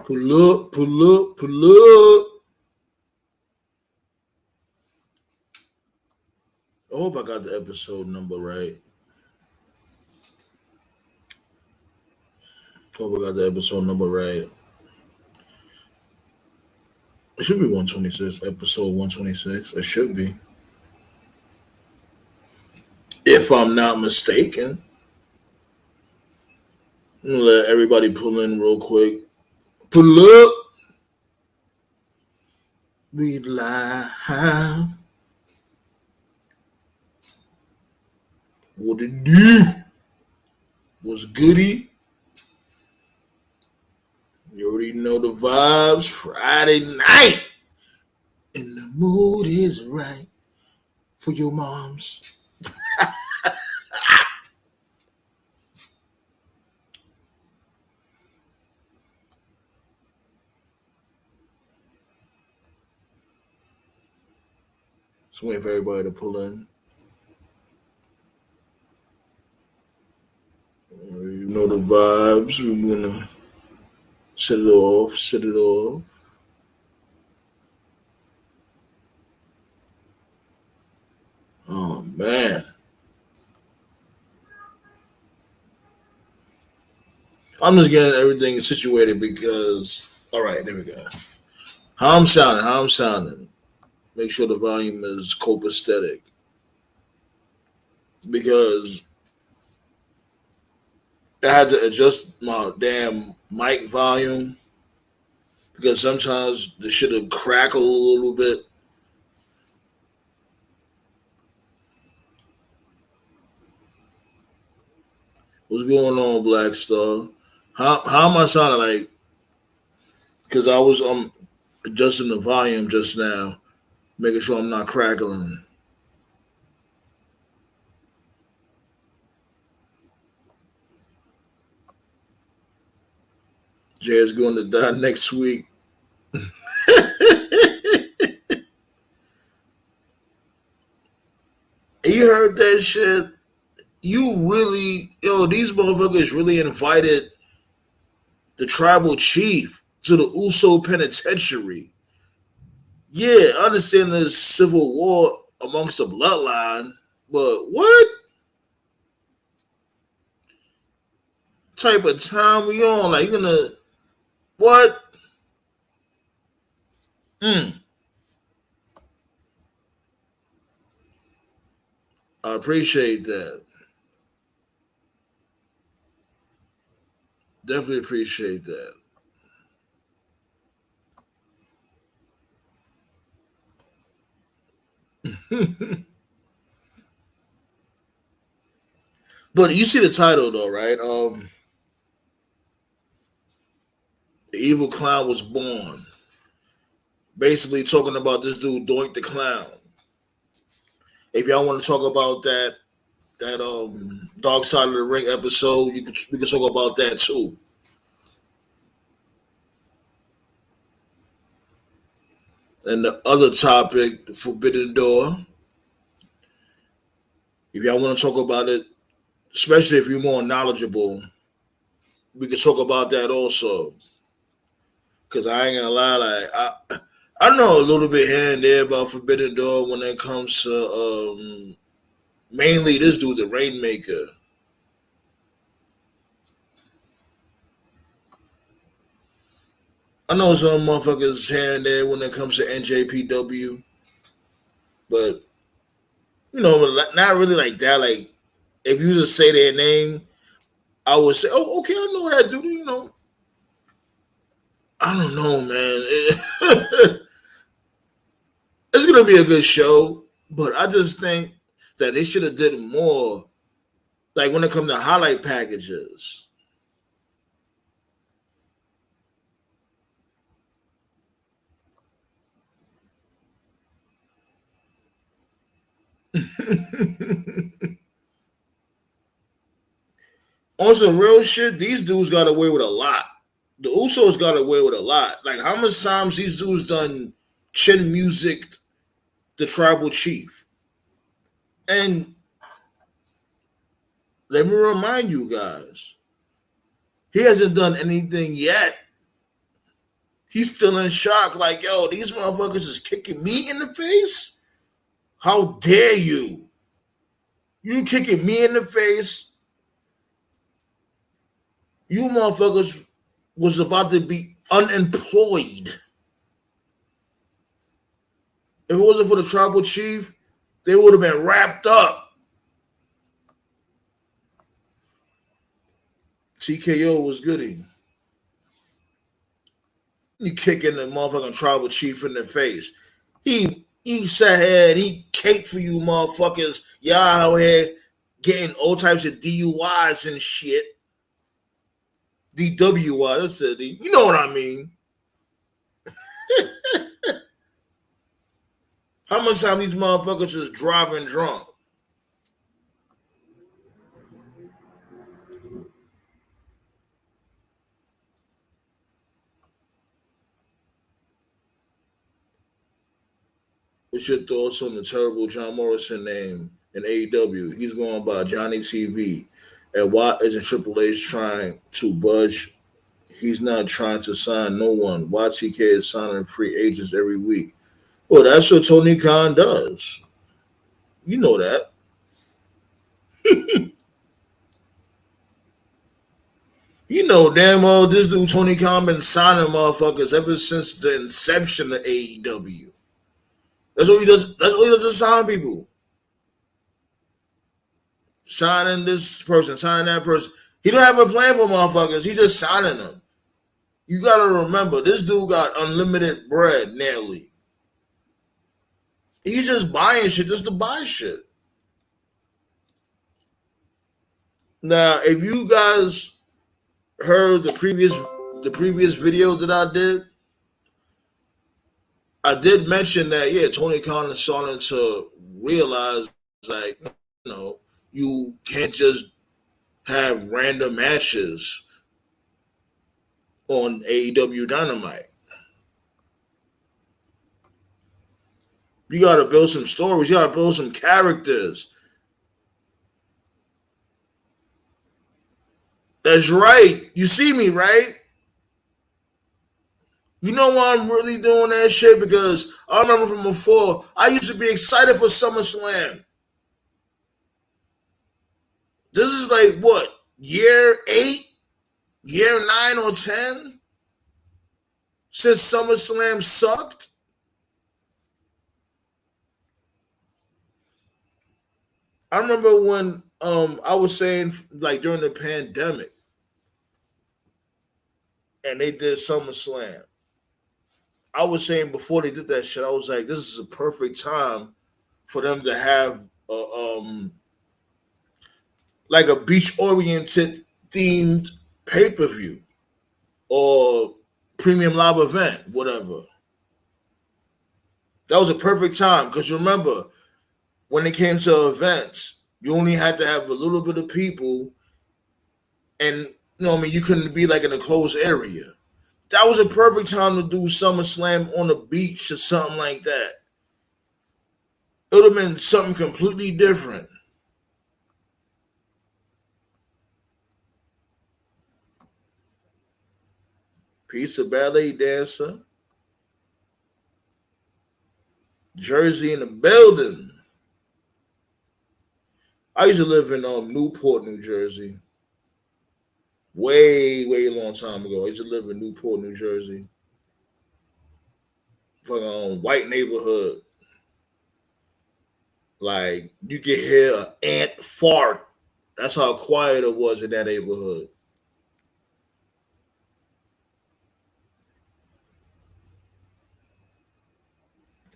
Pull up, pull up, pull up. I hope I got the episode number right. Hope I got the episode number right. It should be 126, episode 126. It should be. If I'm not mistaken. Let everybody pull in real quick. Pull up. We live. What it do? What's goody? You already know the vibes. Friday night. And the mood is right for your moms. So wait for everybody to pull in. You know the vibes. We're gonna set it off. Set it off. Oh man. I'm just getting everything situated because all right, there we go. How I'm sounding, how I'm sounding. Make sure the volume is copacetic. Because I had to adjust my damn mic volume because sometimes the shit will crackle a little bit. What's going on, Black Star? How am I sounding like? Because I was adjusting the volume just now, making sure I'm not crackling. Jay is going to die next week. You heard that shit? You really, these motherfuckers really invited the tribal chief to the Uso penitentiary. Yeah, I understand there's civil war amongst the bloodline, but what type of time we on? Like, you gonna, what? Mm, I appreciate that. Definitely appreciate that. But you see the title though, right? The evil clown was born. Basically talking about this dude Doink the Clown. If y'all want to talk about that Dark Side of the Ring episode, we can talk about that too. And the other topic, the Forbidden Door. If y'all want to talk about it, especially if you're more knowledgeable, we can talk about that also. Cause I ain't gonna lie, like I know a little bit here and there about Forbidden Door when it comes to mainly this dude, the Rainmaker. I know some motherfuckers here and there when it comes to NJPW, but not really like that. Like if you just say their name, I would say, "Oh, okay, I know that dude." I don't know, man. It's gonna be a good show, but I just think that they should have did more. Like when it comes to highlight packages. On some real shit, these dudes got away with a lot. The Usos got away with a lot. Like how much times these dudes done chin music the tribal chief? And let me remind you guys, he hasn't done anything yet. He's still in shock, like, yo, these motherfuckers is kicking me in the face? How dare you? You kicking me in the face? You motherfuckers was about to be unemployed. If it wasn't for the tribal chief, they would have been wrapped up. TKO was goody. You kicking the motherfucking tribal chief in the face. He sat here and he caked for you motherfuckers. Y'all out here getting all types of DUIs and shit. DWI, that's it. You know what I mean. How much time these motherfuckers is driving drunk? What's your thoughts on the terrible John Morrison name in AEW? He's going by Johnny TV. And why isn't Triple H trying to budge? He's not trying to sign no one. Why TK is signing free agents every week? Well, that's what Tony Khan does. You know that. You know damn well this dude Tony Khan been signing motherfuckers ever since the inception of AEW. That's what he does. That's what he does to sign people. Signing this person, signing that person. He don't have a plan for motherfuckers. He just signing them. You gotta remember, this dude got unlimited bread nearly. He's just buying shit just to buy shit. Now, if you guys heard the previous video that I did mention that yeah, Tony Khan is starting to realize like you can't just have random matches on AEW Dynamite. You got to build some stories. You got to build some characters. That's right. You see me, right? You know why I'm really doing that shit? Because I remember from before, I used to be excited for SummerSlam. This is like what, year 8, year 9 or 10 since SummerSlam sucked. I remember when I was saying like during the pandemic and they did SummerSlam. I was saying before they did that shit, I was like, this is a perfect time for them to have like a beach oriented themed pay per view or premium live event, whatever. That was a perfect time because remember when it came to events, you only had to have a little bit of people, and you couldn't be like in a closed area. That was a perfect time to do SummerSlam on the beach or something like that. It would have been something completely different. Pizza ballet dancer. Jersey in the building. I used to live in Newport, New Jersey. Way, way long time ago. I used to live in Newport, New Jersey. Fucking white neighborhood. Like you could hear an ant fart. That's how quiet it was in that neighborhood.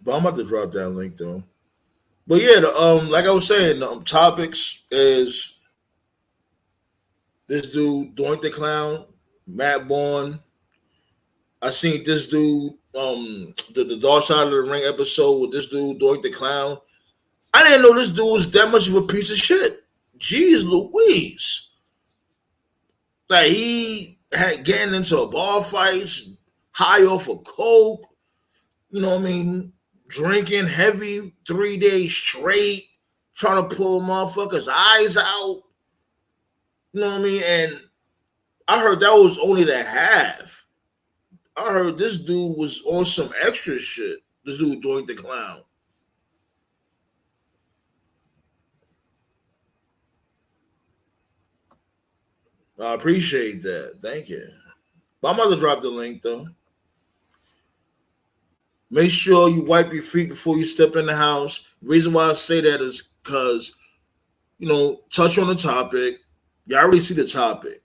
But I'm about to drop that link though. But yeah, like I was saying, the topics is this dude Doink the Clown, Matt Borne. I seen this dude, the Dark Side of the Ring episode with this dude Doink the Clown. I didn't know this dude was that much of a piece of shit. Jeez Louise. Like he had getting into bar fights, high off of coke, you know what I mean, drinking heavy 3 days straight, trying to pull motherfuckers' eyes out. You know what I mean? And I heard that was only the half. I heard this dude was on some extra shit. This dude Doink the Clown. I appreciate that. Thank you. But I'm about to drop the link though. Make sure you wipe your feet before you step in the house. The reason why I say that is because, touch on the topic. You already see the topic.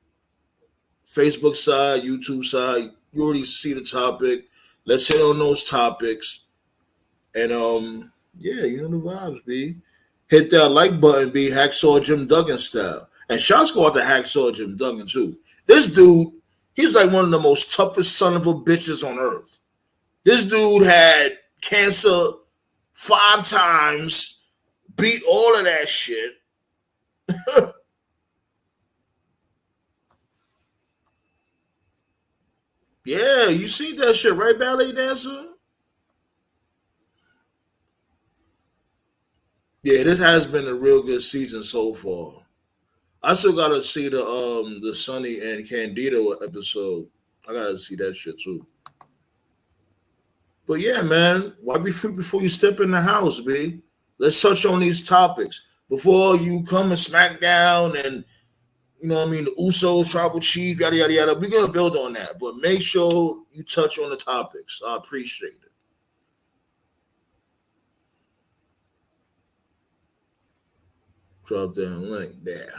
Facebook side, YouTube side, you already see the topic. Let's hit on those topics. And yeah, you know the vibes, B. Hit that like button, B, Hacksaw Jim Duggan style. And shots go out to Hacksaw Jim Duggan too. This dude, he's like one of the most toughest son of a bitches on earth. This dude had cancer 5 times, beat all of that shit. Yeah, you see that shit, right, ballet dancer? Yeah, this has been a real good season so far. I still gotta see the Sunny and Candido episode. I gotta see that shit too. But yeah, man, why be free before you step in the house, B? Let's touch on these topics before you come and smack down and you know what I mean, the Usos, Tribal Chief, yada yada yada. We're gonna build on that, but make sure you touch on the topics. I appreciate it. Drop that link there.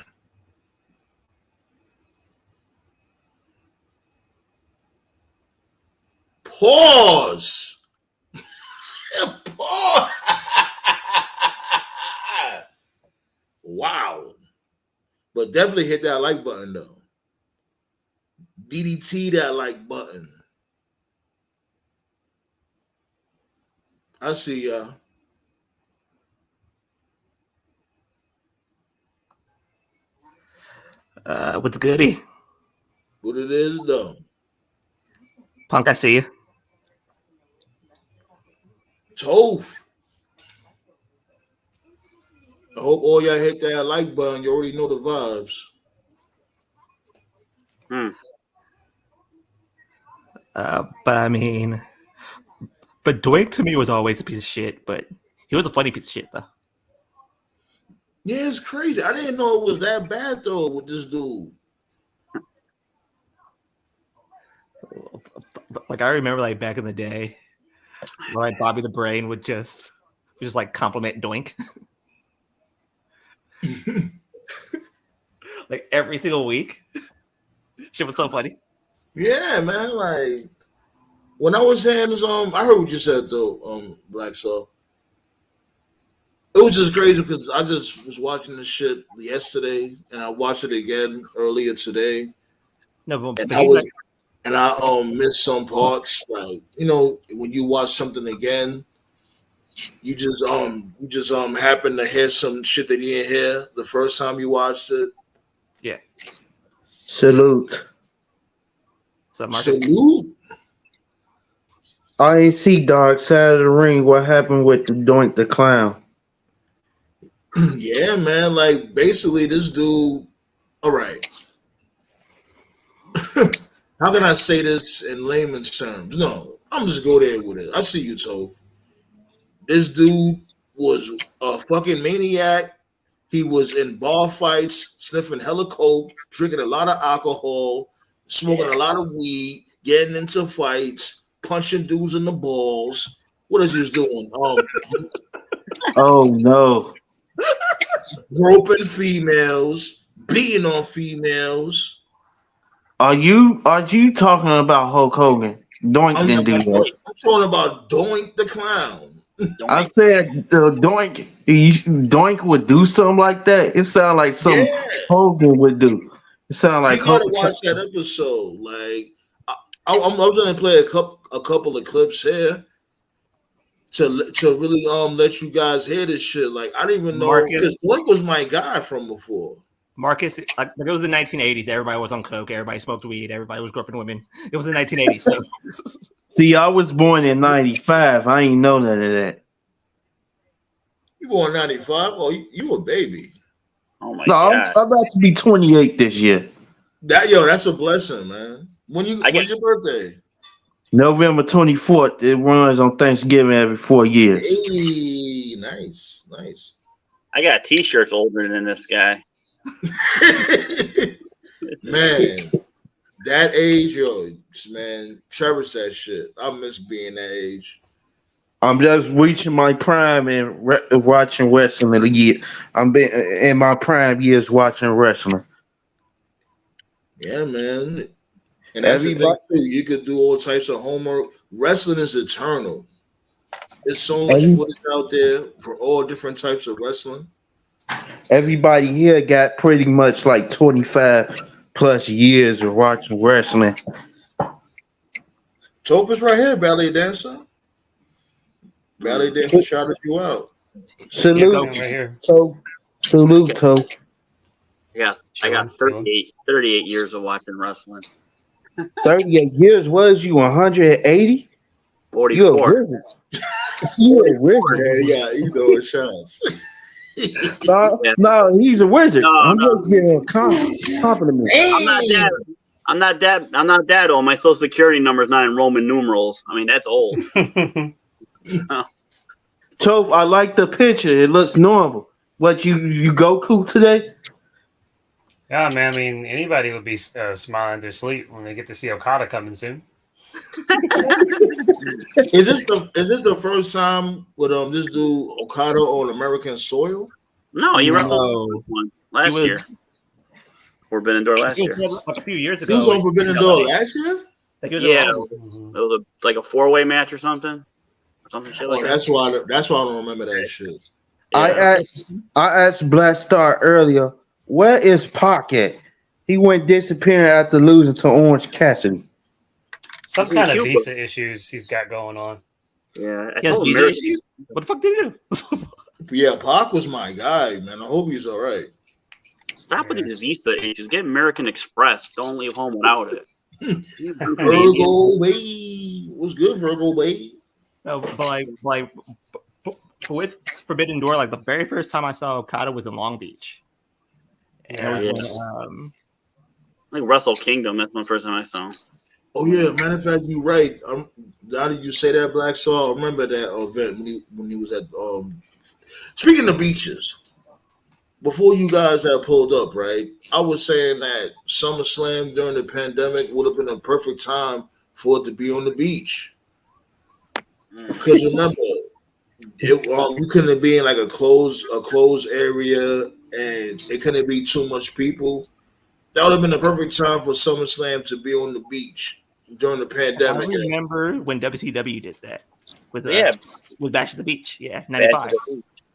Pause. Pause. Wow. But definitely hit that like button though. DDT that like button. I see y'all. What's goody? What it is though. Punk, I see you. Toph. I hope all y'all hit that like button. You already know the vibes. But I mean, but Doink to me was always a piece of shit, but he was a funny piece of shit though. Yeah, it's crazy. I didn't know it was that bad though with this dude. Like I remember, like back in the day, where like Bobby the Brain would just like compliment Doink, like every single week. Shit was so funny. Yeah, man. Like when I was saying this, I heard what you said though, Black Soul. It was just crazy because I just was watching this shit yesterday, and I watched it again earlier today, No, but and I he's like, was and I missed some parts. Like when you watch something again, you just happen to hear some shit that you didn't hear the first time you watched it. yeah. Salute. So Marcus, Salute. I ain't see Dark Side of the Ring. What happened with the Doink the Clown? Yeah, man. Like basically, this dude. All right. How can I say this in layman's terms? No, I'm just go there with it. I see you, Toe. This dude was a fucking maniac. He was in bar fights, sniffing hella coke, drinking a lot of alcohol, smoking a lot of weed, getting into fights, punching dudes in the balls. What is he doing? Oh no. Groping females, beating on females. Are you talking about Hulk Hogan? Doink I'm, didn't do that. I'm talking about Doink the Clown. I said Doink would do something like that. It sounded like Yeah, something Hogan would do. It sounded like you gotta Hulk. watch that episode. Like, I was gonna play a couple of clips here to really let you guys hear this shit. Like, I didn't even know because Blake was my guy from before. Marcus, like it was the 1980s. Everybody was on coke. Everybody smoked weed. Everybody was groping women. It was the 1980s. So. See, I was born in '95. I ain't know none of that. You born '95? Oh, you a baby. Oh my No, god! I'm about to be 28 this year. That's a blessing, man. When's your birthday? November 24th. It runs on Thanksgiving every 4 years. Hey, nice, nice. I got T-shirts older than this guy. Man, that age, yo, man, cherish that shit. I miss being that age. I'm just reaching my prime and watching wrestling again. I'm been in my prime years watching wrestling. Yeah, man. And that's the thing Everybody, too. You could do all types of homework. Wrestling is eternal. There's so much every, footage out there for all different types of wrestling. everybody here got pretty much like 25 plus years of watching wrestling. Topher's right here, ballet dancer. Ballet dancer shouted you out. Yeah, Salute, go. Right here. Toe. Salute, Toe. I got 38 years of watching wrestling. 38 years was you 180? You're a 44. wizard. You're a wizard. Yeah, you know it shouts. No, Yeah. no, he's a wizard. No, I'm no. just giving a compliment. I'm not that old. My social security number is not in Roman numerals. I mean, that's old. Toe, I like the picture. It looks normal. What you Goku today? Yeah, man. I mean, anybody would be smiling in their sleep when they get to see Okada coming soon. Is this the first time with this dude Okada on American soil? No, he wrestled No. one He last was- year. Forbidden Door last He year. was like a few years ago. He was on Forbidden in Door LA. last year. Like, he was Yeah, alone. Mhm. it was like a 4-way match or something. Shit like Oh, that. that's why I don't remember that shit. I asked Black Star earlier, where is Pac at? He went disappearing after losing to Orange Cassidy. Some He's in kind of Cuba. visa issues he's got going on. Yeah, I He has told visa American, issues? What the fuck did he do? But yeah, Pac was my guy, man. I hope he's all right. stop with these visa issues. Get American Express. Don't leave home without it. Virgo Way, what's good, Virgo Way? No, but with Forbidden Door, like the very first time I saw Okada was in Long Beach. And it was when, Like Wrestle Kingdom. That's my first time I saw him. Oh yeah, matter of fact, you're right. Now that you say that, Black Saw, I remember that event when he was at. Speaking of beaches, before you guys had pulled up, right? I was saying that SummerSlam during the pandemic would have been a perfect time for it to be on the beach. Because remember, you couldn't be in like a closed area, and it couldn't be too much people. That would have been the perfect time for SummerSlam to be on the beach during the I pandemic. remember when WCW did that with Bash at the Beach. Yeah, 95.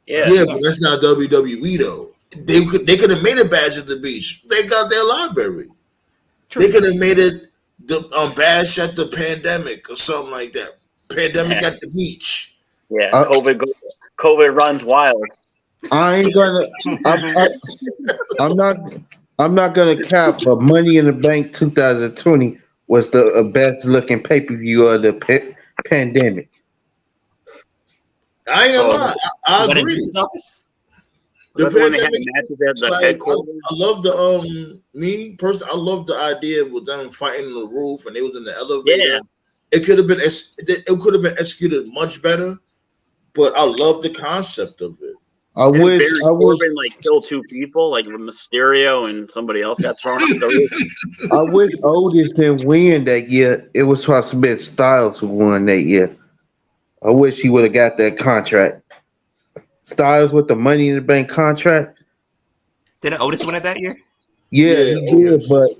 Yeah, but that's not WWE though. They could have made it Bash at the Beach. They got their library. True. They could have made it the Bash at the Pandemic or something like that. Pandemic at the Beach. Yeah, COVID runs wild. I ain't gonna. I'm not gonna cap, but Money in the Bank 2020 was the best looking pay per view of the pandemic. I ain't gonna lie. I What, in agree. Disney's office? The That's when they had pandemic, the matches at the like, headquarters. I love the me personally. I love the idea with them fighting on the roof and they was in the elevator. Yeah. It could have been executed much better, but I love the concept of it. I Didn't wish Baron Corbin like kill 2 people, like Mysterio and somebody else got thrown out the roof. I wish Otis didn't win that year. It was supposed to be Styles who won that year. I wish he would have got that contract. Styles with the Money in the Bank contract. Didn't Otis win it that year? Yeah, Yeah, he did, Otis.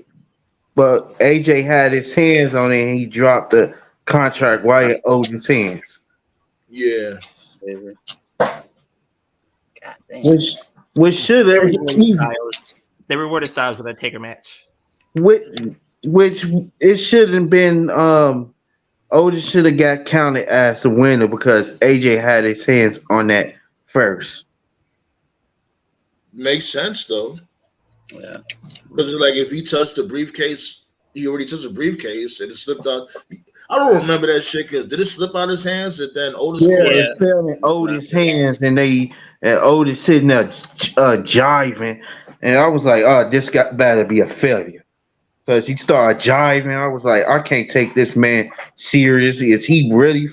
but AJ had his hands on it and he dropped the contract while it owed his hands. Yeah. God damn. Which should They have rewarded Styles with that Taker match. which it shouldn't been Otis should have got counted as the winner because AJ had his hands on that first. Makes sense though. Yeah. Because it's like if he touched the briefcase, he already touched the briefcase and it slipped out. I don't remember that shit because did it slip out his hands and then Otis Yeah, caught it? it fell in Otis' hands and Otis sitting there jiving, and I was like, "Oh, this got better be a failure." because he started jiving. I was like, I can't take this man serious. Is he really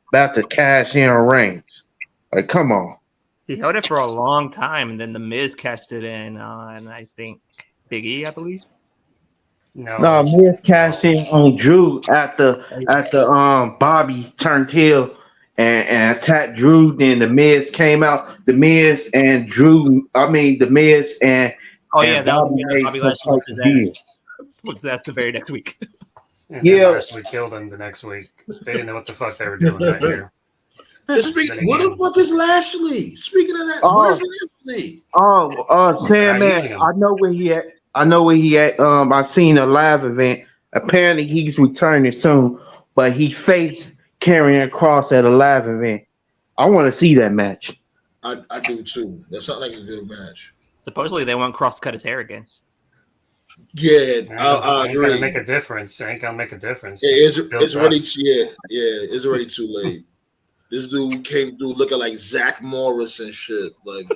about to cash in on Reigns? Like, come on. He held it for a long time, and then the Miz cashed it in on, I think, Big E, I believe. No, Miz cashed in on Drew after Bobby turned heel and attacked Drew. Then the Miz came out. The Miz and Drew. I mean, the Miz and that Bobby was Bobby Lashley whooped his ass the very next week. And then Lashley killed him the next week. They didn't know what the fuck they were doing right here. Where the fuck is Lashley? Speaking of that, where's Lashley? Sandman, I know where he at. I seen a live event. Apparently he's returning soon, but he faced Karrion Kross at a live event. I want to see that match. I do too. That sounds like a good match. Supposedly they want Kross to cut his hair again. Yeah, I agree. Ain't gonna make a difference. Ain't gonna make a difference. Yeah, it's already it's already too late. This dude came through looking like Zach Morris and shit. Like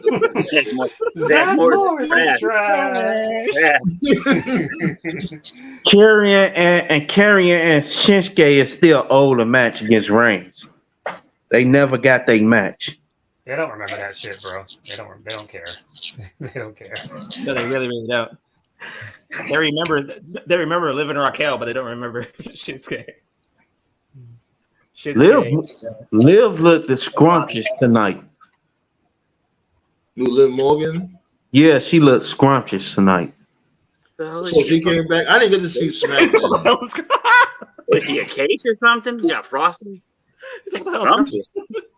Zach Morris is trash. Karrion and Shinsuke is still owed a match against Reigns. They never got their match. They don't remember that shit, bro. They don't care. They don't care. No, they really, really don't. They remember living in Raquel, but they don't remember Shinsuke. Liv looked the scrumptious tonight. New Liv Morgan? Yeah, she looked scrumptious tonight. So she came back. I didn't get to see SmackDown. Was she a cake or something? Yeah, frosting.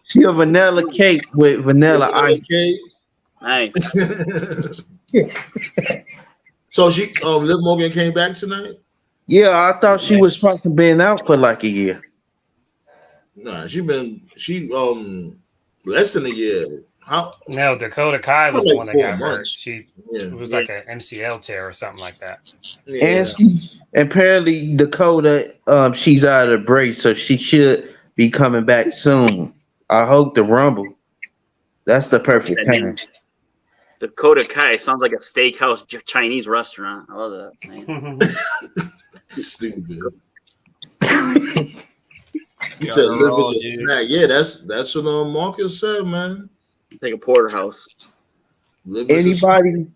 She a vanilla cake with vanilla ice. Cake. Nice. So Liv Morgan came back tonight? Yeah, I thought she was supposed to be out for like a year. Nah, she less than a year. How? No, Dakota Kai was the one that got hurt. It was like an MCL tear or something like that. Yeah. And apparently Dakota, she's out of the brace, so she should be coming back soon. I hope the Rumble. That's the perfect time. Dakota Kai sounds like a steakhouse Chinese restaurant. I love that. Man. Stupid. You said Liv is a snack. Yeah, that's what Marcus said, man. Like a porterhouse. Anybody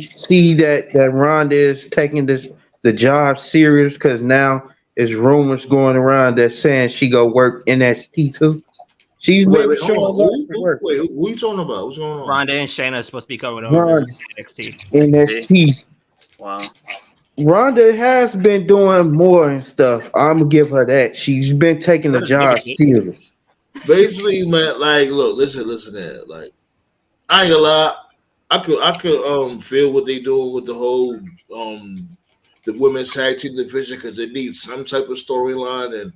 see that Ronda is taking the job serious? Because now there's rumors going around that saying she go work NXT too. She's wait, who you talking about? What's going on? Ronda and Shayna is supposed to be going over NXT. NXT. Wow. Ronda has been doing more and stuff. I'm gonna give her that. She's been taking the job serious. Basically, man, like, look, listen here. Like, I ain't gonna lie. I could feel what they doing with the whole the women's tag team division because it needs some type of storyline, and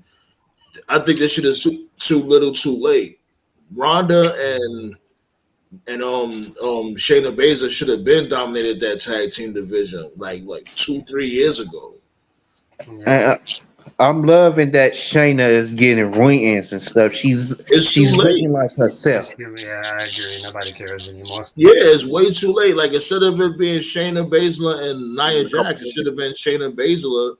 I think this shit is too little, too late. Ronda and Shayna Baszler should have been dominated that tag team division like 2-3 years ago. I'm loving that Shayna is getting wins and stuff. She's looking like herself. Yeah, I agree. Nobody cares anymore. Yeah, it's way too late. Like, instead of it being Shayna Baszler and Nia Jax, it should have been Shayna Baszler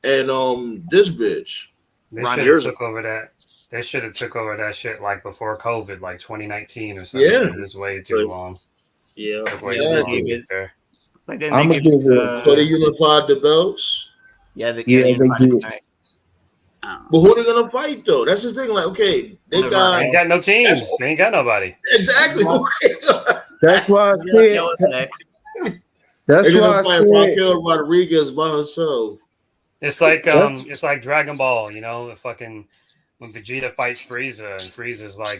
and this bitch. They should have took over that. They should have took over that shit like before COVID, like 2019 or something. Yeah. It was way too long. Yeah. Way too long there. Like, so they unified the belts. Yeah, they did. But who are they gonna fight though? That's the thing. Like, okay, they ain't got no teams. They ain't got nobody. Exactly. That's why I said. That's why I said Raquel Rodriguez by herself. It's like Dragon Ball, you know, the fucking when Vegeta fights Frieza, and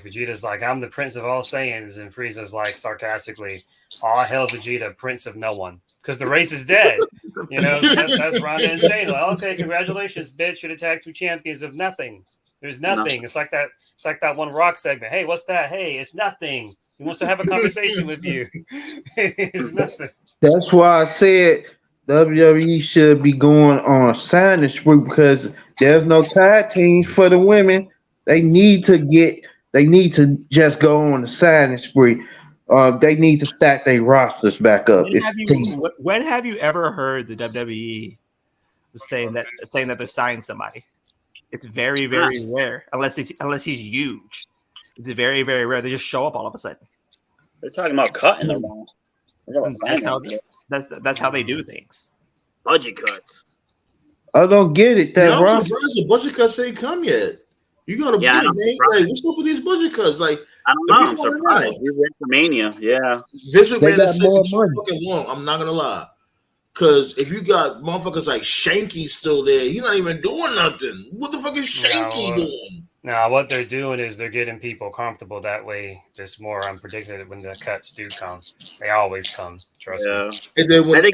Vegeta's like, I'm the prince of all Saiyans, and Frieza's like sarcastically, all hail Vegeta, prince of no one. Because the race is dead. You know, that's Ronda and Shayna. Like, okay, congratulations, bitch. You're the tag team champions of nothing. There's nothing. It's like that one Rock segment. Hey, what's that? Hey, it's nothing. He wants to have a conversation with you. It's nothing. That's why I said WWE should be going on a signing spree because there's no tag teams for the women. They need to just go on a signing spree. They need to stack their rosters back up. It's team. When have you ever heard the WWE saying that they're signing somebody? It's very, very rare, unless he's huge. It's very, very rare. They just show up all of a sudden. They're talking about cutting them all. That's how they do things. Budget cuts. I don't get it. That I'm roster. surprised the budget cuts ain't come yet. You gotta be man. Like, what's up with these budget cuts? Like, I don't know. I'm surprised. WrestleMania, yeah. This would be so fucking long. I'm not gonna lie. Because if you got motherfuckers like Shanky still there, he's not even doing nothing. What the fuck is Shanky doing? No, what they're doing is they're getting people comfortable. That way, there's more unpredictable when the cuts do come. They always come. Trust me. And then when the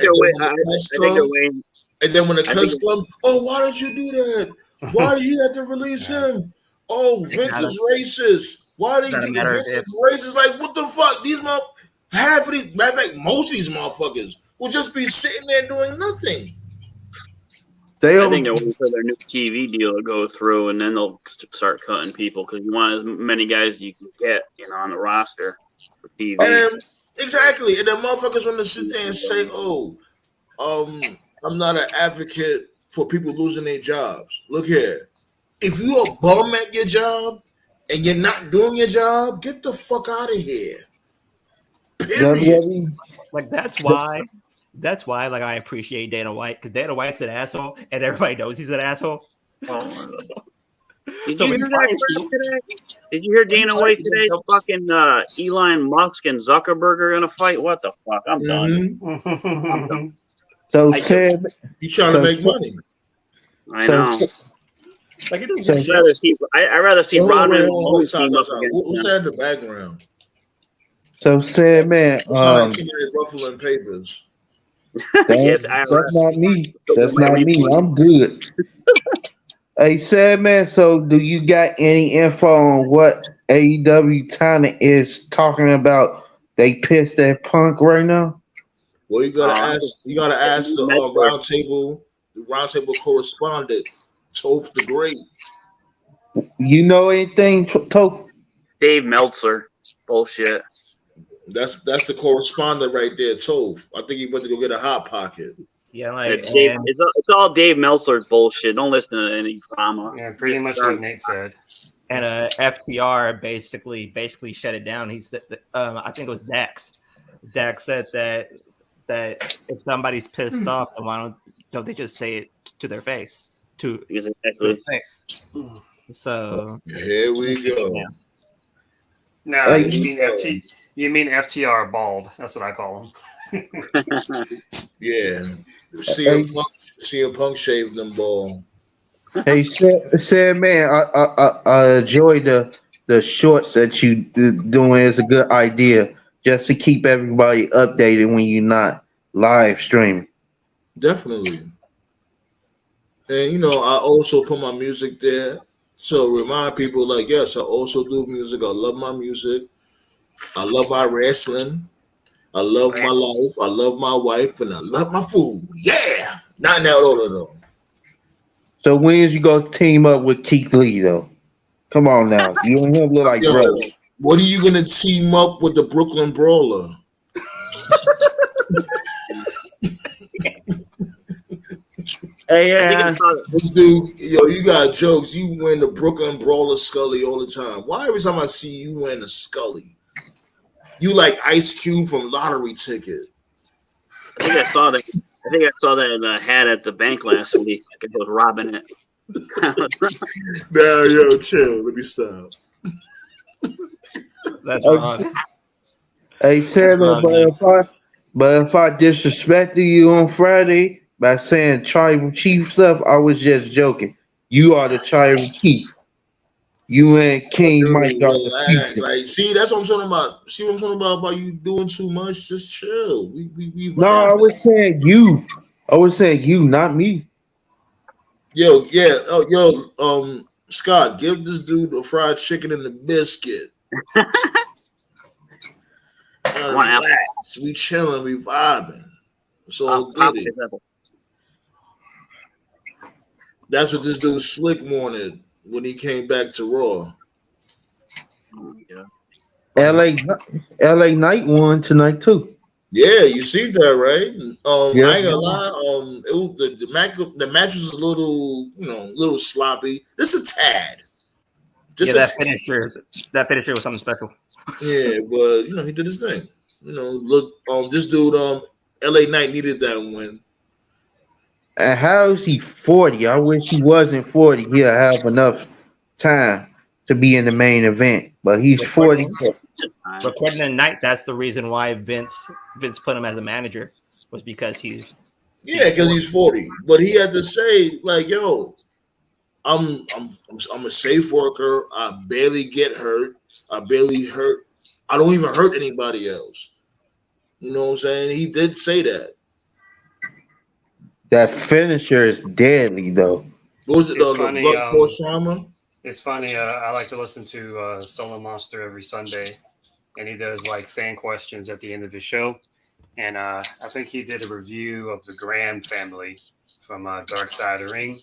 cuts come, oh, why did you do that? Why do you have to release him? Oh, Vince is racist. Why did you Vince is racist? Like, what the fuck? These half of these, matter of fact, most of these motherfuckers will just be sitting there doing nothing. I think they're waiting for their new TV deal to go through, and then they'll start cutting people because you want as many guys as you can get, on the roster for TV. Exactly, and the motherfuckers want to sit there and say, "Oh, I'm not an advocate for people losing their jobs." Look here, if you're a bum at your job and you're not doing your job, get the fuck out of here. Period. Like that's why, like I appreciate Dana White because Dana White's an asshole and everybody knows he's an asshole. Did you hear Dana White today? Fucking Elon Musk and Zuckerberg are gonna fight. What the fuck? I'm done. I'm done. So you trying to make money? I know. Like it I'd rather see Rodman. What's that in the background? So said man, ruffling papers. That's not me. That's not me. I'm good. Hey, said man. So, do you got any info on what AEW China is talking about? They pissed at Punk right now. Well, you gotta ask. You gotta ask the roundtable correspondent, Toph the Great. You know anything, Toph? Dave Meltzer. Bullshit. That's the correspondent right there, Toph. I think he went to go get a hot pocket. Yeah, like it's all Dave Meltzer's bullshit. Don't listen to any drama. Yeah, pretty much what Nate said. And FTR basically shut it down. He said, I think it was Dax. Dax said that if somebody's pissed off, then why don't they just say it to their face? To their face. So here we go. Yeah. No, you mean FTR bald? That's what I call him. Yeah. CM Punk shaved them bald. Hey, said man, I enjoy the shorts that you doing. Is a good idea just to keep everybody updated when you're not live streaming. Definitely. And I also put my music there. So remind people like, yes, I also do music. I love my music. I love my wrestling. I love my life. I love my wife, and I love my food. Yeah, not now, though. So when is you gonna team up with Keith Lee though? Come on now, you and him look like brothers. What are you gonna team up with the Brooklyn Brawler? Hey, this dude, you got jokes. You win the Brooklyn Brawler Scully all the time. Why every time I see you win a Scully? You like Ice Cube from Lottery Ticket. I think I saw that in a hat at the bank last week. I was robbing it. Nah, chill. Let me stop. That's wrong. Hey, Sarah, but if I disrespected you on Friday by saying tribal chief stuff, I was just joking. You are the tribal chief. You and King Mike are the future. Like, see, that's what I'm talking about. See what I'm talking about you doing too much? Just chill. We no, I was saying you. I was saying you, not me. Yo, Scott, give this dude a fried chicken and a biscuit. Relax. We chilling, we vibing. It's all good. That's what this dude Slick wanted when he came back to Raw. Yeah. LA Knight won tonight too. Yeah, you see that, right? Yeah. I ain't gonna lie. It was, the match was a little, a little sloppy. Just a tad. Just Yeah, a that finisher was something special. Yeah, but he did his thing. Look, this dude, LA Knight needed that win. And how is he 40? I wish he wasn't 40. He'll have enough time to be in the main event. But he's 40. According to Knight, that's the reason why Vince put him as a manager, was because he's 40. But he had to say, like, yo, I'm a safe worker. I barely get hurt. I barely hurt. I don't even hurt anybody else. You know what I'm saying? He did say that. That finisher is deadly, though. What was it? It's The funny, blunt force trauma? It's funny. I like to listen to Solo Monster every Sunday, and he does like fan questions at the end of his show. And I think he did a review of the Graham family from Dark Side of the Ring.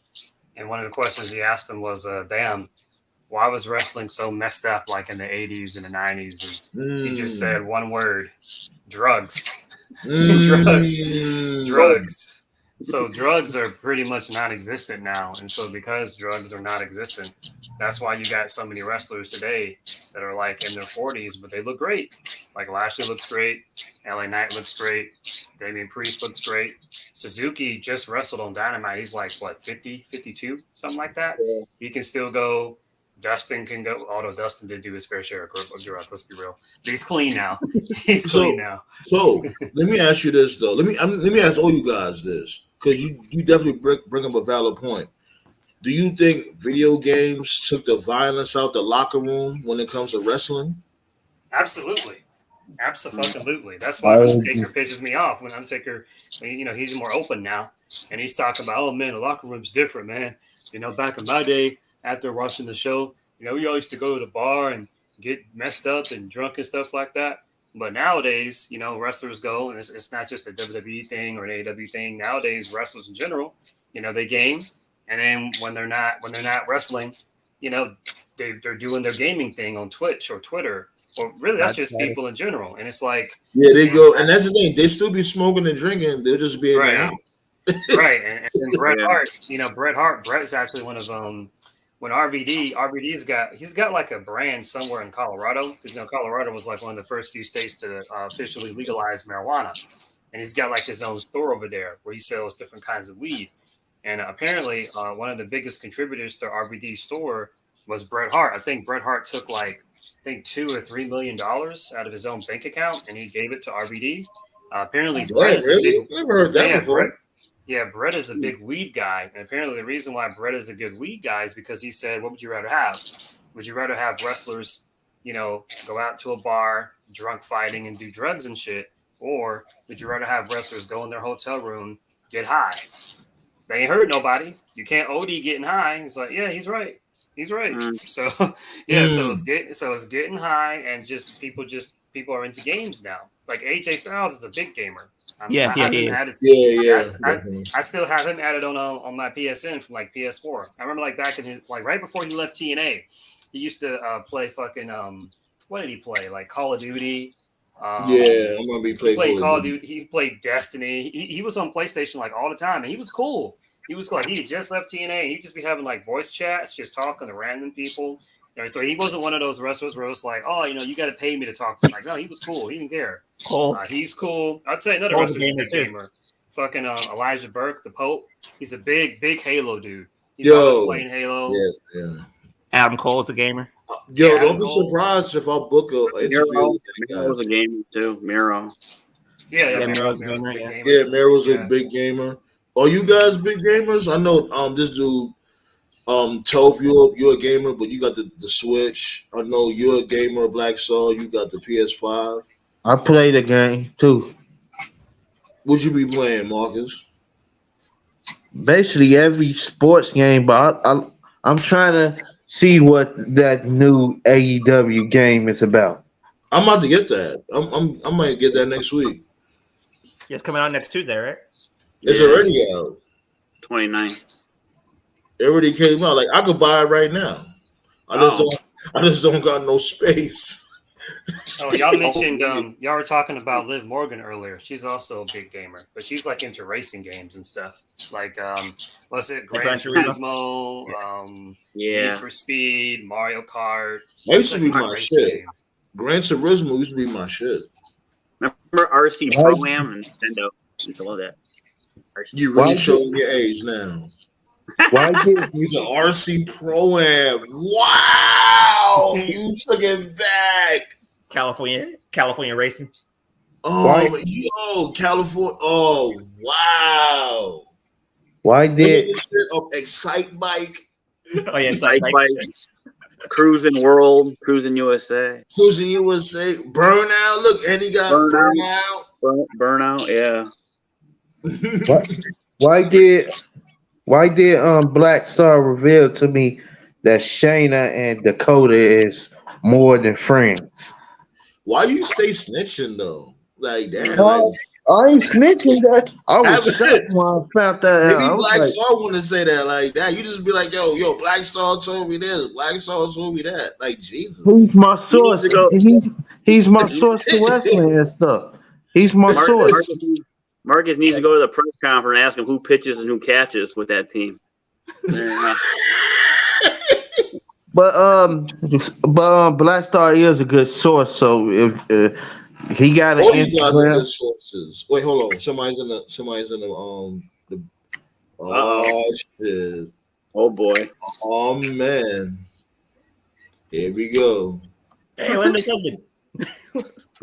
And one of the questions he asked them was, damn, why was wrestling so messed up like in the 80s and the 90s? And he just said one word, drugs. Drugs. So drugs are pretty much non-existent now. And so because drugs are non-existent, that's why you got so many wrestlers today that are like in their 40s, but they look great. Like Lashley looks great. LA Knight looks great. Damian Priest looks great. Suzuki just wrestled on Dynamite. He's like, what, 50, 52, something like that? Yeah. He can still go. Dustin can go, although Dustin did do his fair share of drugs, let's be real. But he's clean now. He's clean now. So let me ask you this, though. Let me ask all you guys this, because you definitely bring up a valid point. Do you think video games took the violence out the locker room when it comes to wrestling? Absolutely. Absolutely. That's why Undertaker pisses me off. When Undertaker, he's more open now, and he's talking about, oh man, the locker room's different, man. Back in my day, after watching the show, we all used to go to the bar and get messed up and drunk and stuff like that. But nowadays, wrestlers go, and it's not just a WWE thing or an AEW thing. Nowadays, wrestlers in general, they game, and then when they're not wrestling, they're doing their gaming thing on Twitch or Twitter, or really that's just people in general. And it's like, yeah, they go, and that's the thing. They still be smoking and drinking. They'll just be in the house. Right. And Bret Hart, Bret is actually one of when RVD's got like a brand somewhere in Colorado, because Colorado was like one of the first few states to officially legalize marijuana, and he's got like his own store over there where he sells different kinds of weed. And apparently, one of the biggest contributors to RVD's store was Bret Hart. I think Bret Hart took like $2 or $3 million out of his own bank account, and he gave it to RVD. Apparently, Bret is never heard that before. Bret is a big weed guy. And apparently the reason why Bret is a good weed guy is because he said, what would you rather have? Would you rather have wrestlers, go out to a bar, drunk fighting and do drugs and shit? Or would you rather have wrestlers go in their hotel room, get high? They ain't hurt nobody. You can't OD getting high. It's like, yeah, he's right. He's right. So it's getting high, and people are into games now. Like AJ Styles is a big gamer. I still have him added on my PSN from like PS4. I remember like back in right before he left TNA, he used to play fucking what did he play? Like Call of Duty. I'm gonna be playing Call of Duty. He played Destiny. He was on PlayStation like all the time, and he was cool. He was cool. He had just left TNA. He'd just be having like voice chats, just talking to random people. So he wasn't one of those wrestlers where it was like, oh, you got to pay me to talk to him. Like, no, he was cool. He didn't care. Cool. He's cool. I'd say another wrestler's a gamer. Fucking Elijah Burke, the Pope. He's a big Halo dude. He's always playing Halo. Yeah. Adam Cole's a gamer. Don't be surprised if I book an interview. Miro's a gamer too. Miro. Miro's a gamer. Yeah, Miro's a big gamer. Are you guys big gamers? I know this dude. Toph, you're a gamer, but you got the Switch. I know you're a gamer, Black Soul. You got the PS5. I play the game too. Would you be playing, Marcus? Basically every sports game, but I'm trying to see what that new AEW game is about. I'm about to get that. I might get that next week. Yeah, it's coming out next Tuesday, right? It's already out. 29th. It already came out. Like I could buy it right now. I just don't got no space. Oh, y'all mentioned y'all were talking about Liv Morgan earlier. She's also a big gamer, but she's like into racing games and stuff. Like what's it? Gran Turismo, Need for Speed, Mario Kart. That used to be my shit. Gran Turismo used to be my shit. Remember RC Pro Am and Nintendo? I used to love that. You really showing your age now. Why did he's an RC Pro Am? Wow, you took it back. California racing. Oh, California. Oh, wow. Why did Excite Bike? Oh yeah, Excite Bike. Cruising World, Cruising USA. Cruising USA. Burnout. Look, and he got Burnout. Burnout, yeah. Why did Black Star reveal to me that Shayna and Dakota is more than friends? Why you stay snitching though? Like that. I ain't snitching. That I was shocked when I found that out. Maybe Black Star want to say that like that. You just be like, yo, Black Star told me this. Black Star told me that. Like Jesus. He's my source. He's my source to wrestling and stuff. He's my source. Marcus needs to go to the press conference and ask him who pitches and who catches with that team. But Black Star is a good source. So if he got all you guys are good sources. Wait, hold on. Somebody's in the shit. Oh boy. Oh man. Here we go. Hey, Linda Cookman.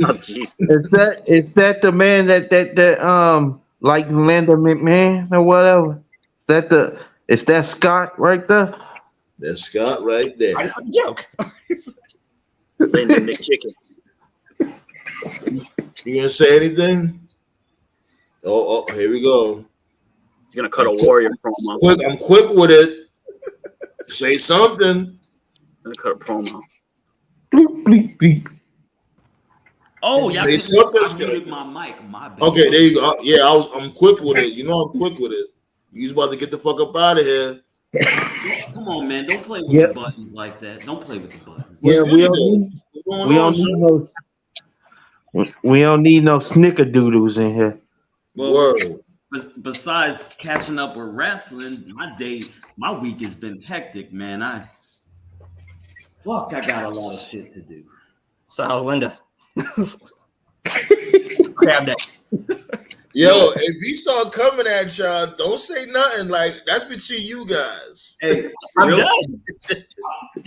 Oh, geez. Is that the man that like Linda McMahon or whatever? Is that Scott right there? That's Scott right there. I know the joke. Linda McChicken. You gonna say anything? Oh, here we go. He's gonna cut a Warrior promo. I'm quick with it. Say something. I'm gonna cut a promo. Bleep, bleep, bleep. Oh, yeah. I muted my mic. My bad. Okay, there you go. Yeah, I'm quick with it. You know I'm quick with it. He's about to get the fuck up out of here. Come on, man. Don't play with the buttons like that. Don't play with the buttons. Yeah, we don't need no snickerdoodles in here. Well, besides catching up with wrestling, my week has been hectic, man. I got a lot of shit to do. So how's Linda? Grab that. Yo, if he start coming at y'all, don't say nothing. Like that's between you guys. Hey,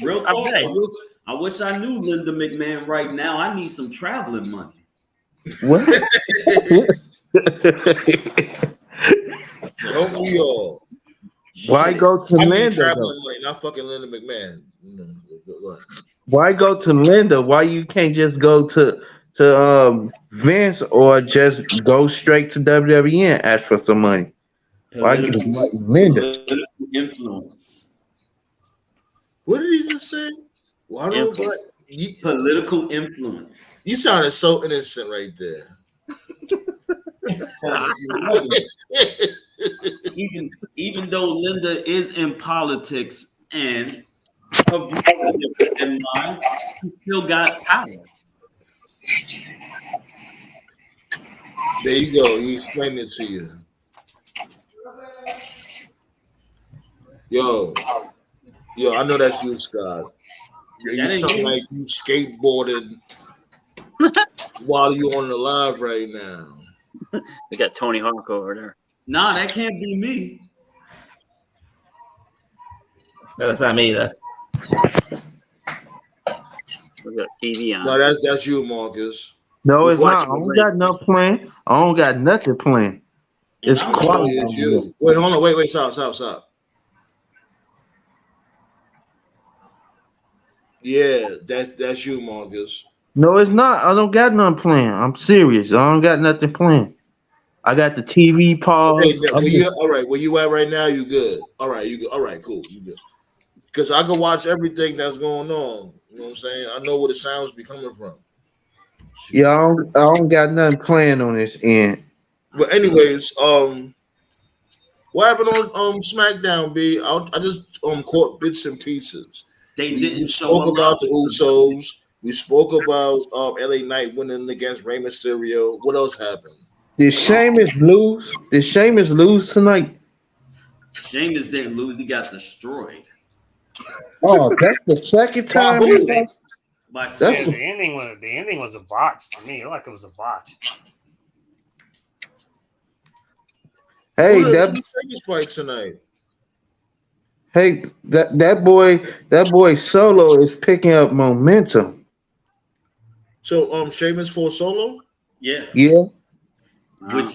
real talk. I wish I knew Linda McMahon right now. I need some traveling money. What? Don't we all? Why go to Linda? Traveling money, not fucking Linda McMahon. Why go to Linda? Why you can't just go to Vince or just go straight to WWE and ask for some money? Why get Linda? Influence. What did he just say? Why don't political influence? You sounded so innocent right there. even though Linda is in politics and her views are different than mine, she still got power. There you go. He explained it to you. Yo, I know that's you, Scott. You sound like you skateboarded while you on the live right now. They got Tony Hawk over there. Nah, that can't be me. No, that's not me though. We got TV on. No, that's you, Marcus. No, it's not. I don't got no plan. I don't got nothing planned. It's quiet. It's you. Wait, hold on. Wait. Stop. Yeah, that's you, Marcus. No, it's not. I don't got nothing planned. I'm serious. I don't got nothing planned. I got the TV pause. Hey, all right. Where you at right now? You good? All right, you good? All right, cool. You good? Because I can watch everything that's going on. You know what I'm saying? I know where the sounds be coming from. Yeah, I don't got nothing planned on this end. But anyways, what happened on SmackDown, B? I just caught bits and pieces. They didn't spoke about the Usos. We spoke about LA Knight winning against Rey Mysterio. What else happened? Did Sheamus lose? Did Sheamus lose tonight? Sheamus didn't lose; he got destroyed. Oh, that's the second By time. who? By That's Yeah, Solo. the ending was a botch to me. Like it was a botch. hey, Who that did Sheamus fight tonight? hey that boy Solo is picking up momentum. So Sheamus for Solo? Yeah, Yeah, which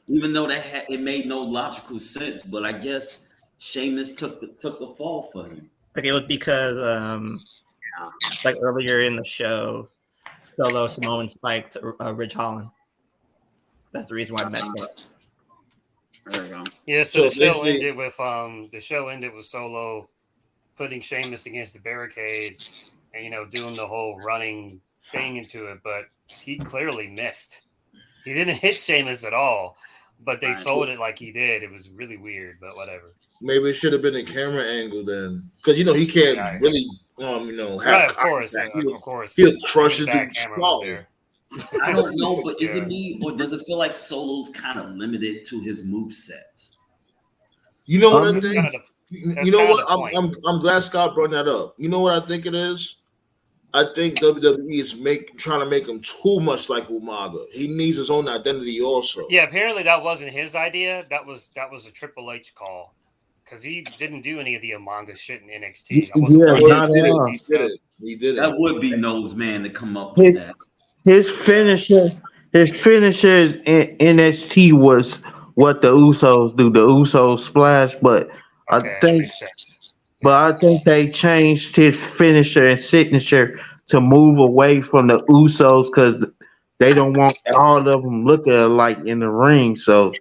even though it made no logical sense, but I guess Sheamus took the fall for him. Like it was because like earlier in the show, Solo Samoan spiked Ridge Holland. That's the reason why the match came up. There we go. Yeah, so So the show basically- ended with Solo putting Sheamus against the barricade and doing the whole running thing into it, but he clearly missed. He didn't hit Sheamus at all, but they sold it like he did. It was really weird, but whatever. Maybe it should have been a camera angle then, because he can't really have Right, of course, contact. He'll crush it That through camera was skull. there. I don't know, but is Yeah. it me or does it feel like Solo's kind of limited to his movesets? You know what I That's think? kind of that's You know kind of what? the point. I'm glad Scott brought that up. You know what I think it is? I think WWE is trying to make him too much like Umaga. He needs his own identity also. Yeah, apparently that wasn't his idea. That was a Triple H call because he didn't do any of the Umaga shit in NXT. I wasn't yeah, watching not the at all. NXT stuff. He did That it. would be nose man to come up with that. His finisher in NXT was what the Usos do. The Usos splash, but I Okay, that think makes sense. they changed his finisher and signature to move away from the Usos because they don't want all of them looking alike in the ring. So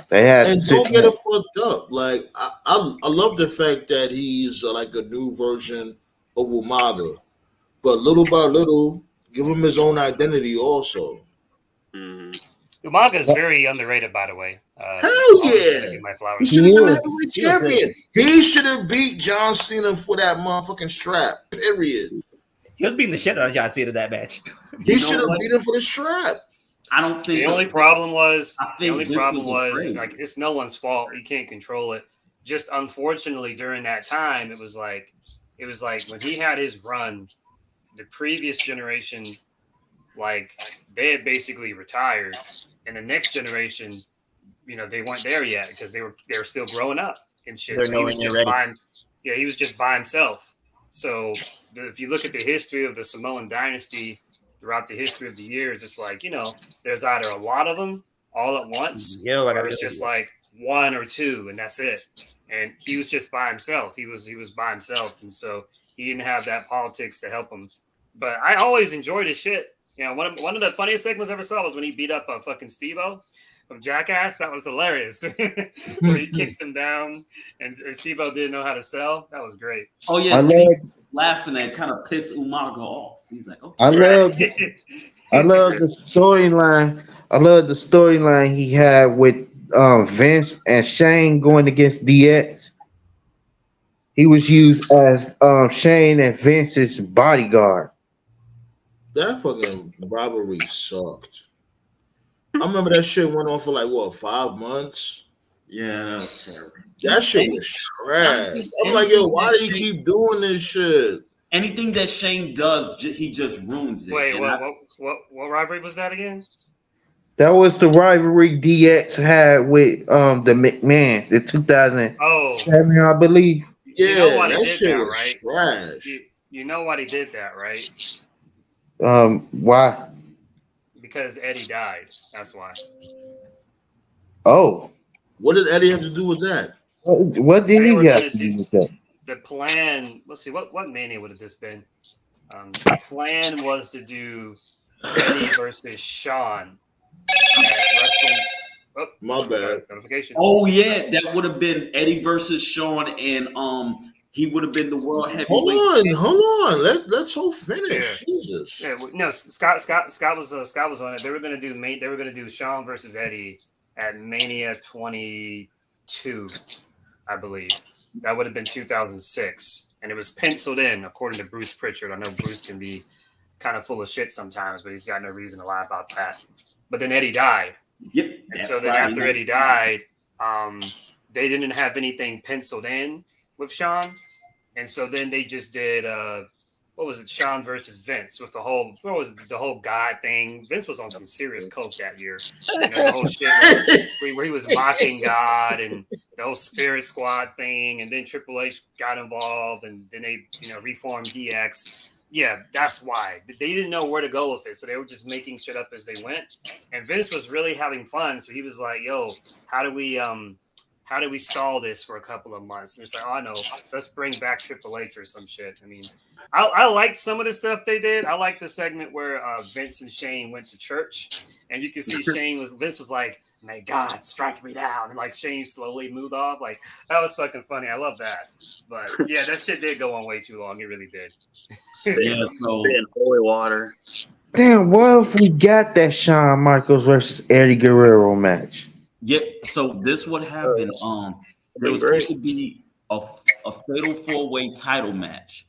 they had And to sit don't get back. it fucked up. Like I love the fact that he's like a new version of Umaga, but little by little, give him his own identity also. Umaga is very underrated, by the way. Hell Always yeah! gonna give my He flowers. should have been Yeah. heavyweight champion. He should have beat John Cena for that motherfucking strap. Period. He was beating the shit out of John Cena that match. He You know should have what? beat him for the strap. I don't think The only problem was I think Vince was afraid. like it's no one's fault. You can't control it. Just unfortunately during that time, it was like when he had his run, the previous generation, like they had basically retired, and the next generation, they weren't there yet because they were still growing up and shit. They're So he was nowhere just near by he was just by himself. So if you look at the history of the Samoan dynasty throughout the history of the years, it's like, there's either a lot of them all at once, or it's just like one or two, and that's it. And he was just by himself. He was by himself, and so he didn't have that politics to help him. But I always enjoyed his shit. One of the funniest segments I ever saw was when he beat up a fucking Steve-O from Jackass. That was hilarious. Where he kicked him down, and Steve-O didn't know how to sell. That was great. Oh yeah, laughing at kind of pissed Umaga off. He's like, okay. I love the storyline. I love the storyline he had with Vince and Shane going against DX. He was used as Shane and Vince's bodyguard. That fucking robbery sucked. I remember that shit went on for like 5 months. Yeah, that was terrible. That shit was trash. I'm like, yo, why do you keep doing this shit? Anything that Shane does, he just ruins it. Wait, what rivalry was that again? That was the rivalry DX had with the McMahons in 2007, I believe. Yeah, you know why he that did shit that, was right? trash. You know why he did that, right? Why? Because Eddie died. That's why. Oh, what did Eddie have to do with that? What did he have to do with that? The plan. Let's see. What Mania would have this been? The plan was to do Eddie versus Shawn at Wrestle. Oh, my bad. Notification. Oh yeah, that would have been Eddie versus Shawn, and he would have been the world heavyweight. Hold on. Let's whole finish. Yeah. Jesus. Yeah, no, Scott was on it. They were gonna do Shawn versus Eddie at Mania 22, I believe. That would have been 2006. and it was penciled in, according to Bruce Pritchard. I know Bruce can be kind of full of shit sometimes, but he's got no reason to lie about that. But then Eddie died. Yep. And so then after Eddie died, they didn't have anything penciled in with Shawn. And so then they just did what was it, Shawn versus Vince with the whole God thing. Vince was on some serious coke that year. You know, the whole shit where he was mocking God and the whole Spirit Squad thing, and then Triple H got involved, and then they reformed DX. Yeah, that's why. They didn't know where to go with it, so they were just making shit up as they went. And Vince was really having fun, so he was like, yo, how do we stall this for a couple of months? And it's like, oh, I know, let's bring back Triple H or some shit. I mean, I liked some of the stuff they did. I liked the segment where Vince and Shane went to church, and you can see Vince was like, may God strike me down. And like Shane slowly moved off. Like, that was fucking funny. I love that. But yeah, that shit did go on way too long. It really did. Yeah, so in holy water. Damn, what if we got that Shawn Michaels versus Eddie Guerrero match? Yep. So this would happen. There was supposed to be a fatal 4-way title match,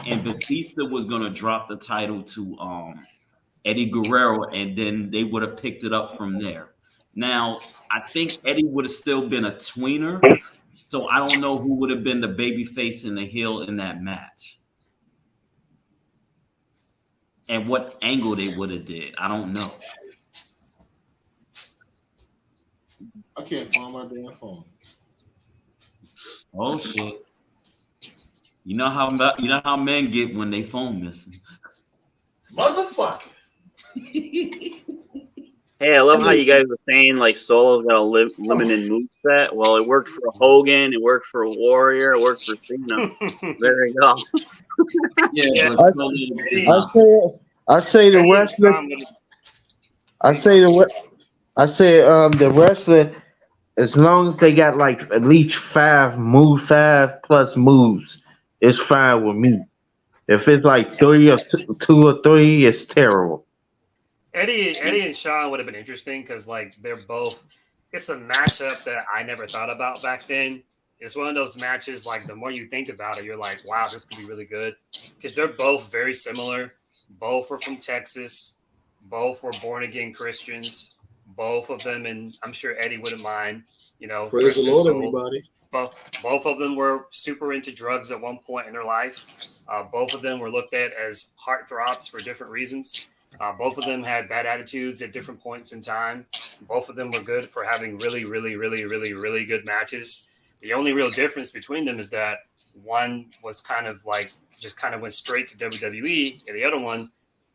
and Batista was gonna drop the title to Eddie Guerrero, and then they would have picked it up from there. Now, I think Eddie would have still been a tweener, so I don't know who would have been the babyface and the heel in that match, and what angle they would have did. I don't know. I can't find my damn phone. Oh shit! You know how men get when they phone missing. Motherfucker. Hey, I love how you guys were saying like Solo's got a limited moveset. Well, it worked for Hogan, it worked for Warrior, it worked for Cena. There you go. Yeah, I say the wrestler. The wrestler. As long as they got like at least 5 plus moves, it's fine with me. If it's like 3 or 2 or 3, it's terrible. Eddie and Shawn would have been interesting because like they're both. It's a matchup that I never thought about back then. It's one of those matches like the more you think about it, you're like, wow, this could be really good because they're both very similar. Both are from Texas. Both were born again Christians. Both of them, and I'm sure Eddie wouldn't mind. Praise the Lord, everybody. Both of them were super into drugs at one point in their life. Both of them were looked at as heartthrobs for different reasons. Both of them had bad attitudes at different points in time. Both of them were good for having really, really, really, really, really good matches. The only real difference between them is that one was kind of like just kind of went straight to WWE, and the other one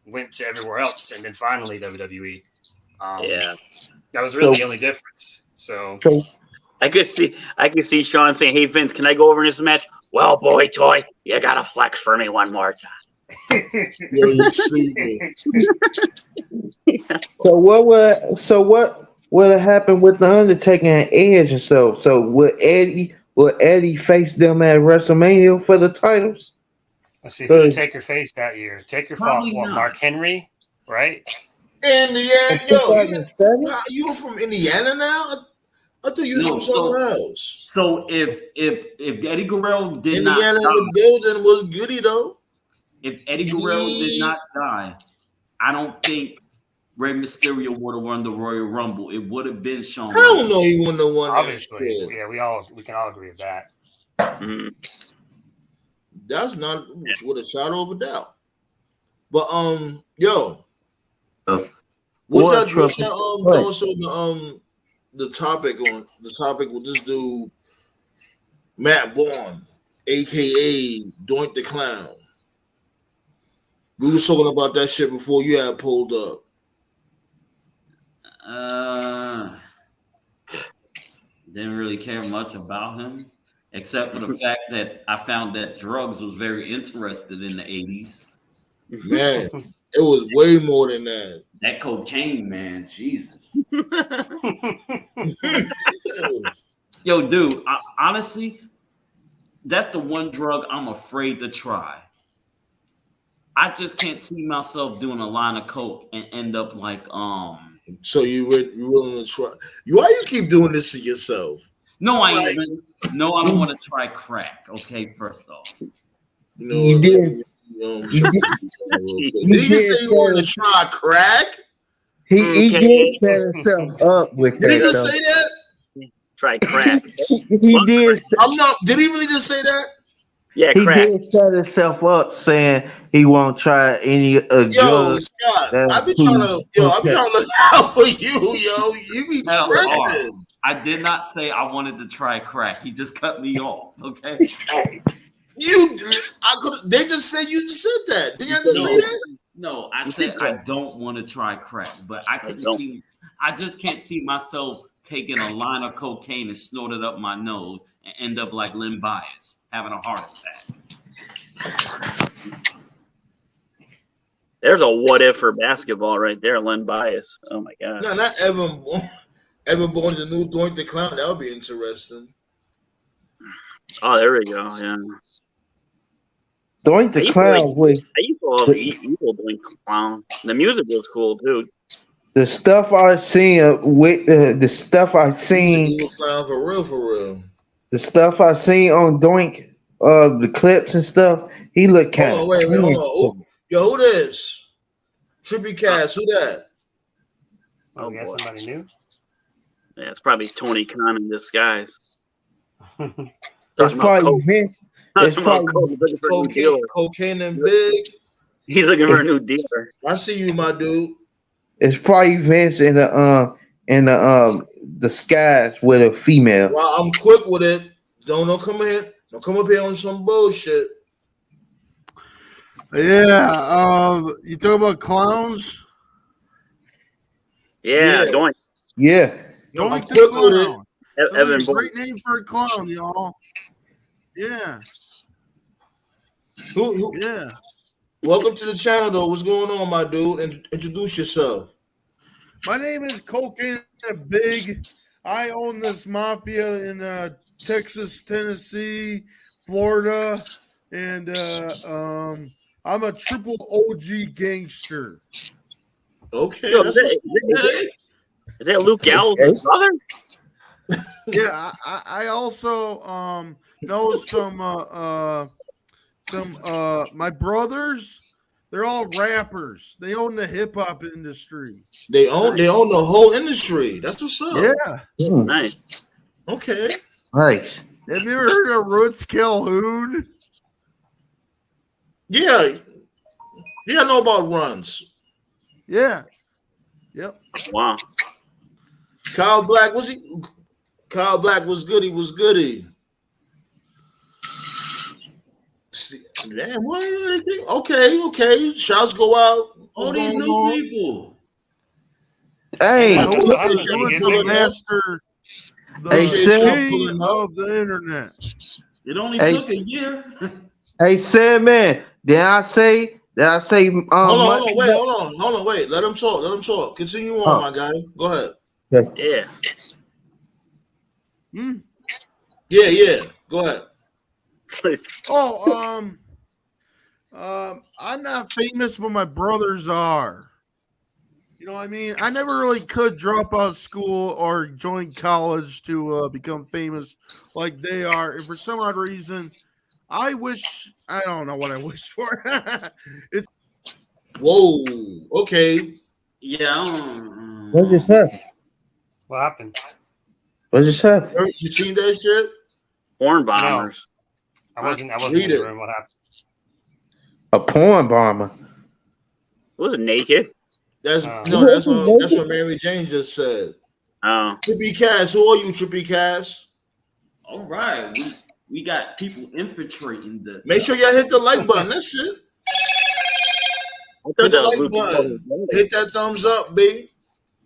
went to everywhere else, and then finally WWE. That was really the only difference. So I could see Shawn saying, "Hey Vince, can I go over in this match?" Well, boy, toy, you gotta flex for me one more time. So what would have happened with the Undertaker and Edge and so? So would Eddie face them at WrestleMania for the titles? Let's see who did Taker face that year. Taker fought Mark Henry, right? Indiana, you from Indiana now? I thought you were from somewhere else. So if Eddie Guerrero did Indiana not in the building was goody though. If Eddie Guerrero did not die, I don't think Rey Mysterio would have won the Royal Rumble. It would have been Shawn. I don't know he wouldn't have won. Obviously, yeah, we can all agree with that. Mm-hmm. That's not with a shadow of a doubt. But what's that also the topic with this dude Matt Borne, aka Doink the Clown. We were talking about that shit before you had pulled up. Didn't really care much about him, except for the fact that I found that drugs was very interested in the 80s. Man, it was way more than that. That cocaine, man, Jesus. Yo, dude, honestly, that's the one drug I'm afraid to try. I just can't see myself doing a line of coke and end up like So you willing to try? Why you keep doing this to yourself? No, I ain't. No, I don't want to try crack. Okay, first off, You know, He did. Did he just say he wanted to try crack? He did set himself up with Did that. he just say that? Try crack. He did. I'm not. Did he really just say that? Yeah, He crack. did set himself up saying he won't try any Yo, drugs. Scott, I be trying to look out for you, yo. You be tripping. I did not say I wanted to try crack. He just cut me off. Okay. They just said you said that. Did you just say that? No, I said I don't want to try crack, but I couldn't see. I just can't see myself taking a line of cocaine and snort it up my nose and end up like Len Bias, having a heart attack. There's a what if for basketball right there, Len Bias. Oh my god. No, not Evan. Evan Bourne's a new Doink the Clown. That would be interesting. Oh, there we go. Yeah. Doink the Clown was. I used to love Evil Doink the Clown. The music was cool too. The stuff I've seen with the stuff I've seen. Evil Clown for real. The stuff I seen on Doink, the clips and stuff. He looked kind of. Hold on. Yo, who this? Trippy Cass. Who that? Oh, we got somebody new. Yeah, it's probably Tony Khan in disguise. It's probably Vince. It's probably cocaine and Big. He's looking for a new dealer. I see you, my dude. It's probably Vince in the skies with a female. Well, I'm quick with it. Don't come here. Don't come up here on some bullshit. Yeah. You talk about clowns? Yeah. Doink. Yeah. Doink the Clown. Evan great name for a clown, y'all. Yeah. Who? Yeah. Welcome to the channel, though. What's going on, my dude? And introduce yourself. My name is Cocaine Big. I own this mafia in Texas, Tennessee, Florida, and I'm a triple OG gangster. Okay. Yo, is that Luke Gallows' brother? Yeah, I also know some my brothers. They're all rappers. They own the hip hop industry. They own the whole industry. That's what's up. Yeah. Nice. Okay. Nice. Have you ever heard of Roots Calhoun? Yeah. Yeah, I know about runs. Yeah. Yep. Wow. Kyle Black was goody. Was goody. Man, what? Okay. Shouts go out. All these new people. Hey, the master, the king of the internet. It only took a year. Hey, Sam, man. Did I say? Hold on. Wait. Let him talk. Continue on, my guy. Go ahead. Yeah. Yeah. Go ahead. I'm not famous, but my brothers are. You know what I mean? I never really could drop out of school or join college to become famous like they are. And for some odd reason, I don't know what I wish for. Whoa. Okay. Yeah. What just happened? What happened? What just happened? You seen that shit? Porn bombers. No, I wasn't in the room. What happened? A porn bomber. Was it naked? That's what Mary Jane just said. Oh. Trippy Cass, who are you, Trippy Cass? All right. We got people infiltrating the. Make sure y'all hit the like button. That's it. Hit the like button. Hit that thumbs up, B.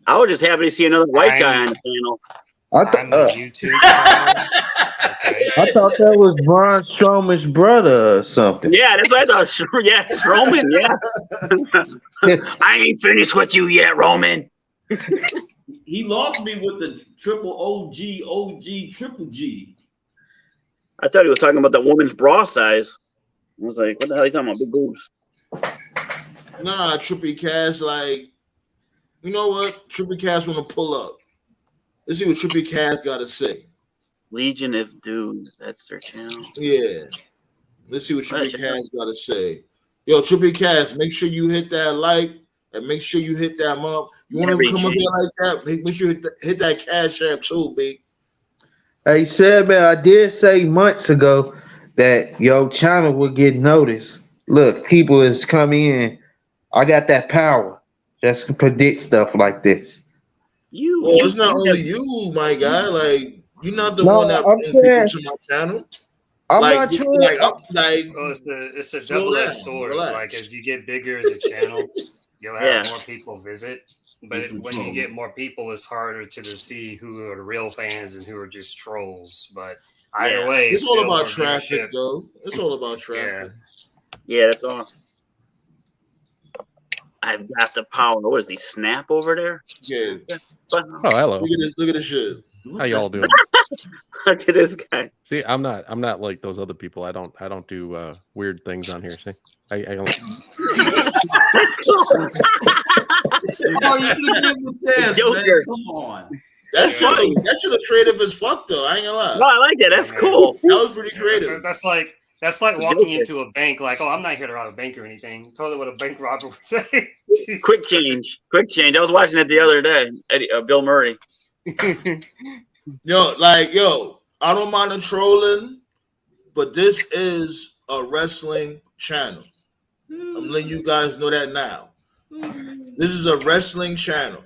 I was just happy to see another white guy on the panel. I'm a YouTube channel. Okay. I thought that was Braun Strowman's brother or something. Yeah, that's what I thought. Yeah, Roman. Yeah. I ain't finished with you yet, Roman. He lost me with the triple OG, triple G. I thought he was talking about the woman's bra size. I was like, what the hell are you talking about? Big boobs. Nah, Trippy Cass, like, you know what? Trippy Cass want to pull up. Let's see what Trippy Cass got to say. Legion of Dudes. That's their channel. Yeah. Let's see what Trippy Cass got to say. Yo, Trippy Cass, make sure you hit that like and make sure you hit that up. You want to come up there like that? Make sure you hit that Cash App too, B. Hey, said man, I did say months ago that your channel would get noticed. Look, people is coming in. I got that power just to predict stuff like this. Well, it's not only you, my guy. Like, you're not the one that I'm brings people saying, to my channel. I'm like, not trying. Well, it's a double-edged sword. Relax. Like, as you get bigger as a channel, you'll have more people visit. But when you get more people, it's harder to see who are the real fans and who are just trolls. But either way, it's all about traffic, though. It's all about traffic. Yeah, that's all. I've got the power. What is he? Snap over there? Yeah. Oh, hello. Look at this shit. How y'all doing? Look at this guy. See, I'm not like those other people. I don't do weird things on here. See, I don't. Oh, you should have the chance, man. Come on. That should have creative as fuck, though. I ain't gonna lie. No, I like that. That's cool. That was pretty creative. That's like walking into a bank. Like, oh, I'm not here to rob a bank or anything. Totally what a bank robber would say. Quick change. I was watching it the other day. Bill Murray. Yo, I don't mind the trolling, but this is a wrestling channel. I'm letting you guys know that now. This is a wrestling channel.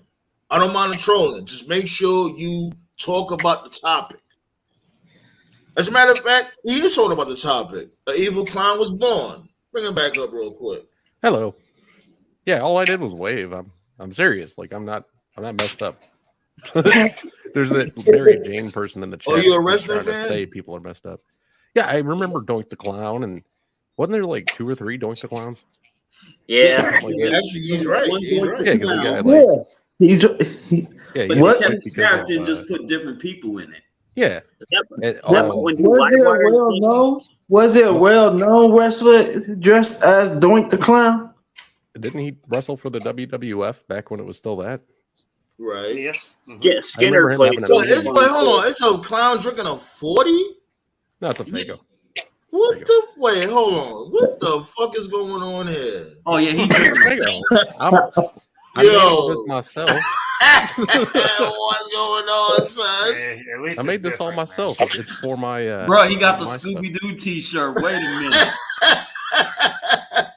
I don't mind the trolling. Just make sure you talk about the topic. As a matter of fact, he is talking about the topic. An evil clown was born. Bring him back up real quick. Hello. Yeah, all I did was wave. I'm serious. Like I'm not messed up. There's that Mary Jane person in the chat. Oh, you a wrestling fan? Say people are messed up. Yeah, I remember Doink the Clown, and wasn't there like 2 or 3 Doink the Clowns? Yeah, actually, he's right. He's right. Yeah, because the guy but what? the character just put different people in it. Yeah. Was it a well-known wrestler dressed as Doink the Clown? Didn't he wrestle for the WWF back when it was still that? Right. Yes. Yeah, Skinner played. Hold on. It's a clown drinking a 40? No, it's a Fago. What the? Wait, hold on. What the fuck is going on here? Oh yeah, he drinking. I made this myself. What's going on, son? At least I made this all myself. Man. It's for my bro. He got the Scooby Doo T-shirt. Wait a minute.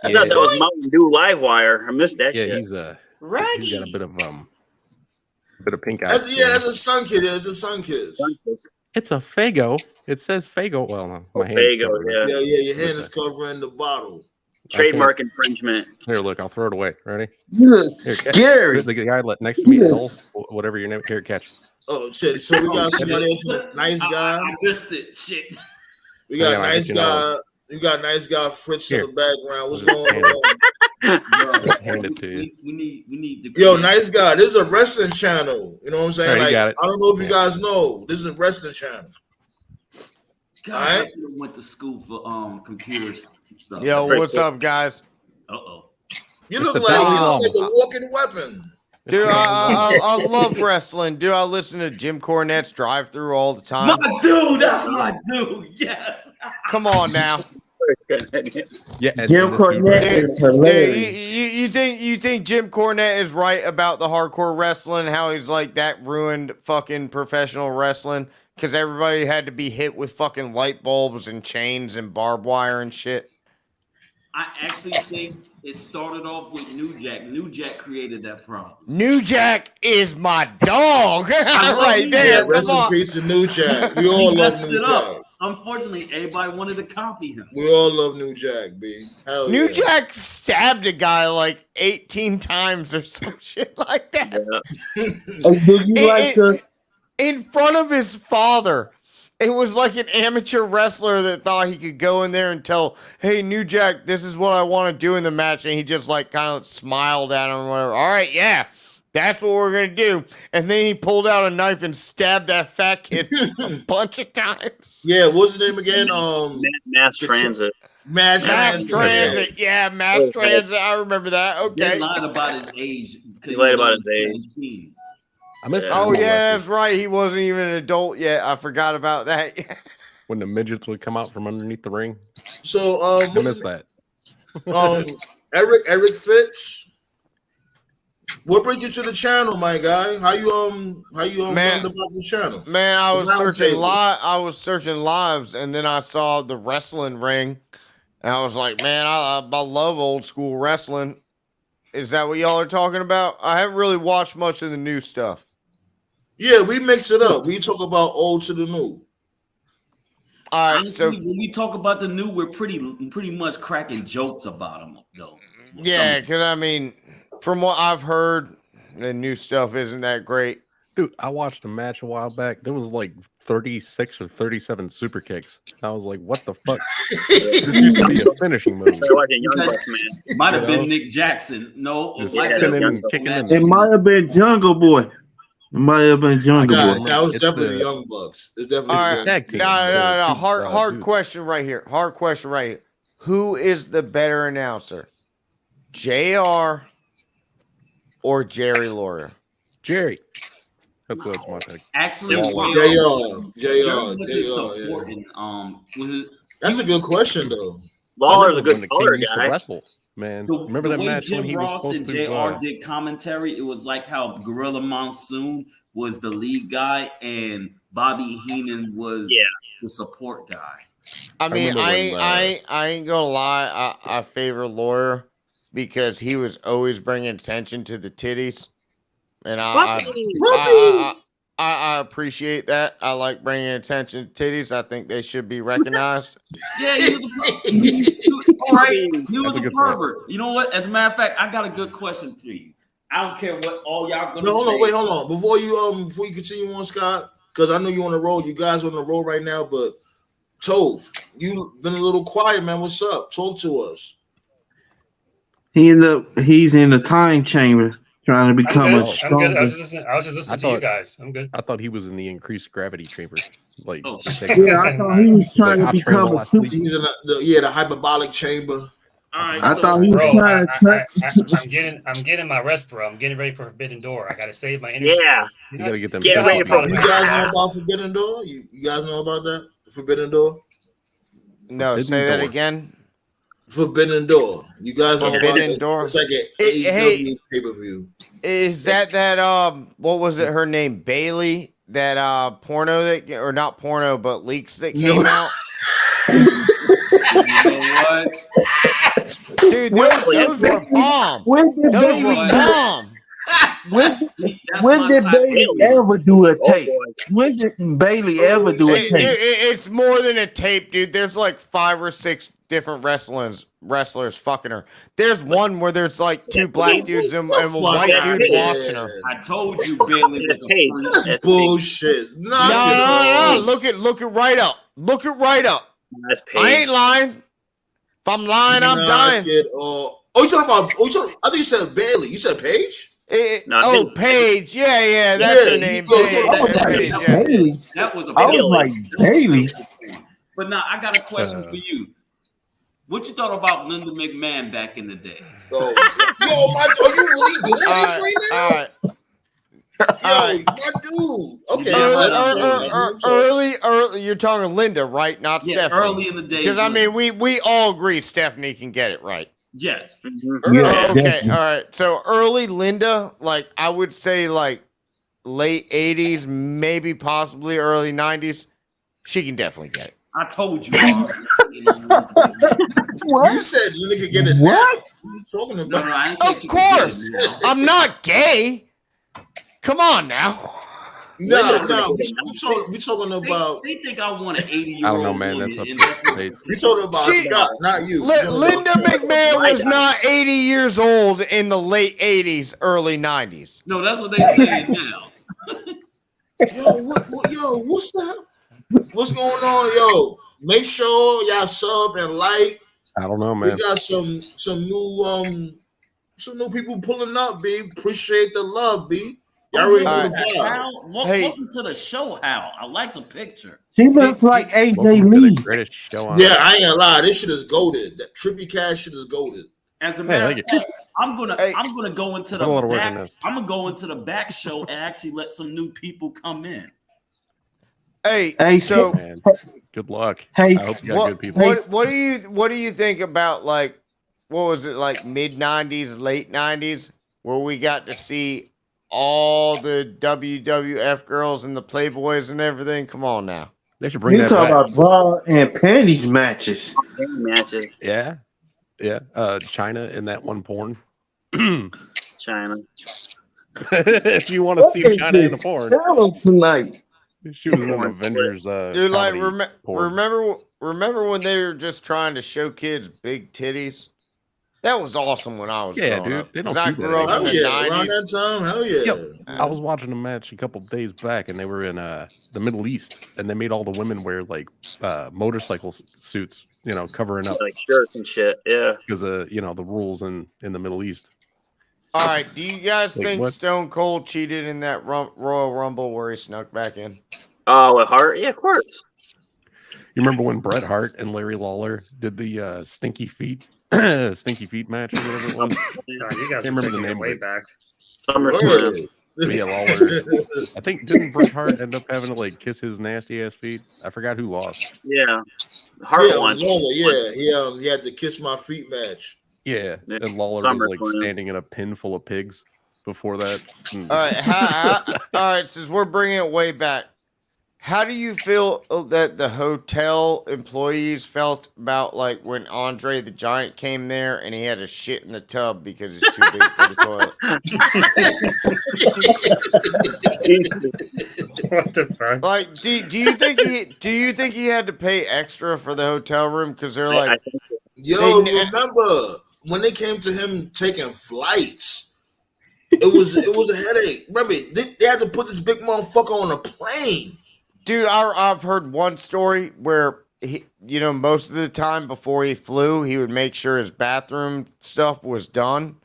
I thought that was Mountain Dew Livewire. I missed that. Yeah, shit. he's got a bit of pink eye. That's a sun kid. It's a sun kiss. It's a Fago. It says Fago. Well, no, my hand's Fago. covered. Yeah. Your hand is covering the bottle. Trademark infringement. Here, look. I'll throw it away. Ready? You look scary. The guy next to me, whatever your name. Here, catch. Oh shit! So we got somebody else, nice guy. I missed it. Shit. We got nice guy. You got nice guy Fritz in the background. What's going on? Just hand it to you. We need the. Yo, nice guy. This is a wrestling channel. You know what I'm saying? Right, I don't know if you guys know. This is a wrestling channel. God, I should have went to school for computers. Stuff. Yo, what's up, guys? You look like a walking weapon. Dude, I love wrestling. Dude, I listen to Jim Cornette's Drive Through all the time. My dude, that's my dude. Yes. Come on now. Yeah, Jim Cornette is hilarious. Dude, you think Jim Cornette is right about the hardcore wrestling? How he's like that ruined fucking professional wrestling because everybody had to be hit with fucking light bulbs and chains and barbed wire and shit. I actually think it started off with New Jack. New Jack created that problem. New Jack is my dog. Right there. Rest in peace to New Jack. We all love New Jack. Unfortunately, everybody wanted to copy him. We all love New Jack, B. Hell New Jack stabbed a guy like 18 times or some shit like that. Yeah. In front of his father. It was like an amateur wrestler that thought he could go in there and tell, hey, New Jack, this is what I want to do in the match. And he just like kind of smiled at him or whatever. All right, yeah, that's what we're going to do. And then he pulled out a knife and stabbed that fat kid a bunch of times. Yeah, what's his name again? Mass Transit. Mass Transit. Yeah, Mass Transit. I remember that. Okay. He lied about his age. He lied about his age. 17. Oh, yeah, that's right. He wasn't even an adult yet. I forgot about that. when the midgets would come out from underneath the ring. So I missed that. Eric Fitz. What brings you to the channel, my guy? How you learned about the channel? Man, I was searching Roundtable. I was searching lives, and then I saw the wrestling ring, and I was like, man, I love old school wrestling. Is that what y'all are talking about? I haven't really watched much of the new stuff. Yeah, we mix it up. We talk about old to the new. All right, Honestly, when we talk about the new, we're pretty much cracking jokes about them, though. Yeah, because I mean, from what I've heard, the new stuff isn't that great. Dude, I watched a match a while back. There was like 36 or 37 super kicks. I was like, what the fuck? This used to be a finishing move. Like a Young Bucks, man. Might have been Nick Jackson. No, Just it might have spinning been and kicking in. It might have been Jungle Boy. It might have been Jungle Boy. That was It's definitely the- the Young Bucks. It's definitely All the right, tag team. no. Two, Hard dudes. question right here. Hard question right here. Who is the better announcer, JR or Jerry Lawler? Jerry. That's what's my pick. Actually, JR. supporting. Was it? That's a good question, though. Lawler's a When good the color King used to guy. wrestle, man. The, Remember the that way match when Jim he was Ross supposed and to? JR did commentary, it was like how Gorilla Monsoon was the lead guy and Bobby Heenan was the support guy. I mean, remember when, I ain't gonna lie. I favor Lawler because he was always bringing attention to the titties, and I appreciate that. I like bringing attention to titties. I think they should be recognized. Yeah, he was That's a a good pervert. You know what? As a matter of fact, I got a good question for you. I don't care what all y'all gonna No, hold say. on, wait, hold on. Before you continue on, Scott, because I know you're on the road. You guys are on the road right now, but Tove, you been a little quiet, man. What's up? Talk to us. He's in the time chamber trying to become I'm a good. stronger. I was just listening to you guys. I'm good. I thought he was in the increased gravity chamber. Like, Oh, Yeah, I thought he was trying to I'll become travel a last super. week. He's in the hyperbolic chamber. All right, I so thought he was Bro, trying to. I'm getting my rest, bro. I'm getting ready for Forbidden Door. I gotta save my energy. Yeah. You gotta get them. Get ready for You guys know about Forbidden Door? You guys know about that? Forbidden Door? No, Forbidden say that Door. again. Forbidden Door. You guys know about Forbidden it? Door? It's like an Hey. AEW pay-per-view. Is that what was it? Her name Bailey? That porno that or not porno, but leaks that came out. you know what? Dude, those were bomb. When did Those Bailey, were bomb. That's when my did type Bailey of- ever do a tape? boy. When did Bailey ever do a tape? It's more than a tape, dude. There's like 5 or 6 different wrestlers fucking her. There's one where there's like 2 black dudes and a white dude watching her. I told you Bailey was a freak. Bullshit. No. Look it right up. Look it right up. That's I ain't lying. If I'm lying, I'm dying. You talking about? I think you said Bailey. You said Paige. Paige. Yeah, that's her name. Paige. Bailey. That was a I was like Bailey. But now I got a question for you. What you thought about Linda McMahon back in the day? Are you really doing this right now? All right. Yo, my dude. Okay. Early. You're talking Linda, right? Not Stephanie. Early in the day. Because I mean, we all agree Stephanie can get it right. Yes. Yeah, Okay. All right. So early Linda, like I would say, like late 80s, maybe possibly early 90s. She can definitely get it. I told you. You said Linda could get it now. What are you talking about? No, I didn't say Of she could get it course. now. I'm not gay. Come on now. No. We talking about. They think I want an 80-year-old. I don't know, man. That's up to the We talking about Scott, not you. Linda McMahon was not 80 years old in the late 80s, early 90s. No, that's what they saying now. What's that? What's going on, yo? Make sure y'all sub and like. I don't know, man. We got some new people pulling up, B. Appreciate the love, B. Y'all already know the vibe. Hal, welcome to the show, Hal. I like the picture. She looks like AJ Welcome to Lee. the greatest show on Yeah, earth. I ain't gonna lie. This shit is goated. That Trippy Cash shit is goated. As a matter of fact, I'm gonna go into Put a lot of the work in back. this. I'm gonna go into the back show and actually let some new people come in. Hey, so Man, good luck. Hey, I hope you got good people. what do you think about like what was it like mid 90s, late 90s where we got to see all the WWF girls and the Playboys and everything? Come on now. They should bring you that talk back. about bra and panties matches. Matches. Yeah. China in that one porn. China. If you want to see China in a porn, Tonight. she was in an Avengers. Dude, like porn. remember when they were just trying to show kids big titties? That was awesome when I was growing dude. up. They don't 'Cause I do that grew up in Hell the yeah, around 90s. that time, hell yeah. Yep. I was watching a match a couple days back, and they were in the Middle East, and they made all the women wear like motorcycle suits, covering up Like shirts and shit. Yeah. because of the rules in the Middle East. All right, do you guys Like, think what? Stone Cold cheated in that Royal Rumble where he snuck back in? Oh, with Hart? Yeah, of course. You remember when Bret Hart and Larry Lawler did the stinky feet match or whatever it was? You guys I are remember the taking it name way of it. back. SummerSlam. But yeah, Lawler. I think didn't Bret Hart end up having to like kiss his nasty ass feet? I forgot who lost. Yeah. Hart won. He had the kiss my feet match. Yeah, Yeah, and Lawler was like SummerSlam. standing in a pen full of pigs before that. All right, all right, since we're bringing it way back, how do you feel that the hotel employees felt about like when Andre the Giant came there and he had to shit in the tub because it's too big for the toilet? What the fuck? Like, do you think he had to pay extra for the hotel room because they're I like, think Yo, remember when they came to him taking flights? It was a headache. Remember, they had to put this big motherfucker on a plane. dude, I've heard one story where he, most of the time before he flew, he would make sure his bathroom stuff was done,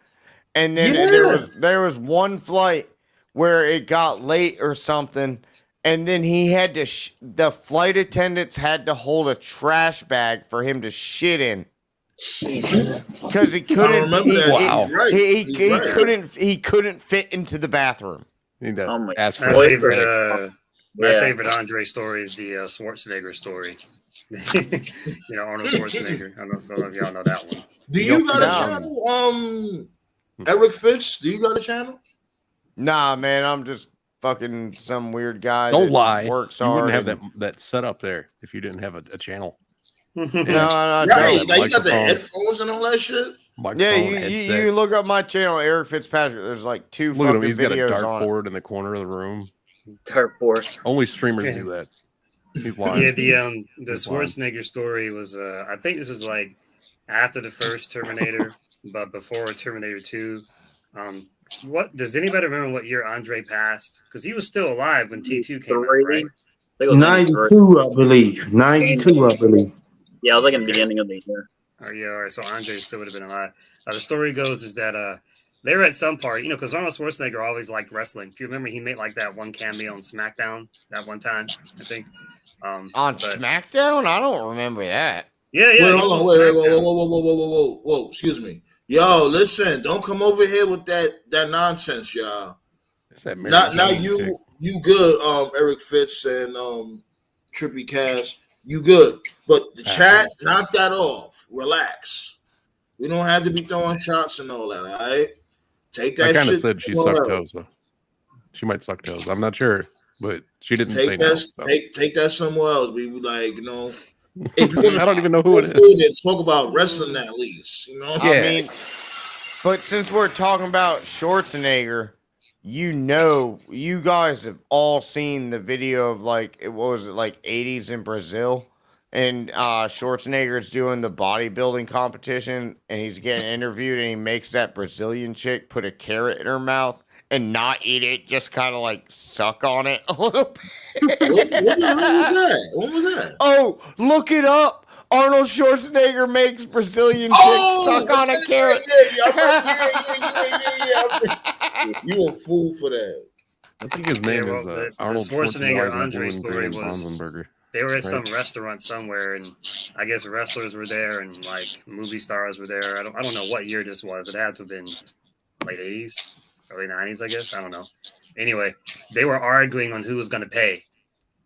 and then there was one flight where it got late or something, and then he had to the flight attendants had to hold a trash bag for him to shit in. Because he couldn't. Wow. He couldn't fit into the bathroom. Oh my ask My for favorite Andre story is the Schwarzenegger story. Arnold Schwarzenegger. I don't know if y'all know that one. Do you got a channel? Eric Fitz, do you got a channel? Nah, man, I'm just fucking some weird guy. Don't that lie. Works you hard. wouldn't have that set up there if you didn't have a channel. No, Right, like you got the headphones and all that shit. Yeah, you look up my channel, Eric Fitzpatrick. There's like two Look at fucking him. He's got a videos on it. dartboard in the corner of the room. Dartboard. Only streamers do that. He's lying. Yeah, the Schwarzenegger story was I think this was like after the first Terminator, but before Terminator 2. What does anybody remember what year Andre passed? Because he was still alive when T2 came out, right? 92, I believe. 92, I believe. Yeah, I was like in the beginning of the year. Oh yeah, all right. So Andre still would have been alive. The story goes is that they were at some party, because Arnold Schwarzenegger always liked wrestling. If you remember, he made like that one cameo on SmackDown that one time, I think. On SmackDown? I don't remember that. Yeah. Wait, hold on, wait, whoa, excuse me. Yo, listen, don't come over here with that nonsense, y'all. Now you good, Eric Fitz and Trippy Cash. You good. But the chat, knock that off. Relax. We don't have to be throwing shots and all that, all right? Take that shit. I kind of said she sucked toes, though. She might suck toes. I'm not sure, but she didn't say no. So. Take that somewhere else. We like, if you I don't even know who it is. Then talk about wrestling at least, Yeah. I mean, but since we're talking about Schwarzenegger, you guys have all seen the video of like, what was it, like 80s in Brazil? And Schwarzenegger's doing the bodybuilding competition and he's getting interviewed and he makes that Brazilian chick put a carrot in her mouth and not eat it, just kind of like suck on it a little bit. What was that? Oh, look it up. Arnold Schwarzenegger makes Brazilian chicks suck on a carrot. You a fool for that. I think his name is Arnold Schwarzenegger. Andre story was Bonzenberger. They were at some restaurant somewhere, and I guess wrestlers were there and like movie stars were there. I don't know what year this was. It had to have been late 80s, early 90s, I guess. I don't know. Anyway, they were arguing on who was going to pay.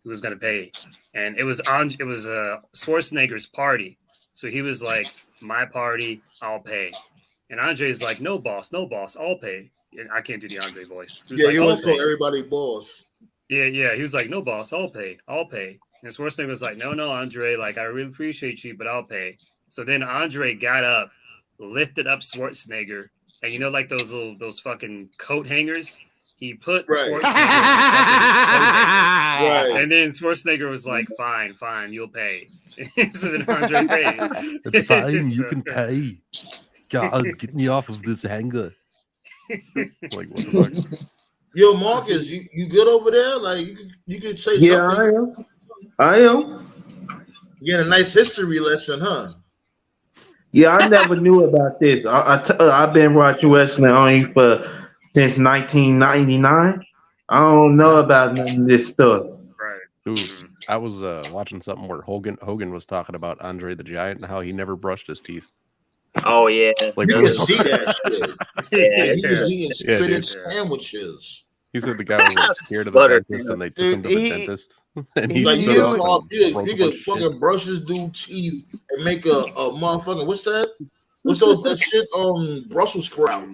who was going to pay, and it was Schwarzenegger's party. So he was like, "My party, I'll pay," and Andre's like, "No, boss, I'll pay." And I can't do the Andre voice. He was like, he always "I'll call pay." everybody boss. Yeah. He was like, "No, boss, I'll pay." And Schwarzenegger was like, "No, Andre, like I really appreciate you, but I'll pay." So then Andre got up, lifted up Schwarzenegger, and you know, like those fucking coat hangers. He put Schwarzenegger in the fucking coat hanger. And then Schwarzenegger was like, "Fine, you'll pay." So then Andre paid. It's fine, you can pay. God, get me off of this hanger. Like, what the fuck? Yo, Marcus, you good over there? Like, you could say Yeah, something. I am. You get a nice history lesson, huh? Yeah, I never knew about this. I've been watching wrestling only since 1999. I don't know about none of this stuff. Right. Dude, I was watching something where Hogan was talking about Andre the Giant and how he never brushed his teeth. Oh yeah, Like, you can see that shit. Yeah. He was eating spinach dude. sandwiches. He said the guy was like, scared of the Butter. dentist, and they took him to the dentist. And he Like, stood you up and broke could a bunch of fucking shit. brush his dude's teeth and make a motherfucking, what's that? What's that shit? Brussels sprout.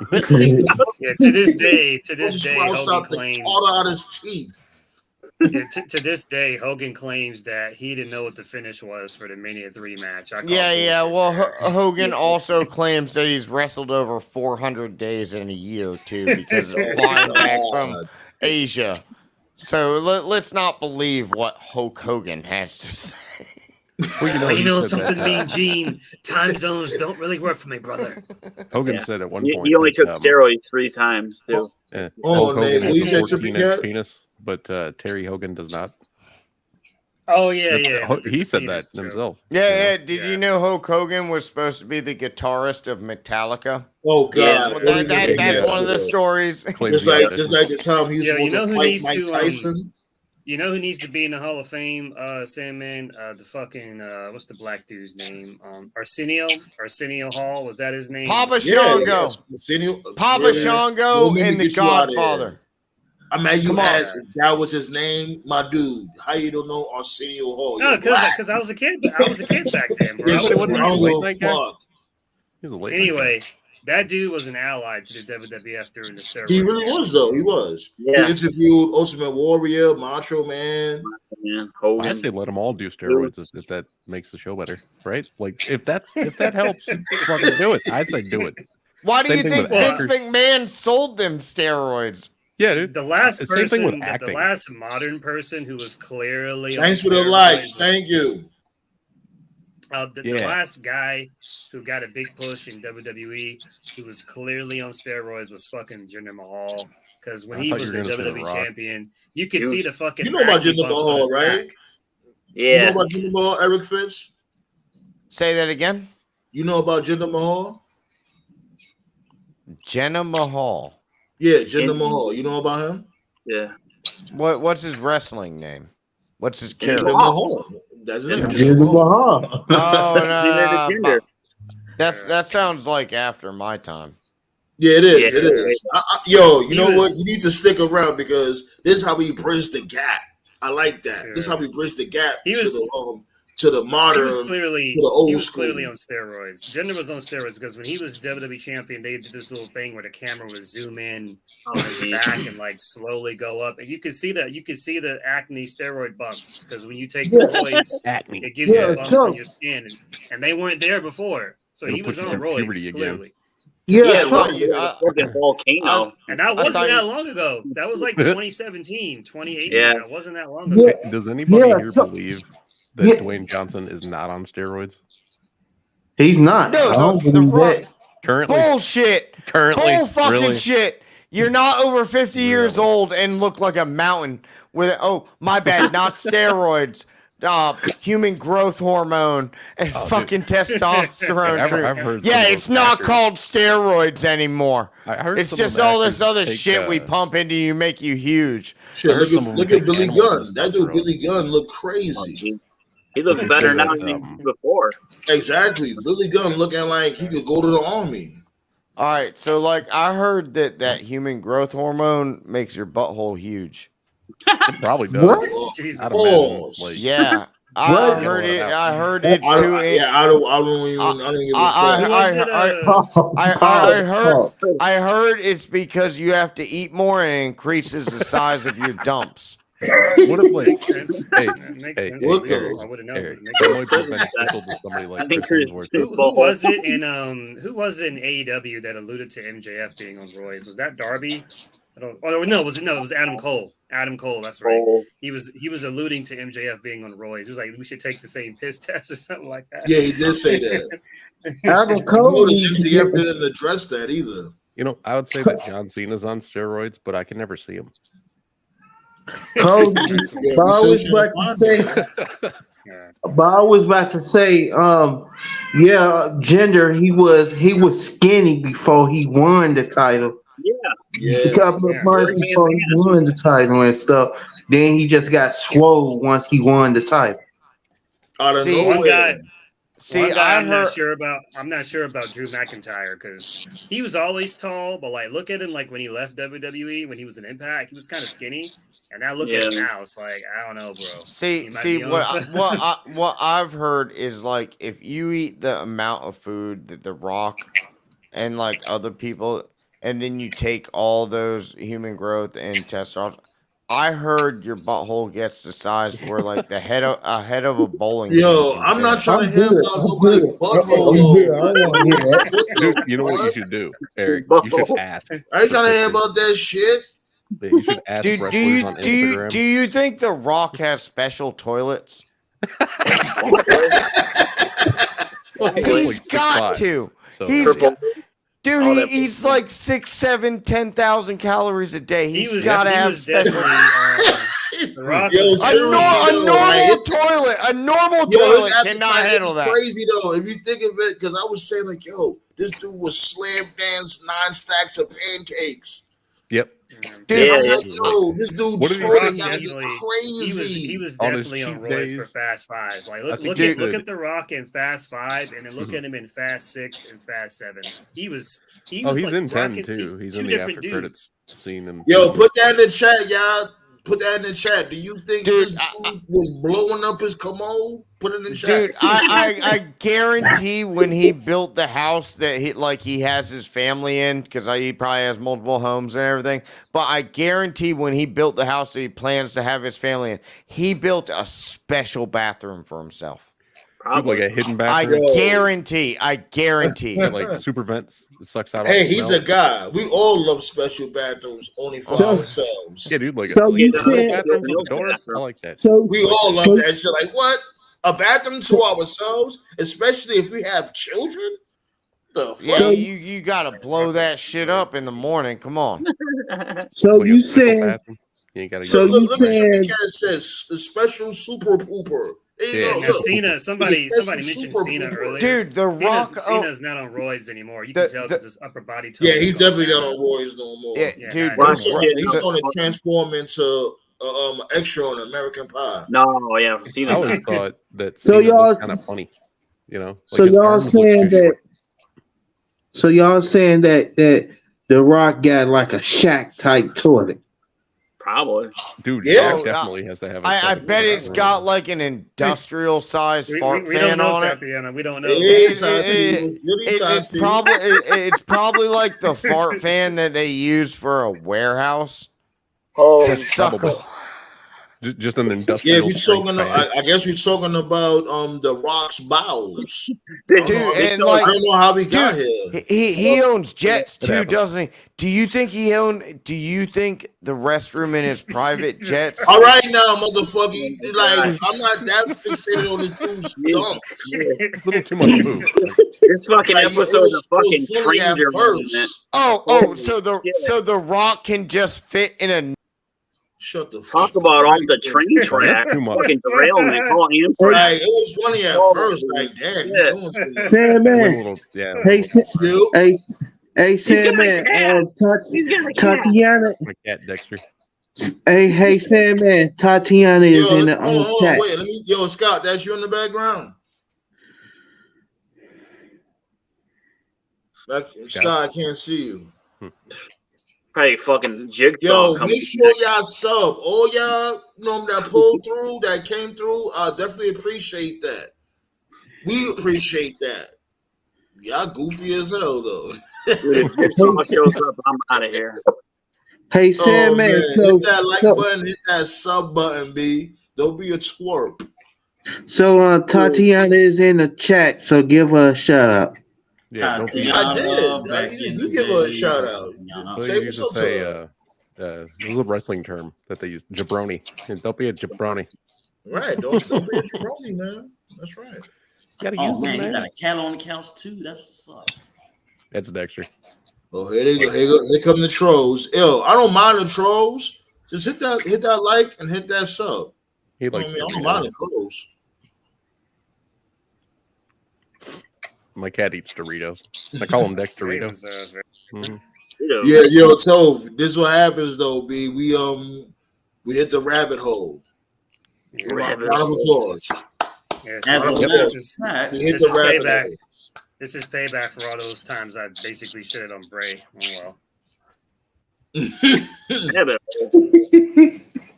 Yeah, to this day, Brussels sprouts Hogan out the claims. tartar out his teeth. Yeah, to this day, Hogan claims that he didn't know what the finish was for the Mania 3 match. Yeah. Well, Hogan also claims that he's wrestled over 400 days in a year too, because of flying back from Asia. So let's not believe what Hulk Hogan has to say. Well, you know he said something, that, Mean Gene? Time zones don't really work for me, brother. Hogan said at one point He only that, took steroids 3 times too. Hulk Hogan Nate, you has said a 14-inch penis, but Terry Hogan does not. Oh yeah. He said that himself. Yeah. Did you know Hulk Hogan was supposed to be the guitarist of Metallica? Oh God, That's one of the stories. Just like the time he was you know supposed who to fight needs Mike to Tyson. You know who needs to be in the Hall of Fame, Sandman? The fucking what's the black dude's name? Arsenio Hall, was that his name? Papa Shango. Papa Shango and the Godfather. I mean, you asked if that was his name, my dude. How you don't know Arsenio Hall? No, because I was a kid. I was a kid back then, bro. Anyway, that dude was an ally to the WWF during the steroids. He really was, though. He was. Yeah. He interviewed Ultimate Warrior, Macho Man. I say let them all do steroids if that makes the show better, right? Like if that helps, fucking do it. I say do it. Why do you think Vince McMahon sold them steroids? Yeah, dude. The last same thing with person, acting. the last modern person who was clearly Thanks for the likes. Thank you. The last guy who got a big push in WWE, who was clearly on steroids, was fucking Jinder Mahal. Because when he was the WWE champion, you could see the fucking. You know about Jinder Mahal, right? Yeah. You know about Jinder Mahal, Eric Fitz? Say that again. You know about Jinder Mahal? Jinder Mahal. Yeah, Jinder Mahal. You know about him? Yeah. What's his wrestling name? What's his character? Jinder Mahal. That's it. Jinder Mahal. Oh no. That sounds like after my time. Yeah, it is. It is. You know what? You need to stick around because this is how we bridge the gap. I like that. This is how we bridge the gap to the modern, he was clearly, to the old he was school. clearly on steroids. Jinder was on steroids because when he was WWE champion, they did this little thing where the camera would zoom in on his back and like slowly go up, and you could see that. You could see the acne steroid bumps because when you take roids, it gives you bumps on your skin, and they weren't there before. So he was on roids clearly. Volcano. And that wasn't that long ago. That was like 2017, 2018. Yeah. That wasn't that long ago. Does anybody here believe that Dwayne Johnson is not on steroids? He's not. No, currently. Bullshit. Currently. Bull fucking really? shit. You're not over 50 years old and look like a mountain with, my bad, not steroids. Human growth hormone and fucking testosterone. I've heard it's not called steroids anymore. It's just all this other shit we pump into you, make you huge. Shit, look at Billy Gunn. That dude, Billy Gunn, look crazy. He looks better now than he did before. Exactly. Billy Gunn looking like he could go to the army. All right, so like I heard that human growth hormone makes your butthole huge. It probably does. What? Jesus. I'd imagine, like, Yeah, I What? heard it. I heard I it's don't, too. I don't give a fuck. Who was it? I heard it's because you have to eat more and it increases the size of your dumps. what if, like, Makes hey, sense. what I wouldn't know. Eric, But it makes that sense. might be beneficial to somebody like I think Chris Chris- Hemsworth. Who was it in who was it in AEW that alluded to MJF being on roids? Was that Darby? I don't. Oh no, it was Adam Cole. Adam Cole, that's right. Oh, He was alluding to MJF being on roids. He was like, we should take the same piss test or something like that. Yeah, he did say that. Adam Cole Notice needs to MJF get. didn't address that either. You know, I would say that John Cena's on steroids, but I can never see him. Cole, Yeah, but I we was still about to trying say. Yeah. But I was about to say, yeah, Ginger, he was skinny before he won the title. yeah. A Yeah, couple of months before he won the title and stuff. Then he just got swole once he won the title. out of See, nowhere. One guy, I I'm not heard. sure about. I'm not sure about Drew McIntyre because he was always tall, but like look at him like when he left WWE when he was in Impact, he was kind of skinny, and now look at him now. It's like I don't know, bro. He might See be on what I've heard is like if you eat the amount of food that The Rock and like other people, and then you take all those human growth and testosterone. I heard your butthole gets the size where like the head of a bowling. Yo, pin can I'm fit not it. trying to hear good. about I'm nobody's good. butthole. I'm though. good. I don't want to hear that. What the Dude, you know what you fuck? should do, Eric? You should ask. I ain't trying to hear for about that shit. pictures. You should ask Do wrestlers you on do you Instagram. do you think The Rock has special toilets? Well, he's He's like got 6'5", to. so He's Triple. dude. All He that eats like 6, 7, 10,000 calories a day. He He's was got to he have was special. definitely The Rock. Yo, was- A, seriously, a though, like, normal toilet. A normal Yo, toilet it's cannot like, handle it's that. crazy though. If you think of it, because I was saying like, yo, this dude was slam dance 9 stacks of pancakes. Yep. Dude, Yeah, I'm yeah. like, yo, this dude What did he Troy say? gotta be Definitely- crazy. He was On his definitely on cheat roids for days, Fast Five. Like I look think look he at could- The Rock in Fast 5, and then look at him in Fast 6 and Fast 7. He was Oh, he's like in 10 rocking too. He's two in the different after credits scene. And Yo, put that in the chat, y'all. Put that in the chat. Do you think Dude, this dude was blowing up his commode? Put it in the chat. Dude, I guarantee when he built the house that he has his family in, because he probably has multiple homes and everything. But I guarantee when he built the house that he plans to have his family in, he built a special bathroom for himself. like a hidden I bathroom. guarantee. Got, like super vents. It sucks out. all Hey, the he's smell. a guy. We all love special bathrooms only for So- ourselves. Yeah, dude. Like So a you little said- bathroom for the door. I like that. So We all love so- that shit. Like, what? A bathroom to ourselves? Especially if we have children? The fuck? Yeah, you gotta blow that shit up in the morning. Come on. So Like you a special said bathroom. You ain't gotta So go. you Look at said- Cat says a special super pooper. There you Yeah. go. Now, Look. Cena, somebody He's a mentioned super Cena pooper. earlier. Dude, The Rock. Cena's not on roids anymore. You The- can tell the- because his upper body tone. Yeah, is he's going definitely down. not on Roy's no more. Yeah, Yeah, dude. nah, The- He's the- going to transform into extra on American Pie. No, yeah, I've seen I always it. thought that So Cena y'all- was kind of funny. You know. Like So his y'all arms look saying too that? short. So y'all saying that The Rock got like a shack type toilet? Probably. Dude, Yeah. Shaq definitely has to have. a I second bet it's bathroom. got like an industrial sized We fart don't fan know, on it. Tatiana. We don't know. Hey, Tati, goody Tati. It's probably like the fart fan that they use for a warehouse Oh, to suck. probably. Just an Yeah, industrial. we strength talking. fan. I guess we're talking about the Rock's bowels. Dude, I and don't like, know how we got here. he owns jets It too, happens. doesn't he? Do you think the restroom in his private jets? All right now, motherfucker. Like, I'm not that fixated on this dude's dump. A little too much food. this fucking Like, episode it of was fucking funny at Stranger. first. So the Rock can just fit in a. Shut the fuck Talk about off the up. train track. Too much. Fucking derailment. Call him. Like, it was funny at Oh, first. Like, damn, yeah. you doing something. Sam Went a man, little, yeah. hey, You? hey, Sam man, Tatiana, My cat Dexter. hey, Sam man, Tatiana is in the hold on, chat. wait. Yo, Scott, that's you in the background. Scott, I can't see you. Probably fucking jigsaw. Yo, coming make sure y'all sub. All y'all, that pulled through, that came through, I definitely appreciate that. We appreciate that. Y'all goofy as hell, though. Dude, if jigsaw shows up, I'm out of here. Hey, Oh, Sandman, man. so, Hit that like so, button, hit that sub button, B. Don't be a twerp. so Tatiana is in the chat, so give her a shout out. Yeah, don't be. I did. Back You give her a shout out. Say You what's used to up to say, her. this is a wrestling term that they use, jabroni. Don't be a jabroni. Right. Don't be a jabroni, man. That's right. You gotta Oh use man, them, you man. got a cat on the couch too. That's what's up. That's Dexter. Oh, here they go. Here come the trolls. Ew, I don't mind the trolls. Just hit that like and hit that sub. He You know what likes I mean? I don't mind the trolls. My cat eats Doritos. I call him Dex Doritos. Yeah, yo, Tove, this is what happens though, B. We hit the rabbit hole. Round of applause. Yeah, As so a this is payback. This is payback for all those times I basically shitted on Bray. Oh well.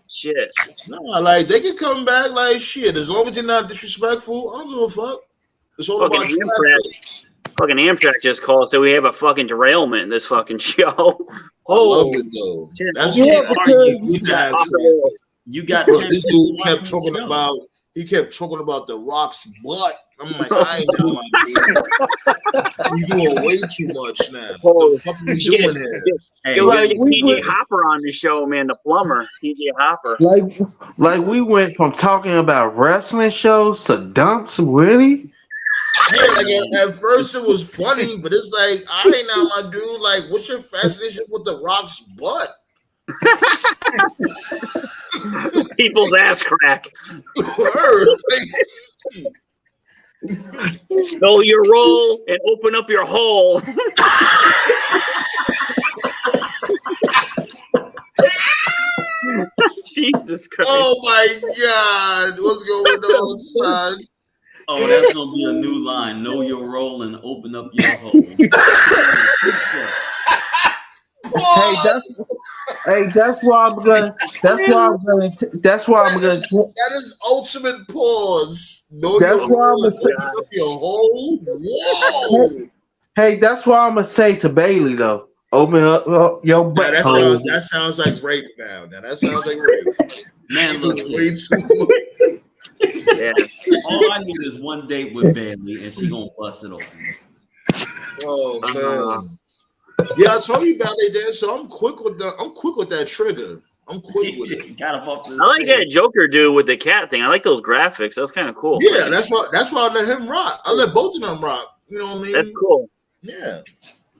Shit. No, like they can come back like shit as long as they're not disrespectful. I don't give a fuck. It's all about traffic. Fucking Amtrak just called, so we have a fucking derailment in this fucking show. Love it though. That's you got bro, this dude kept talking about. He kept talking about the Rock's butt. I'm like, I ain't down like this. We doing way too much now. What the fuck are we doing here? Hey, like TJ Hopper on the show, man. The plumber, TJ Hopper. Like we went from talking about wrestling shows to dumps, really? Yeah, like at first it was funny, but it's like, I ain't now, my dude. Like, what's your fascination with the Rock's butt? People's ass crack. Know your role and open up your hole. Jesus Christ. Oh my God. What's going on, son? Oh, that's gonna be a new line. Know your role and open up your hole. That's why I'm gonna. That is ultimate pause. Know That's your why I'm role and gonna open up your hole. Whoa. Hey, that's why I'm gonna say to Bailey though. Open up your butt. That sounds like rape now. That sounds like rape. Man, look, way too much. Yeah. All I need is one date with Bailey, and she gonna bust it open. Oh man. Yeah, I told you about it there, so I'm quick with that trigger. I'm quick with it. Got him off the I like that Joker dude with the cat thing. I like those graphics. That's kind of cool. Yeah, that's why I let him rock. I let both of them rock. You know what I mean? That's cool. Yeah.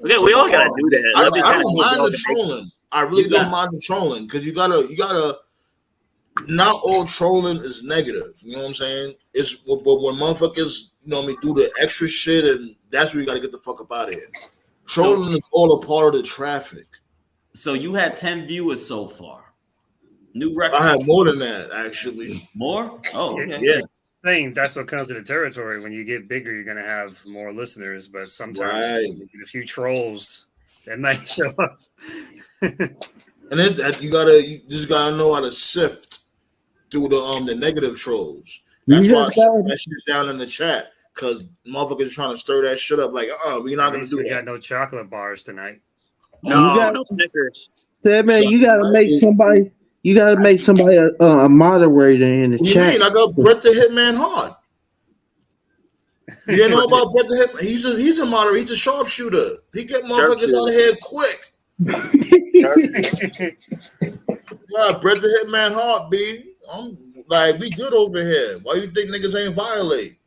Okay, we all gotta do that. I don't mind the trolling. I really don't mind the trolling because you gotta. Not all trolling is negative. You know what I'm saying? It's but when motherfuckers, do the extra shit, and that's where you gotta get the fuck up out of here. Trolling is all a part of the traffic. So you had 10 viewers so far. New record. I had more than that, actually. More? Oh, okay. Yeah. Thing that's what comes to the territory. When you get bigger, you're gonna have more listeners, but sometimes you get a few trolls that might show up. And it's that you just gotta know how to sift through the negative trolls. That's why I shut that shit down in the chat, because motherfuckers trying to stir that shit up. Like, we're not gonna do that. Got no chocolate bars tonight. No Snickers. Man, you gotta make somebody. You gotta make somebody a moderator in the what chat. You mean? I got Bret the Hitman Hart. You didn't know about Bret the Hitman? He's a moderator. He's a sharpshooter. He get motherfuckers out of here quick. Yeah, Bret the Hitman Hart, B. I'm like, we good over here. Why you think niggas ain't violate?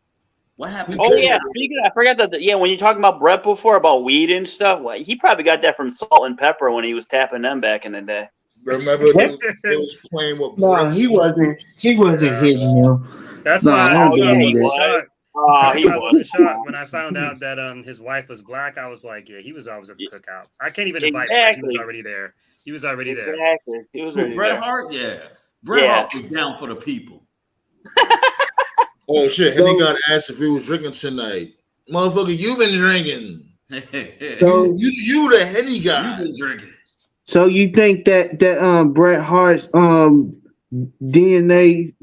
What happened? Oh yeah, speaking of, I forgot that. When you're talking about Bret before about weed and stuff, like he probably got that from Salt and Pepper when he was tapping them back in the day. Remember they was playing with. No, he wasn't. He wasn't hitting him. That's why I was shocked. He was shocked when I found out that his wife was black. I was like, yeah, he was always at the cookout. I can't even invite him. He was already there. He was already there. Exactly. He was already Bret there. Hart, yeah. Bret Hart was down for the people. Oh shit! And he got asked if he was drinking tonight. Motherfucker, you been drinking. You the Henny guy. You been drinking. So you think that Bret Hart's DNA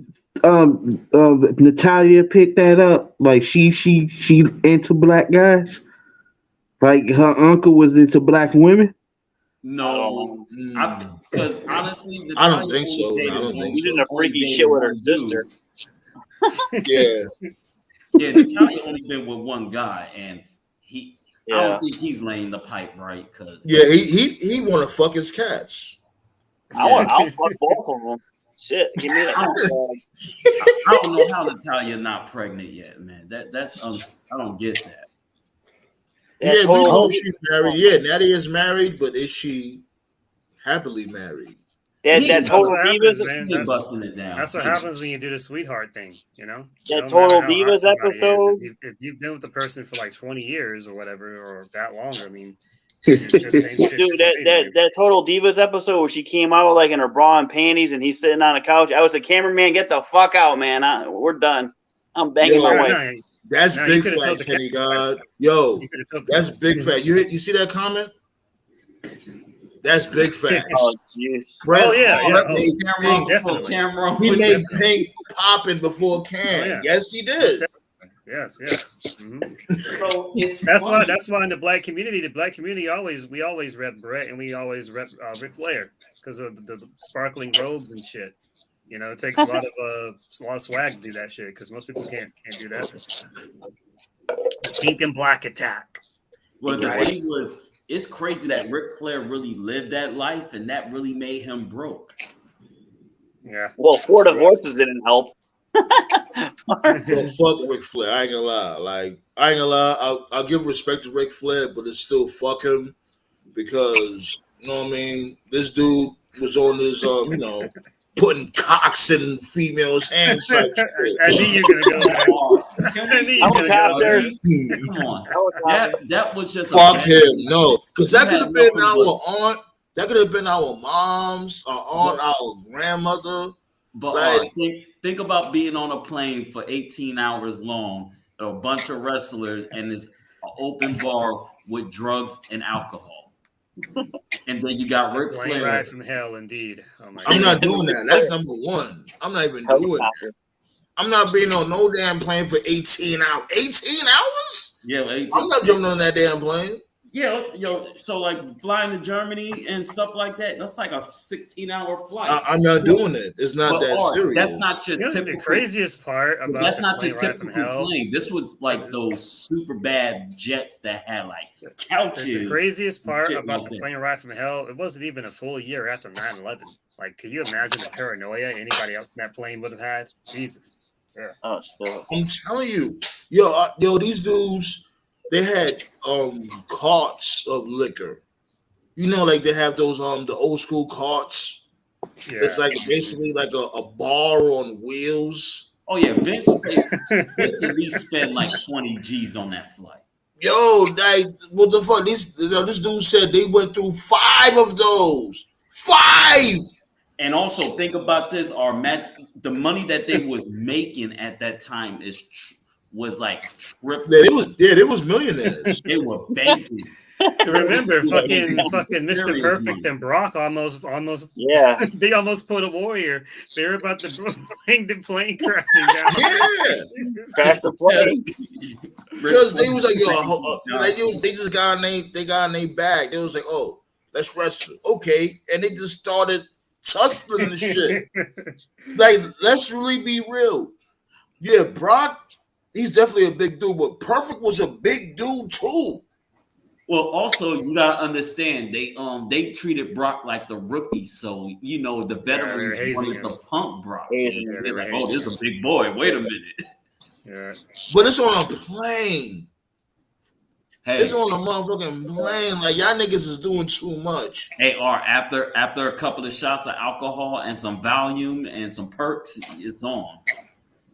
Natalia picked that up? Like she into black guys? Like her uncle was into black women? No, because honestly, I don't think so. No, I don't think He's so. in a freaky shit with her sister. Yeah. Yeah, Natalia only been with one guy, and I Yeah. don't think he's laying the pipe right. Cause Yeah, he want to fuck his cats. I'll fuck both of them. Shit, give me that. I don't know how Natalia not pregnant yet, man. That's I don't get that. Yeah, we know she's married. Yeah, Natty is married, but is she happily married? That Total Divas, man. That's what happens when you do the sweetheart thing, you know? That Total Divas episode. If you've been with the person for like 20 years or whatever, or that long, I mean, it's just same shit. Dude, that Total Divas episode where she came out like in her bra and panties and he's sitting on a couch. I was a cameraman, get the fuck out, man. We're done. I'm banging my wife. That's big facts, Henny God. Yo, that's big fact. You see that comment? That's big facts. Oh, jeez. Oh, yeah. He made Pink popping before Cam. Oh, yeah. Yes, he did. Yes. Mm-hmm. That's why in the black community, we always rep Brett and we always rep Ric Flair because of the sparkling robes and shit. You know, it takes a lot of swag to do that shit because most people can't do that. Pink and black attack. Well, the thing was, it's crazy that Ric Flair really lived that life, and that really made him broke. Yeah. Well, 4 divorces didn't help. So fuck Ric Flair. I ain't gonna lie. I'll give respect to Ric Flair, but it's still fuck him because you know what I mean. This dude was on this, putting cocks in females' hands. Like I knew you were gonna go there. Come on, that was just fuck him. No, because that could have been our aunt. That could have been our moms, our aunt, our grandmother. But think about being on a plane for 18 hours long, a bunch of wrestlers, and this open bar with drugs and alcohol. And then you got Ric Flair. Ride from hell, indeed. Oh my I'm not doing that. That's number one. I'm not even doing that. I'm not being on no damn plane for 18 hours. 18 hours? Yeah, 18. I'm not jumping on that damn plane. Yeah, so like flying to Germany and stuff like that, that's like a 16-hour flight. I'm not doing it. It's not that serious. That's not your typical. The craziest part about that's not your typical plane. This was like those super bad jets that had like couches. The craziest part about the plane ride from hell, it wasn't even a full year after 9/11. Like, could you imagine the paranoia anybody else in that plane would have had? Jesus. Yeah. Oh, still. I'm telling you, yo, these dudes. They had carts of liquor. You know, like they have those the old school carts. Yeah. It's like basically like a bar on wheels. Oh yeah, Vince at least spent like 20 G's on that flight. Yo, like what the fuck? This dude said they went through 5 of those. 5. And also think about this: the money that they was making at that time was like triple. Yeah, they was millionaires. They were banking. Remember, fucking Mr. Perfect and Brock almost yeah. They almost put a warrior. They were about to bring the plane crashing down. Yeah, crash the plane. Because they was like, they just got in their bag. They was like, oh, let's wrestle, okay, and they just started tussling the shit. Like, let's really be real. Yeah, Brock. He's definitely a big dude, but Perfect was a big dude too. Well, also you gotta understand they treated Brock like the rookie, so the veterans wanted to pump Brock. They're like, oh, this is a big boy. Wait a minute. Yeah. But it's on a plane. Hey, it's on a motherfucking plane. Like y'all niggas is doing too much. Hey, after a couple of shots of alcohol and some Valium and some perks, it's on.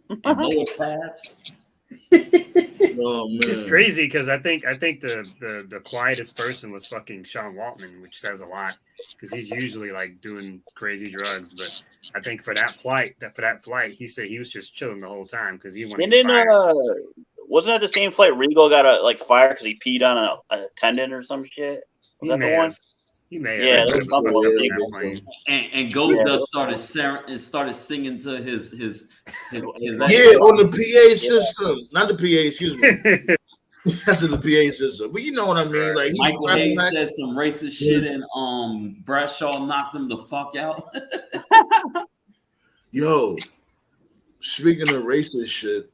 And lower tabs. Oh, man. It's crazy because I think the quietest person was fucking Sean Waltman, which says a lot because he's usually like doing crazy drugs. But I think for that flight, he said he was just chilling the whole time because he wanted. And then wasn't that the same flight Regal got fired because he peed on a attendant or some shit? Was that the one? He may have. Yeah, He there's was something fucked up like in that. that plane. And Goldust started singing to his on the PA system, not the PA. Excuse me. That's in the PA system, but you know what I mean. Like Michael Hayes said some racist shit, and Bradshaw knocked him the fuck out. Yo, speaking of racist shit,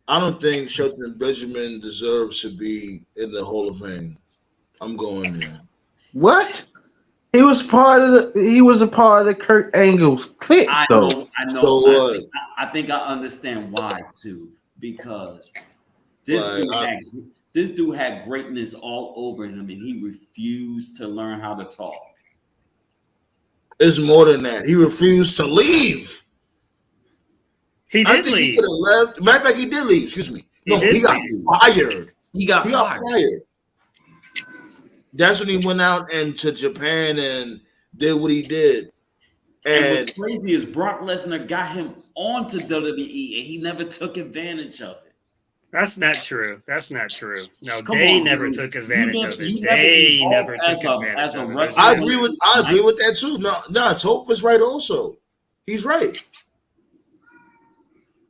I don't think Shelton Benjamin deserves to be in the Hall of Fame. I'm going there. What? He was a part of the Kurt Angle's clique, though. I know. So I think I understand why too, because this dude had greatness all over him, and he refused to learn how to talk. It's more than that. He refused to leave. He did leave. He could have left. Matter of fact, he did leave. Excuse me. He got fired. He got fired. That's when he went out into Japan and did what he did. And what's crazy is Brock Lesnar got him onto WWE, and he never took advantage of it. That's not true. No, they never took advantage of it. They never took advantage of it. I agree with that too. No, Toph is right also. He's right.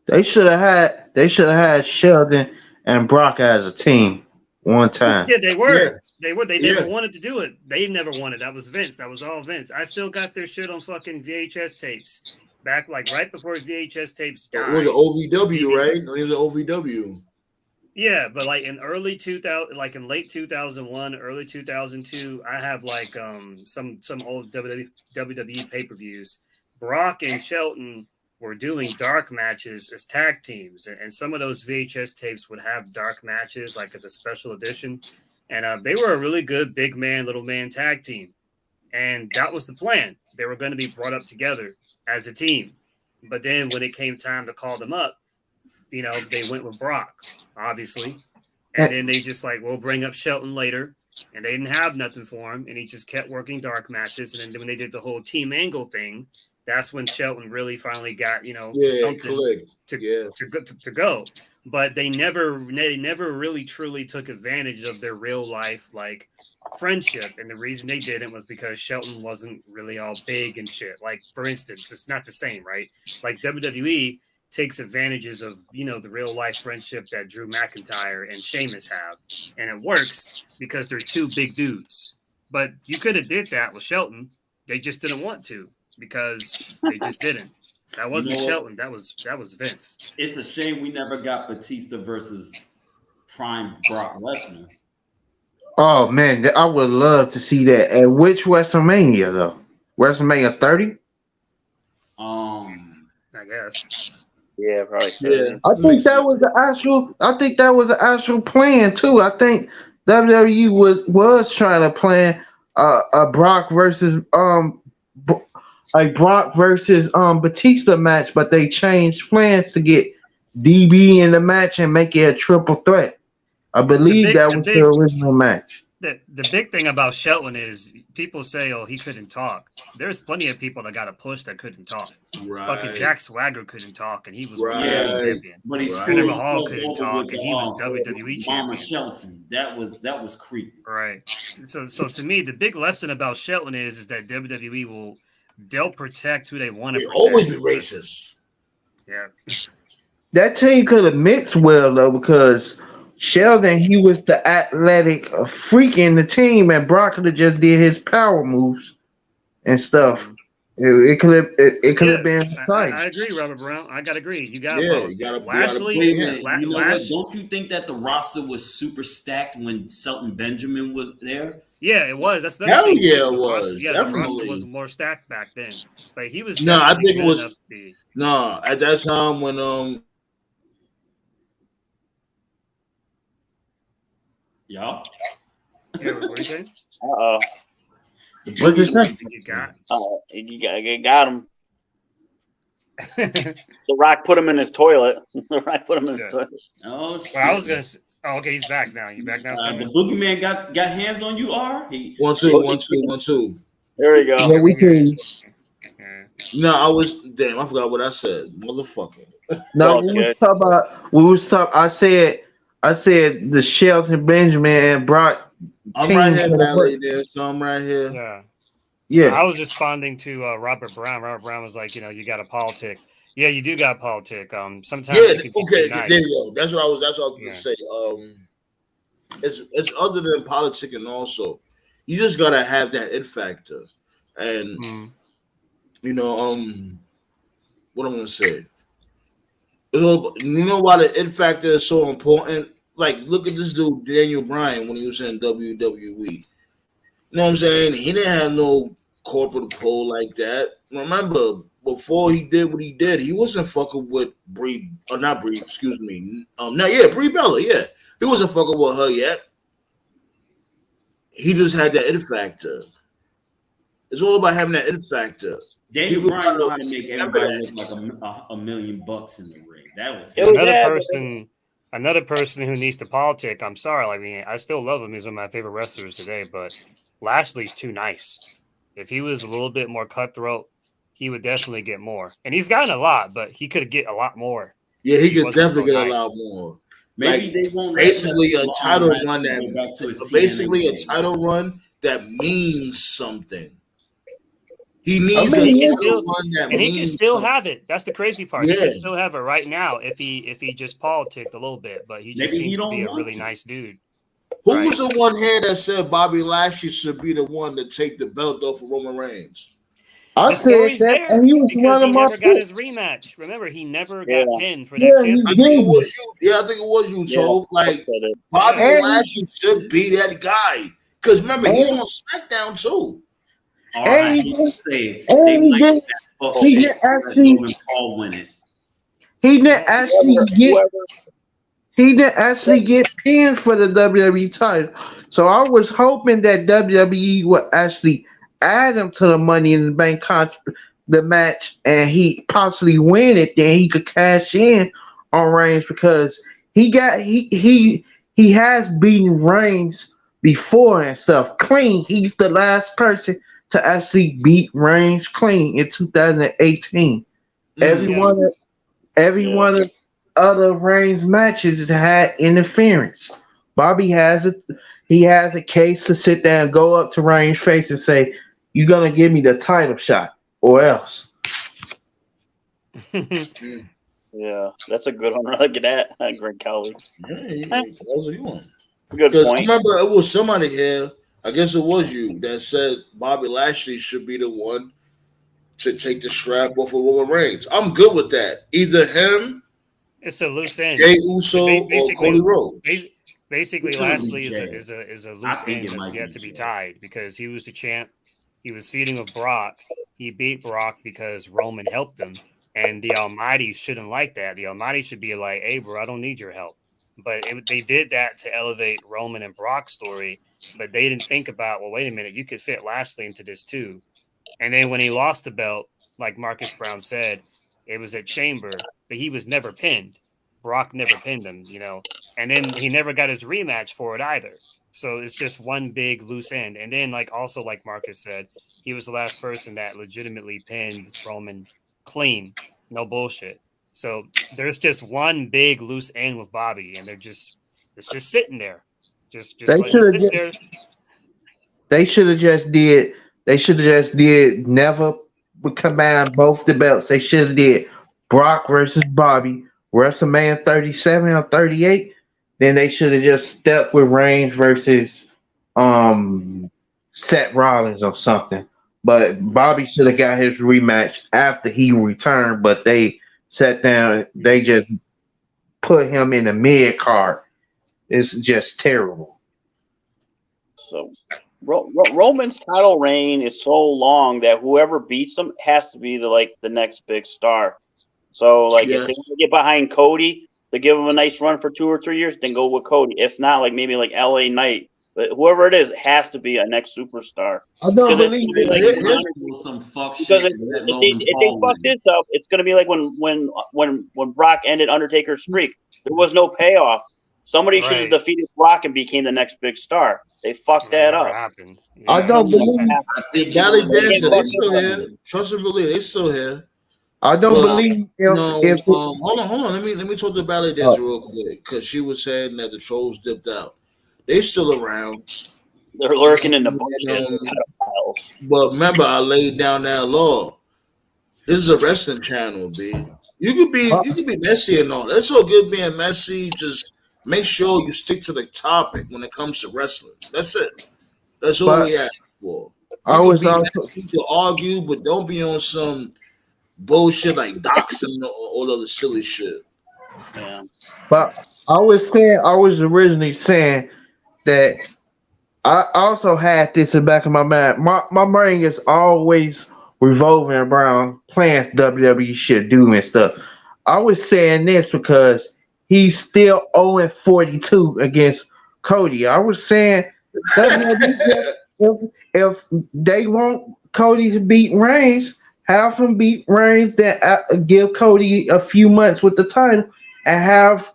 They should have had Sheldon and Brock as a team one time. Yeah, they were. They never wanted to do it. They never wanted. That was Vince. That was all Vince. I still got their shit on fucking VHS tapes. Back right before VHS tapes died. It was the OVW, right? It was the OVW. Yeah, but in early 2000, in late 2001, early 2002, I have some old WWE pay-per-views. Brock and Shelton were doing dark matches as tag teams, and some of those VHS tapes would have dark matches as a special edition, and they were a really good big man, little man tag team, and that was the plan. They were going to be brought up together as a team, but then when it came time to call them up, they went with Brock, obviously. And then they just we'll bring up Shelton later. And they didn't have nothing for him. And he just kept working dark matches. And then when they did the whole Team Angle thing, that's when Shelton really finally got, something to go. But they never really truly took advantage of their real life, friendship. And the reason they didn't was because Shelton wasn't really all big and shit. For instance, it's not the same, right? WWE takes advantages of, the real life friendship that Drew McIntyre and Sheamus have. And it works because they're two big dudes. But you could have did that with Shelton. They just didn't want to because they just didn't. That wasn't Shelton. That was Vince. It's a shame we never got Batista versus Prime Brock Lesnar. Oh, man, I would love to see that. At which WrestleMania, though? WrestleMania 30? I guess. Yeah, probably. Yeah. I think that was the actual plan too. I think WWE was trying to plan a Brock versus Batista match, but they changed plans to get DB in the match and make it a triple threat. I believe that was the original match. The big thing about Shelton is people say, he couldn't talk. There's plenty of people that got a push that couldn't talk. Right. Fucking Jack Swagger couldn't talk, and he was champion. But he's Jinder Mahal couldn't talk, and he was WWE champion. Shelton, that was creepy. Right. So to me, the big lesson about Shelton is that WWE they'll protect who they want to. They always be racist. Yeah. That team could have mixed well though, because Sheldon, he was the athletic freak in the team, and Brock could have just did his power moves and stuff. It could have been I agree, Robert Brown. I gotta agree. You got both. You gotta don't you think that the roster was super stacked when Shelton Benjamin was there? Yeah, it was. That's the hell yeah, it was. Yeah, the roster was more stacked back then. But he was I think it was at that time when Yeah, what are you saying? Uh-oh. What you say? You got him. The Rock put him in his toilet. The Rock put him in his toilet. Oh, shit. Well, I was gonna say, okay, he's back now. You back now? The Boogeyman got hands on you, R? 1 2 1 2 1 2. There we go. Yeah, we can. No, I forgot what I said, motherfucker. No, we was talking. I said the Shelton Benjamin and Brock I'm right here, that'll ballet work. dance. So I'm right here. Yeah. Yeah. I was responding to Robert Brown. Robert Brown was like, you got a politic. Yeah, you do got politic. Sometimes Yeah, it can be okay, too nice. there you go. That's what I was going Yeah. to say. It's other than politicking also. You just gotta have that it factor. And what I'm gonna say. You know why the it factor is so important? Like, look at this dude, Daniel Bryan, when he was in WWE. You know what I'm saying? He didn't have no corporate pull like that. Remember, before he did what he did, he wasn't fucking with Brie, or not Brie, excuse me. Brie Bella, yeah. He wasn't fucking with her yet. He just had that it factor. It's all about having that it factor. Daniel People Bryan know how to make everybody look like $1 million in the ring. That was another person who needs to politic. I'm sorry, I mean, I still love him. He's one of my favorite wrestlers today, but Lashley's too nice. If he was a little bit more cutthroat, he would definitely get more. And he's gotten a lot, but he could get a lot more. Yeah, he could definitely get a lot more. Maybe like, they won't basically a title run run that that means something. He needs a title run that and means he can still something. have it. That's the crazy part. Yeah. He can still have it right now if he just politicked a little bit, but he just seems to be a really nice dude. Who was the one here that said Bobby Lashley should be the one to take the belt off of Roman Reigns? I said that, and he was because one he of never my got picks. his rematch. Remember, he never got pinned for that Yeah, championship. I think it was you. Yeah, I think it was you, Tove. Like, Bobby Lashley should be that guy. Because remember, he's on SmackDown too. And he didn't actually get pinned for the WWE title. So I was hoping that WWE would actually add him to the Money in the Bank the match, and he possibly win it. Then he could cash in on Reigns because he has beaten Reigns before and stuff clean. He's the last person to actually beat Reigns clean in 2018. Every one of other Reigns matches had interference. Bobby has a case to sit there and go up to Reigns' face and say, "You're gonna give me the title shot, or else." Yeah, that's a good one. Look at that, Greg Kelly. Good point. Remember, it was somebody here. I guess it was you that said Bobby Lashley should be the one to take the strap off of Roman Reigns. I'm good with that. Either him, it's a loose end. Jey Uso, or Cody Rhodes. Basically, Lashley is a loose end that's yet to be tied because he was the champ. He was feuding with Brock. He beat Brock because Roman helped him, and the Almighty shouldn't like that. The Almighty should be like, "Hey, bro, I don't need your help." But they did that to elevate Roman and Brock's story, but they didn't think about, well, wait a minute, you could fit Lashley into this too. And then when he lost the belt, like Marcus Brown said, it was at Chamber, but he was never pinned. Brock never pinned him, and then he never got his rematch for it either. So it's just one big loose end. And then like Marcus said, he was the last person that legitimately pinned Roman clean, no bullshit. So there's just one big loose end with Bobby, and it's just sitting there. They should have just did never combine both the belts. They should have did Brock versus Bobby, WrestleMania 37 or 38. Then they should have just stepped with Reigns versus Seth Rollins or something. But Bobby should have got his rematch after he returned, but they sat down, they just put him in the mid card. It's just terrible. So Roman's title reign is so long that whoever beats him has to be the next big star. So if they want to get behind Cody, they give him a nice run for 2 or 3 years, then go with Cody. If not, maybe LA Knight. But whoever it is, it has to be a next superstar. I don't believe some fuck shit. Because if they fuck this up, it's going to be like when Brock ended Undertaker's streak. There was no payoff. Somebody should have defeated Brock and became the next big star. They fucked that up. Happened. Yeah. I don't believe Valley Dancer, they still here. Trust and believe, they still here. I don't believe hold on. Let me talk to Ballet Dancer real quick because she was saying that the trolls dipped out. They still around. They're lurking in the And, bushes. Pedophiles. but remember, I laid down that law. This is a wrestling channel, B. You could be messy and all. That's all good being messy. Just make sure you stick to the topic when it comes to wrestling. That's it. That's all But we ask for. I You can was be also, messy, you can argue, but don't be on some bullshit like doxing or all other silly shit. Yeah. but I was originally saying that I also had this in the back of my mind. My brain is always revolving around plans WWE should do and stuff. I was saying this because he's still 0-42 against Cody. I was saying if they want Cody to beat Reigns, have him beat Reigns, then give Cody a few months with the title, and have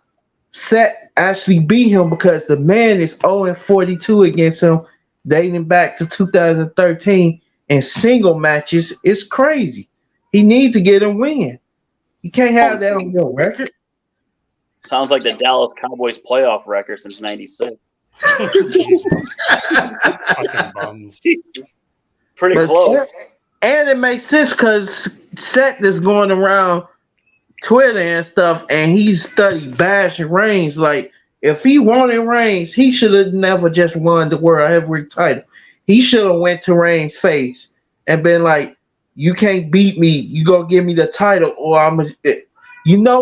Set actually beat him because the man is 0-42 against him, dating back to 2013 in single matches. It's crazy. He needs to get a win. You can't have that on your record. Sounds like the Dallas Cowboys playoff record since '96. Fucking bums. Pretty But close. and it makes sense because Seth is going around Twitter and stuff, and he's studied bashing Reigns. Like, if he wanted Reigns, he should have never just won the World Heavyweight title. He should have went to Reigns' face and been like, "You can't beat me. You gonna give me the title, or I'm."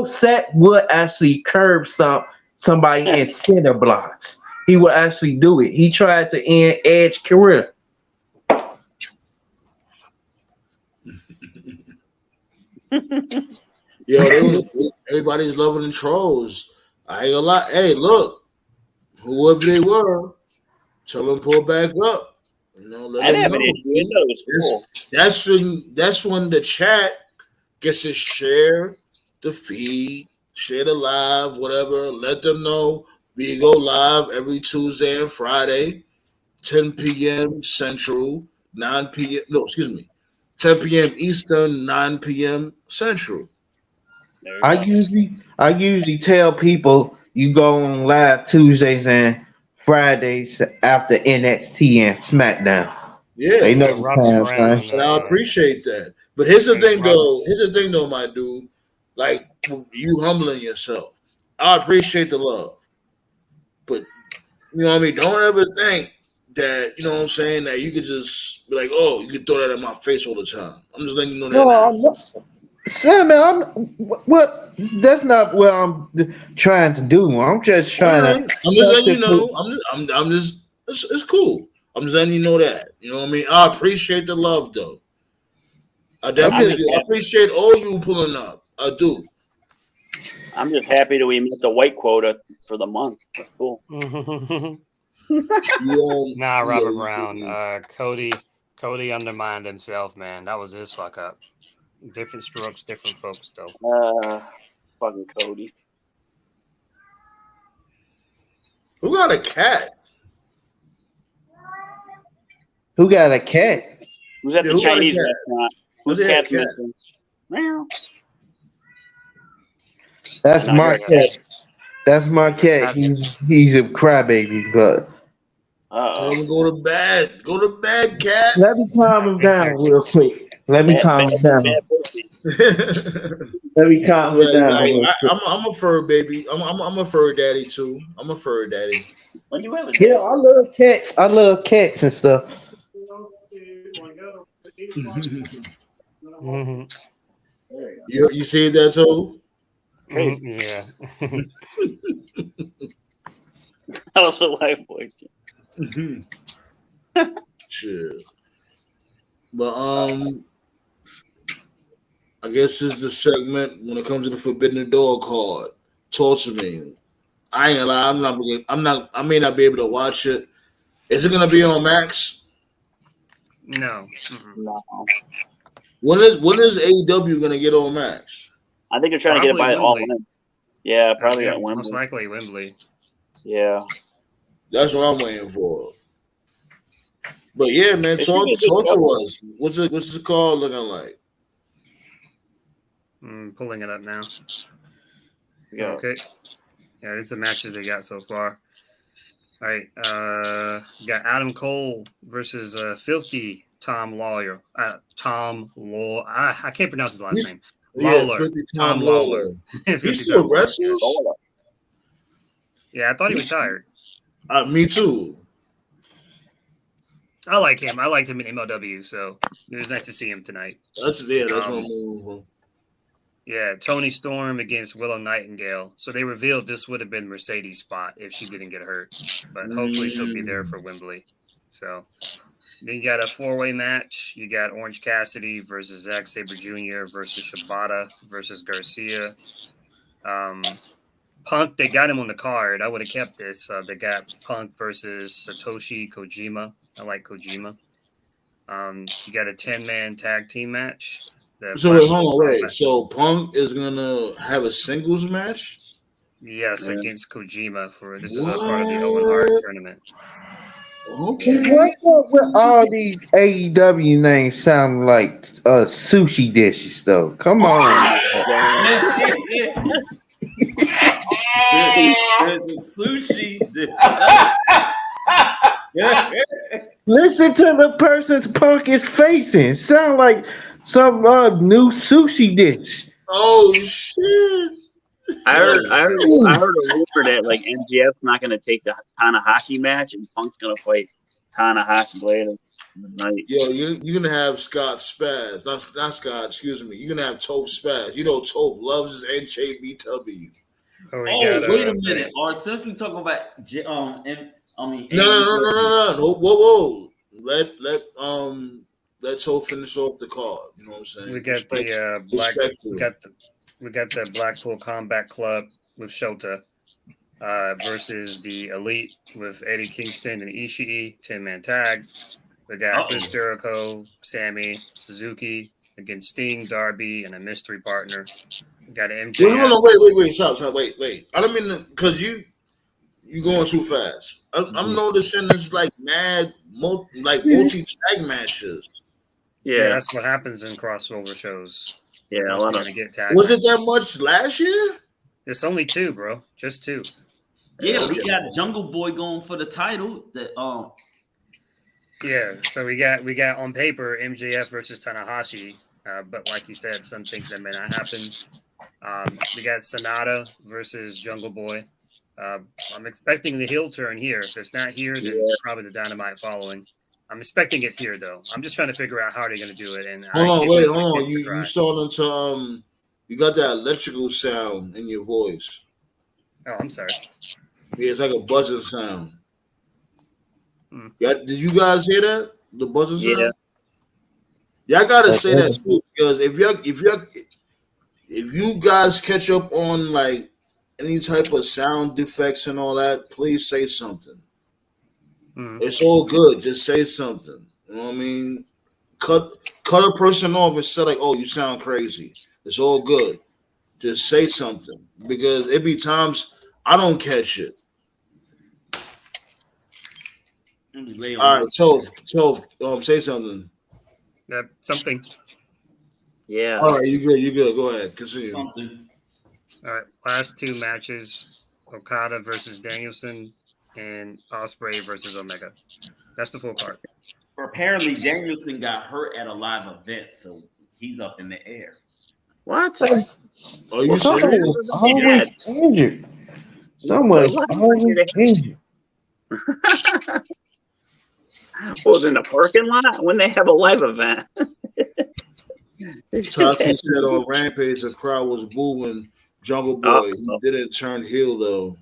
Seth would actually curb stomp somebody in center blocks. He would actually do it. He tried to end Edge's career. Everybody's loving the trolls. I ain't gonna lie. Hey, look, whoever they were, tell them pull back up. Let I didn't them have know. an issue. I thought it was cool. That's when the chat gets to share the feed, share the live, whatever. Let them know we go live every Tuesday and Friday, 10 p.m. Central, 9 p.m. No, excuse me, 10 p.m. Eastern, 9 p.m. Central. I usually tell people you go on live Tuesdays and Fridays after NXT and SmackDown. They Yeah, know the Robert time Brown. frame. and I appreciate that. But here's the thing, Robert. though. Here's the thing, though, my dude. Like you humbling yourself. I appreciate the love, but you know what I mean. Don't ever think that what I'm saying that you could just be like, oh, you could throw that in my face all the time. I'm just letting you know that No, now. I'm not. Sam, man, what? That's not what I'm trying to do. I'm just All trying right. to. I'm just letting you know. I'm just. It's cool. I'm just letting you know that. You know what I mean. I appreciate the love, though. I definitely do. I appreciate all you pulling up. I do. I'm just happy that we met the white quota for the month. That's cool. Nah, Robert Brown. Cody undermined himself, man. That was his fuck up. Different strokes, different folks, though. Fucking Cody. Who got a cat? Who got a cat? Who's at the who got a Chinese cat? restaurant? Whose Who's cat's cat? missing? Meow. That's I know my you're a cat. That's my cat. He's a crybaby, but Tell him to go to bed. Go to bed, cat. let me calm him down real quick. Let me calm him down. Let me calm him down real quick. I'm a fur baby. I'm a fur daddy too. I'm a fur daddy. When you have a Yeah, I love cats. I love cats and stuff. You see that too? Yeah. That was a white boy. Shit. But I guess this is the segment when it comes to the Forbidden Door card. Talk to me. I ain't gonna lie. I may not be able to watch it. Is it gonna be on Max? No. No. When is AEW gonna get on Max? I think they're trying to get it by all in. Yeah, probably at Most Wembley. likely Wembley. Yeah. That's what I'm waiting for. But yeah, man, talk to us. What's this call looking like? Pulling it up now. Yeah. Okay. Yeah, it's the matches they got so far. All right. You got Adam Cole versus Filthy Tom Lawler. Tom Law. I can't pronounce his last name. Lawler. 50 Tom Lawler. He still wrestles? Yeah, I thought he was tired. Me too. I like him. I liked him in MLW, so it was nice to see him tonight. That's what I'm moving. Yeah, Tony Storm against Willow Nightingale. So they revealed this would have been Mercedes' spot if she didn't get hurt. But hopefully she'll be there for Wembley. So then you got a 4-way match. You got Orange Cassidy versus Zack Sabre Jr. versus Shibata versus Garcia. Punk, they got him on the card. I would have kept this. They got Punk versus Satoshi Kojima. I like Kojima. You got a 10-man tag team match. So wait, hold on, wait. So Punk is gonna have a singles match? Yes, against Kojima for this is a part of the Owen Hart tournament. Okay. What's up with all these AEW names sounding like sushi dishes though? Come on. There's a sushi dish. Listen to the person's Punk is facing. Sound like some new sushi dish. Oh shit! I heard a rumor that like MJF's not going to take the Tanahashi match and Punk's going to fight Tanahashi later tonight. Yo, you're gonna have Scott Spaz, not Scott. Excuse me. You're gonna have Toph Spaz. You know Toph loves his NJBW. Wait a minute. Or since we talking about No. Whoa. Let Toph finish off the card. You know what I'm saying? We got we got the Blackpool Combat Club with Shota versus the Elite with Eddie Kingston and Ishii 10-man tag. We got Chris Jericho, Sammy, Suzuki against Sting, Darby, and a mystery partner. We got an MJF. Wait, hold on, wait, stop, wait. I don't mean because you going too fast. I'm noticing this like multi tag matches. Yeah, that's what happens in crossover shows. Yeah, a lot of get tagged. Was it that much last year? It's only 2, bro. Just 2. Yeah, we got Jungle Boy going for the title. Yeah, so we got on paper MJF versus Tanahashi, but like you said, some things that may not happen. We got Sonata versus Jungle Boy. I'm expecting the heel turn here. If it's not here, then probably the Dynamite following. I'm expecting it here, though. I'm just trying to figure out how they're going to do it. And hold on. You saw into you got that electrical sound in your voice. Oh, I'm sorry. Yeah, it's like a buzzing sound. Yeah, did you guys hear that? The buzzing sound? Yeah, I gotta say that too, because if you guys catch up on like any type of sound defects and all that, please say something. It's all good. Just say something. You know what I mean? Cut a person off and say like, "Oh, you sound crazy." It's all good. Just say something because it be times I don't catch it. All right, Toph, say something. Something. Yeah. All right, you good. Go ahead. Continue. Something. All right, last 2 matches: Okada versus Danielson and Ospreay versus Omega. That's the full card. Apparently, Danielson got hurt at a live event, so he's up in the air. What? Are you serious? Always injured. Someone's always injured. Was in the parking lot when they have a live event. Tati said on Rampage the crowd was booing Jungle Boy. He didn't turn heel though,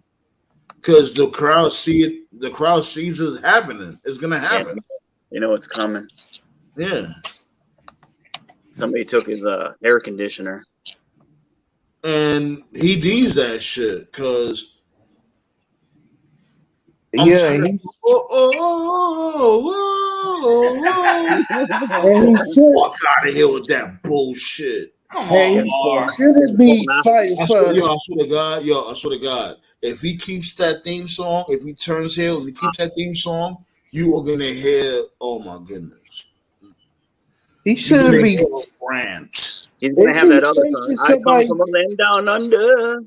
because the crowd sees it happening. It's gonna happen. You know it's coming. Yeah. Somebody took his air conditioner, and he needs that shit because. And he fuck out of here with that bullshit. Shouldn't be fighting for. I swear to God, if he keeps that theme song, if he turns heel and he keeps that theme song, you are gonna hear. Oh my goodness, he shouldn't be. Rant. He's gonna have that other song. I come from a land down under.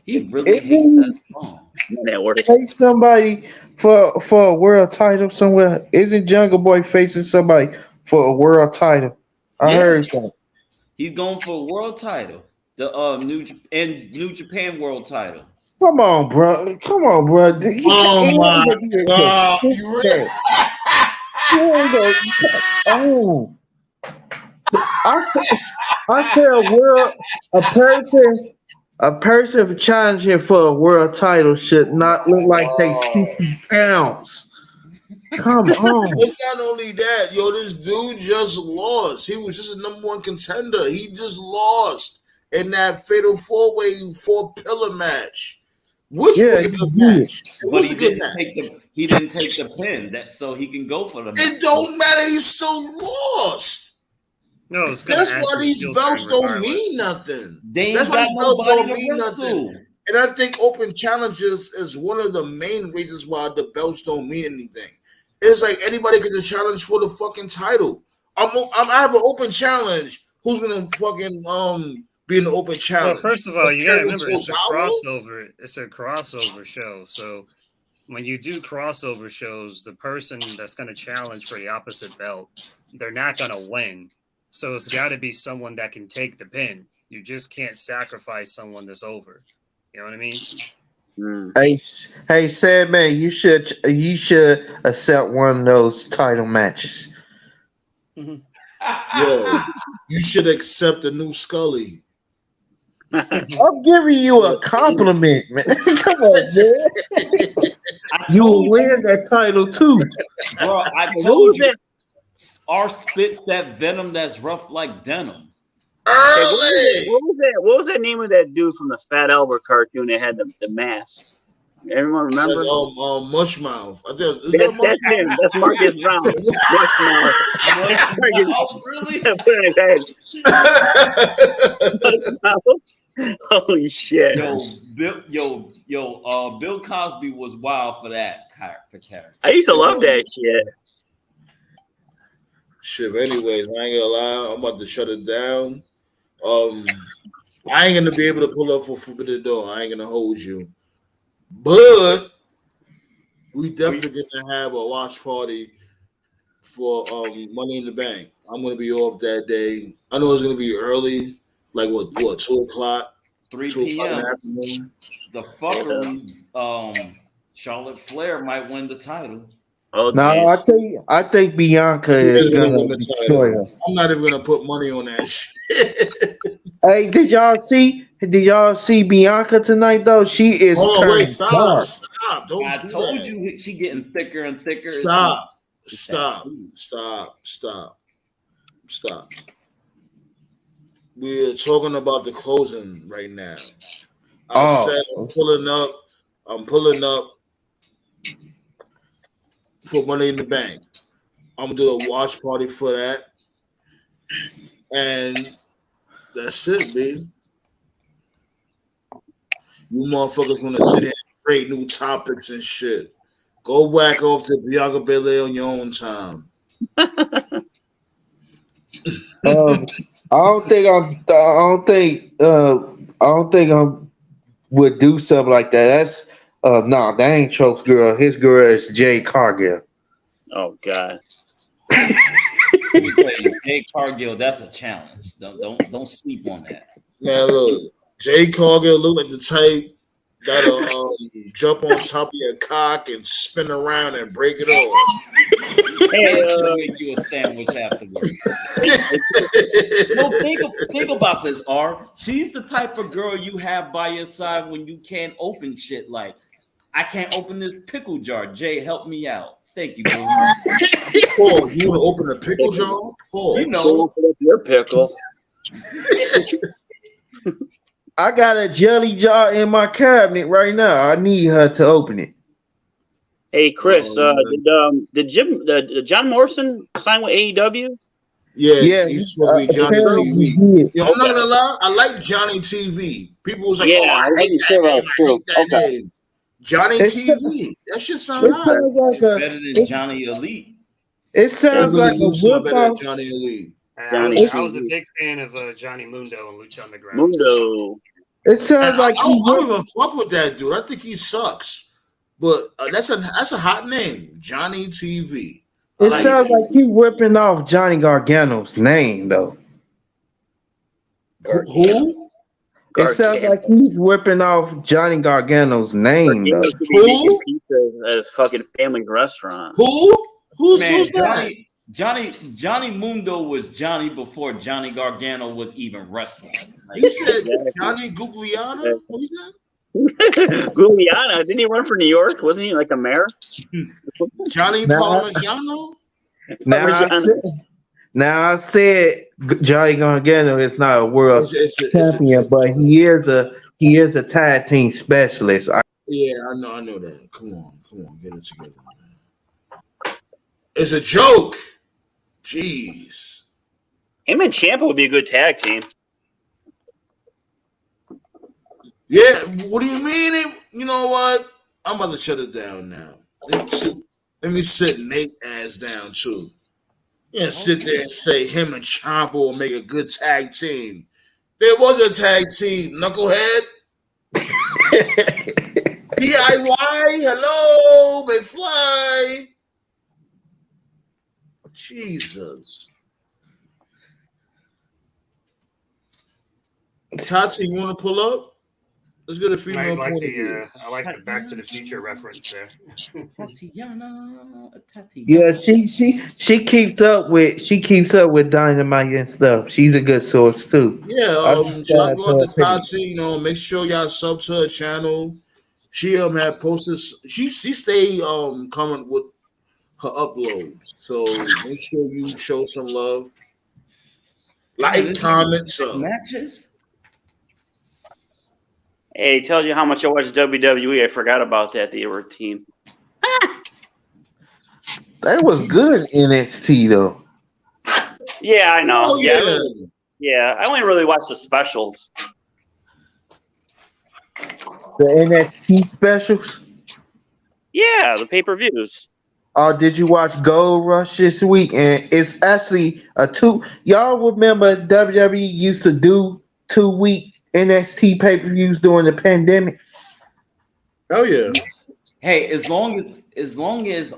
He really hates that song. Face somebody for a world title somewhere. Isn't Jungle Boy facing somebody for a world title? I heard that. He's going for a world title. The New Japan world title. Come on, bro. Come on, bro. Oh my God! You really? Oh, I said a person challenging for a world title should not look like they 60 pounds. Come on. It's not only that, yo. This dude just lost. He was just a #1 contender. He just lost in that fatal 4-way 4-pillar match. Which was a good match. It But was a good match. He didn't take the pin, so he can go for the match. It don't matter. He still lost. No, that's why these belts don't mean nothing. That's why these belts don't mean nothing. And I think open challenges is one of the main reasons why the belts don't mean anything. It's like anybody can just challenge for the fucking title. I have an open challenge. Who's gonna fucking be in the open challenge? Well, first of all, you gotta remember it's a crossover. It's a crossover show. So when you do crossover shows, the person that's gonna challenge for the opposite belt, they're not gonna win. So it's got to be someone that can take the pin. You just can't sacrifice someone that's over. You know what I mean? Hey, Sad Man, you should accept one of those title matches. Mm-hmm. Yo, you should accept a new Scully. I'm giving you a compliment, man. Come on, man. You will win that title too, bro. I told you. R spits that venom that's rough like denim. Hey, what was that name of that dude from the Fat Albert cartoon that had the mask? Everyone remember? Mushmouth. That's him. That's Marcus Brown. Mushmouth. Really? Holy shit! Bill Cosby was wild for that character. I used to love that shit. Shit, anyways, I ain't gonna lie, I'm about to shut it down. I ain't gonna be able to pull up for Forbidden Door. I ain't gonna hold you. But we definitely gonna have a watch party for Money in the Bank. I'm gonna be off that day. I know it's gonna be early, like what 2:00? 3 p.m. The fuckery, Charlotte Flair might win the title. Oh, no, I think Bianca is gonna destroy her. I'm not even gonna put money on that shit. Hey, did y'all see Bianca tonight though? She is stop. Don't I told you she getting thicker and thicker. Stop. We're talking about the closing right now. I'm pulling up for Money in the Bank. I'm gonna do a watch party for that. And that's it, baby. You motherfuckers wanna sit here and create new topics and shit. Go whack off to Bianca Belair on your own time. I don't think I would do something like that. That's that ain't Choke's girl. His girl is Jay Cargill. Oh God. Jay Cargill, that's a challenge. Don't sleep on that. Now look, Jay Cargill look like the type that'll jump on top of your cock and spin around and break it off. She'll make you a sandwich afterwards. No, think about this, R. She's the type of girl you have by your side when you can't open shit. Like, I can't open this pickle jar. Jay, help me out. Thank you, bro. Oh, you want to open a pickle jar? Oh, you know, open up your pickle. I got a jelly jar in my cabinet right now. I need her to open it. Hey, Chris, did John Morrison sign with AEW? Yeah, he's supposed to be Johnny TV. Yo, I'm not gonna lie, I like Johnny TV. People was like, I hate that name. Johnny TV. That shit sound nice. Better than Johnny Elite. It sounds like a whip off. Johnny Elite. I was a big fan of Johnny Mundo and Lucha Underground. Mundo. It sounds like I don't even fuck with that dude. I think he sucks. But that's a hot name, Johnny TV. It sounds like you ripping off Johnny Gargano's name, though. Who? It sounds like he's ripping off Johnny Gargano's name, though. Who? As fucking family restaurant. Who? Who's that? Johnny Mundo was Johnny before Johnny Gargano was even wrestling. Like, you said Johnny Gugliana? What is that? Gugliana? Didn't he run for New York? Wasn't he like a mayor? Johnny Parmigiano? Now I said Johnny Gargano is not a world champion, but he is a tag team specialist. Yeah, I know that. Come on, get it together, man. It's a joke. Jeez. Him and Ciampa would be a good tag team. Yeah, what do you mean? You know what? I'm about to shut it down now. Let me sit Nate ass down too. Yeah, sit there and say him and Ciampa will make a good tag team. There was a tag team, knucklehead. DIY, hello, McFly. Jesus. Tati, you want to pull up? Let's get a female point of view. I like the Back to the Future reference there. Yeah, she keeps up with Dynamite and stuff. She's a good source too. Yeah, shout out to Tati. You know, make sure y'all sub to her channel. She had posted. She stay coming with her uploads. So make sure you show some love. Like, comment, matches. Hey, it tells you how much I watch WWE. I forgot about that. They were a team. That was good NXT though. Yeah, I know. Oh, yeah. I only really watch the specials. The NXT specials? Yeah, the pay-per-views. Did you watch Gold Rush this week? And it's actually a two. Y'all remember WWE used to do 2-week NXT pay-per-views during the pandemic? Oh yeah. Hey, as long as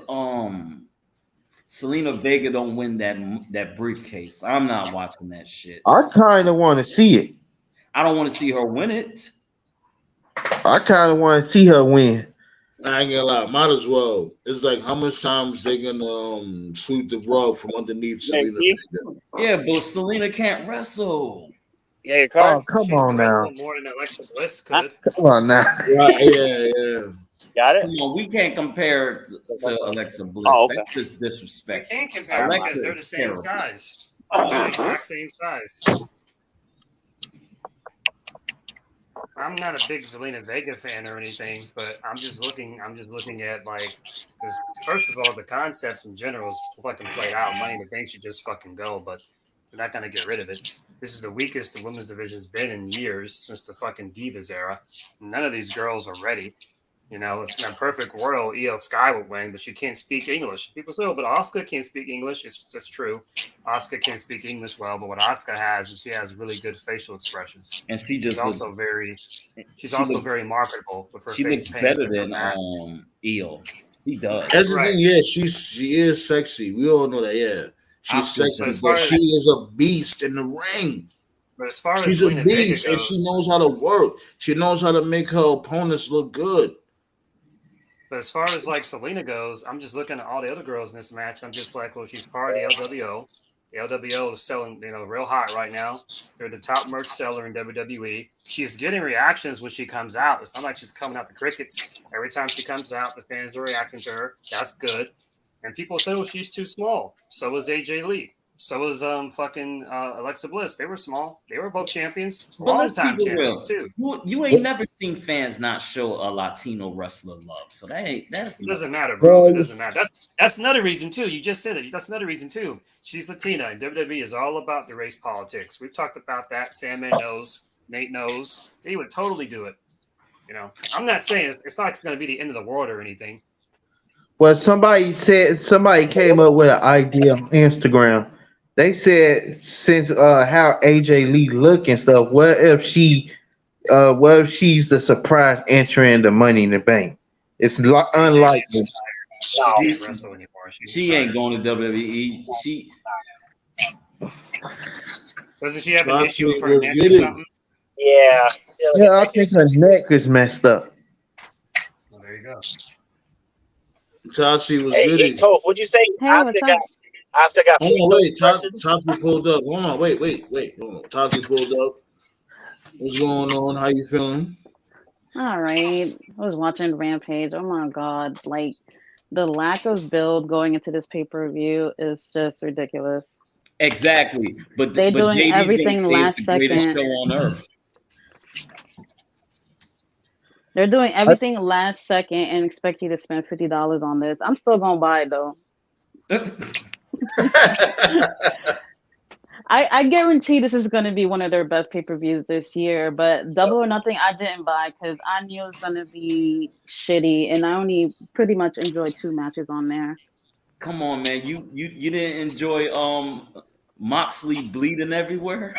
Selena Vega don't win that briefcase, I'm not watching that shit. I kind of want to see it. I don't want to see her win it. I kind of want to see her win. I ain't gonna lie, might as well. It's like how much times they gonna sweep the rug from underneath Selena Vega. Yeah, but Selena can't wrestle. Yeah, your card. Oh, come on now. More than Alexa Bliss could. Come on now. Right, yeah. Got it? Come on, we can't compare to Alexa Bliss. Oh, okay. That's just disrespectful. You can't compare because they're the same size. They're the exact same size. I'm not a big Zelina Vega fan or anything, but I'm just looking at like, because first of all, the concept in general is fucking played out. Money in the Bank should just fucking go, but they're not gonna get rid of it. This is the weakest the women's division's been in years since the fucking Divas era. None of these girls are ready. You know, if in a perfect world, EL Sky would win, but she can't speak English. People say, oh, but Asuka can't speak English. It's just true. Asuka can't speak English well, but what Asuka has is she has really good facial expressions. And she's also very marketable with her she face looks better than EL. He does. That's the thing, yeah, she is sexy. We all know that, yeah. She's sexy, but she is a beast in the ring. But as far she's as a beast, and she knows how to work. She knows how to make her opponents look good. But as far as like Selena goes, I'm just looking at all the other girls in this match. I'm just like, well, she's part of the LWO. The LWO is selling, real hot right now. They're the top merch seller in WWE. She's getting reactions when she comes out. It's not like she's coming out the crickets. Every time she comes out, the fans are reacting to her. That's good. And people say, well, she's too small. So is AJ Lee. So is Alexa Bliss. They were small. They were both champions. Long-time champions, too. You ain't never seen fans not show a Latino wrestler love. So it doesn't matter, bro. It doesn't matter. That's another reason, too. You just said it. That's another reason, too. She's Latina, and WWE is all about the race politics. We've talked about that. Sandman knows. Nate knows. They would totally do it. I'm not saying it's not like it's going to be the end of the world or anything. Well, somebody came up with an idea on Instagram. They said since how AJ Lee look and stuff, what if she what if she's the surprise entry into Money in the Bank? It's unlikely. She can't wrestle anymore. She ain't going to WWE. Doesn't she have an issue with her was neck or getting. something? Yeah. Yeah, I think her neck is messed up. Well, there you go. Tachi was Hey, getting. Toph, what'd you say? Hey, what's up? Oscar got. Hold on, wait. Tachi pulled up. Hold on, wait. Hold on. Tachi pulled up. What's going on? How you feeling? All right. I was watching Rampage. Oh my God. Like, the lack of build going into this pay-per-view is just ridiculous. Exactly. But They're doing JD's gonna everything say last it's the greatest second. show on earth. They're doing everything last second and expect you to spend $50 on this. I'm still gonna buy it though. I guarantee this is going to be one of their best pay-per-views this year, but Double or Nothing I didn't buy because I knew it was going to be shitty, and I only pretty much enjoyed 2 matches on there. Come on, man. You didn't enjoy Moxley bleeding everywhere?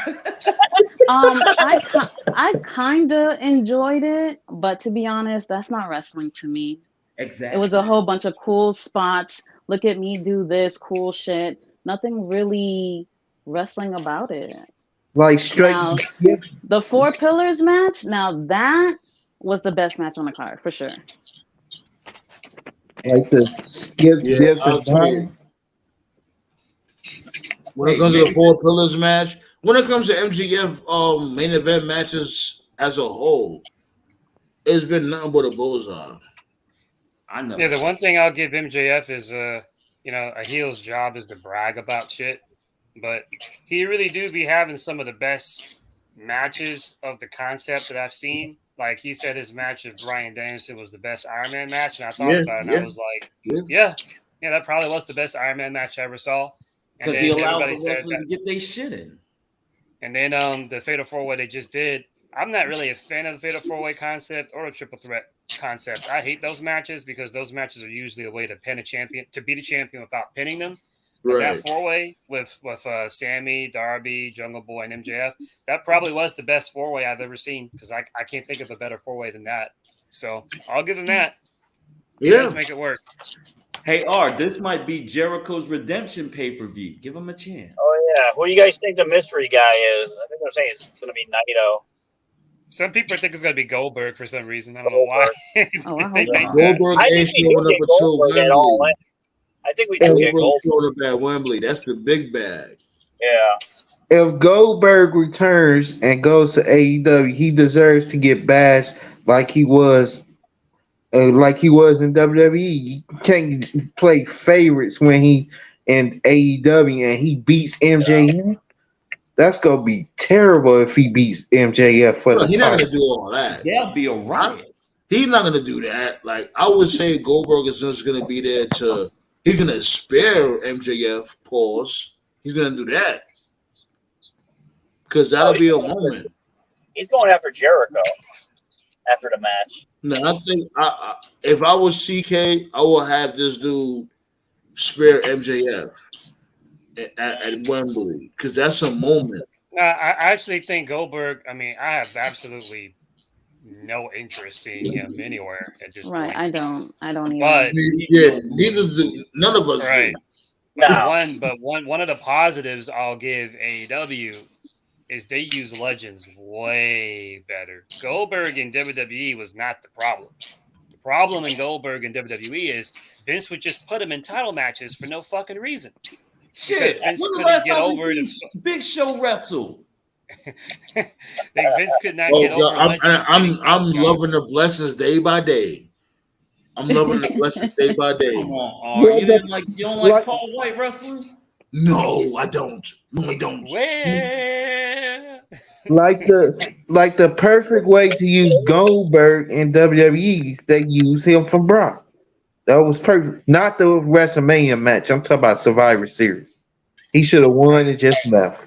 I kind of enjoyed it, but to be honest, that's not wrestling to me. Exactly. It was a whole bunch of cool spots. Look at me do this cool shit. Nothing really wrestling about it. Like straight. Now, the 4 Pillars match, now that was the best match on the card for sure. Like the skip dips and dives. When it comes to the 4 Pillars match, when it comes to MGF main event matches as a whole, it's been nothing but a bullseye. I know. Yeah, the one thing I'll give MJF is, a heel's job is to brag about shit, but he really do be having some of the best matches of the concept that I've seen. Like he said, his match with Bryan Danielson was the best Iron Man match, and I thought about it, and I was like, yeah, that probably was the best Iron Man match I ever saw. Because he allowed the wrestlers to get their shit in. And then the Fatal 4-Way they just did. I'm not really a fan of the Fatal 4-Way concept or a Triple Threat concept. I hate those matches because those matches are usually a way to pin a champion, to beat a champion without pinning them. But that 4-Way with Sammy, Darby, Jungle Boy, and MJF, that probably was the best 4-Way I've ever seen because I can't think of a better 4-Way than that. So I'll give him that. Let's make it work. Hey, this might be Jericho's redemption pay-per-view. Give him a chance. Oh, yeah. Who do you guys think the mystery guy is? I think they're saying it's going to be Naito. Some people think it's going to be Goldberg for some reason. I don't know why. Goldberg ain't showing up until Wembley. I think we do get Goldberg showing up at Wembley. That's the big bag. Yeah. If Goldberg returns and goes to AEW, he deserves to get bashed like he was in WWE. You can't play favorites when he in AEW and he beats MJF. Yeah. That's gonna be terrible if he beats MJF for the He's not gonna do all that. That'll be a riot. He's not gonna do that. Like I would say, Goldberg is just gonna be there to. He's gonna spare MJF. Pause. He's gonna do that because that'll be a moment. He's going after Jericho after the match. No, I think if I was CK, I will have this dude spare MJF at Wembley because that's a moment. I actually think Goldberg. I mean, I have absolutely no interest seeing him anywhere at this point. I don't either. But neither do none of us do. But one of the positives I'll give AEW is they use legends way better. Goldberg in WWE was not the problem. The problem in Goldberg in WWE is Vince would just put him in title matches for no fucking reason. Shit, Vince when the couldn't last get time over we it. seen Big Show wrestle? Vince could not get over. I'm loving the blessings day by day. I'm loving the blessings day by day. Come on, you don't like Paul White wrestling? No, I don't. No, I don't. Like the perfect way to use Goldberg in WWE, they use him for Brock. That was perfect. Not the WrestleMania match. I'm talking about Survivor Series. He should have won and just left.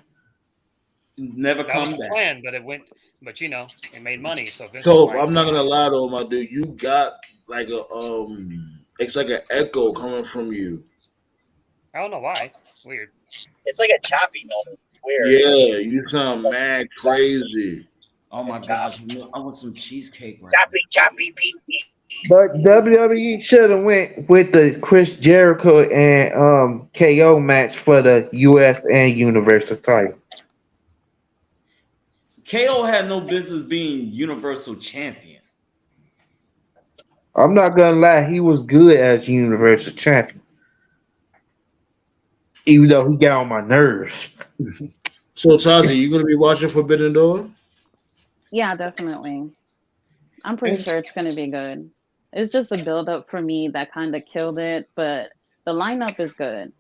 Never that come was the back. plan, but it went. But it made money. So I'm not gonna lie to him, my dude. You got like it's like an echo coming from you. I don't know why. Weird. It's like a choppy moment. It's weird. Yeah, you sound mad crazy. Oh my God, I want some cheesecake right Choppy, pee. But WWE should have went with the Chris Jericho and KO match for the US and Universal title. KO had no business being Universal Champion. I'm not gonna lie, he was good as Universal Champion. Even though he got on my nerves. So Tazi, you gonna be watching Forbidden Door? Yeah, definitely. I'm pretty sure it's going to be good. It's just the build up for me that kind of killed it, but the lineup is good.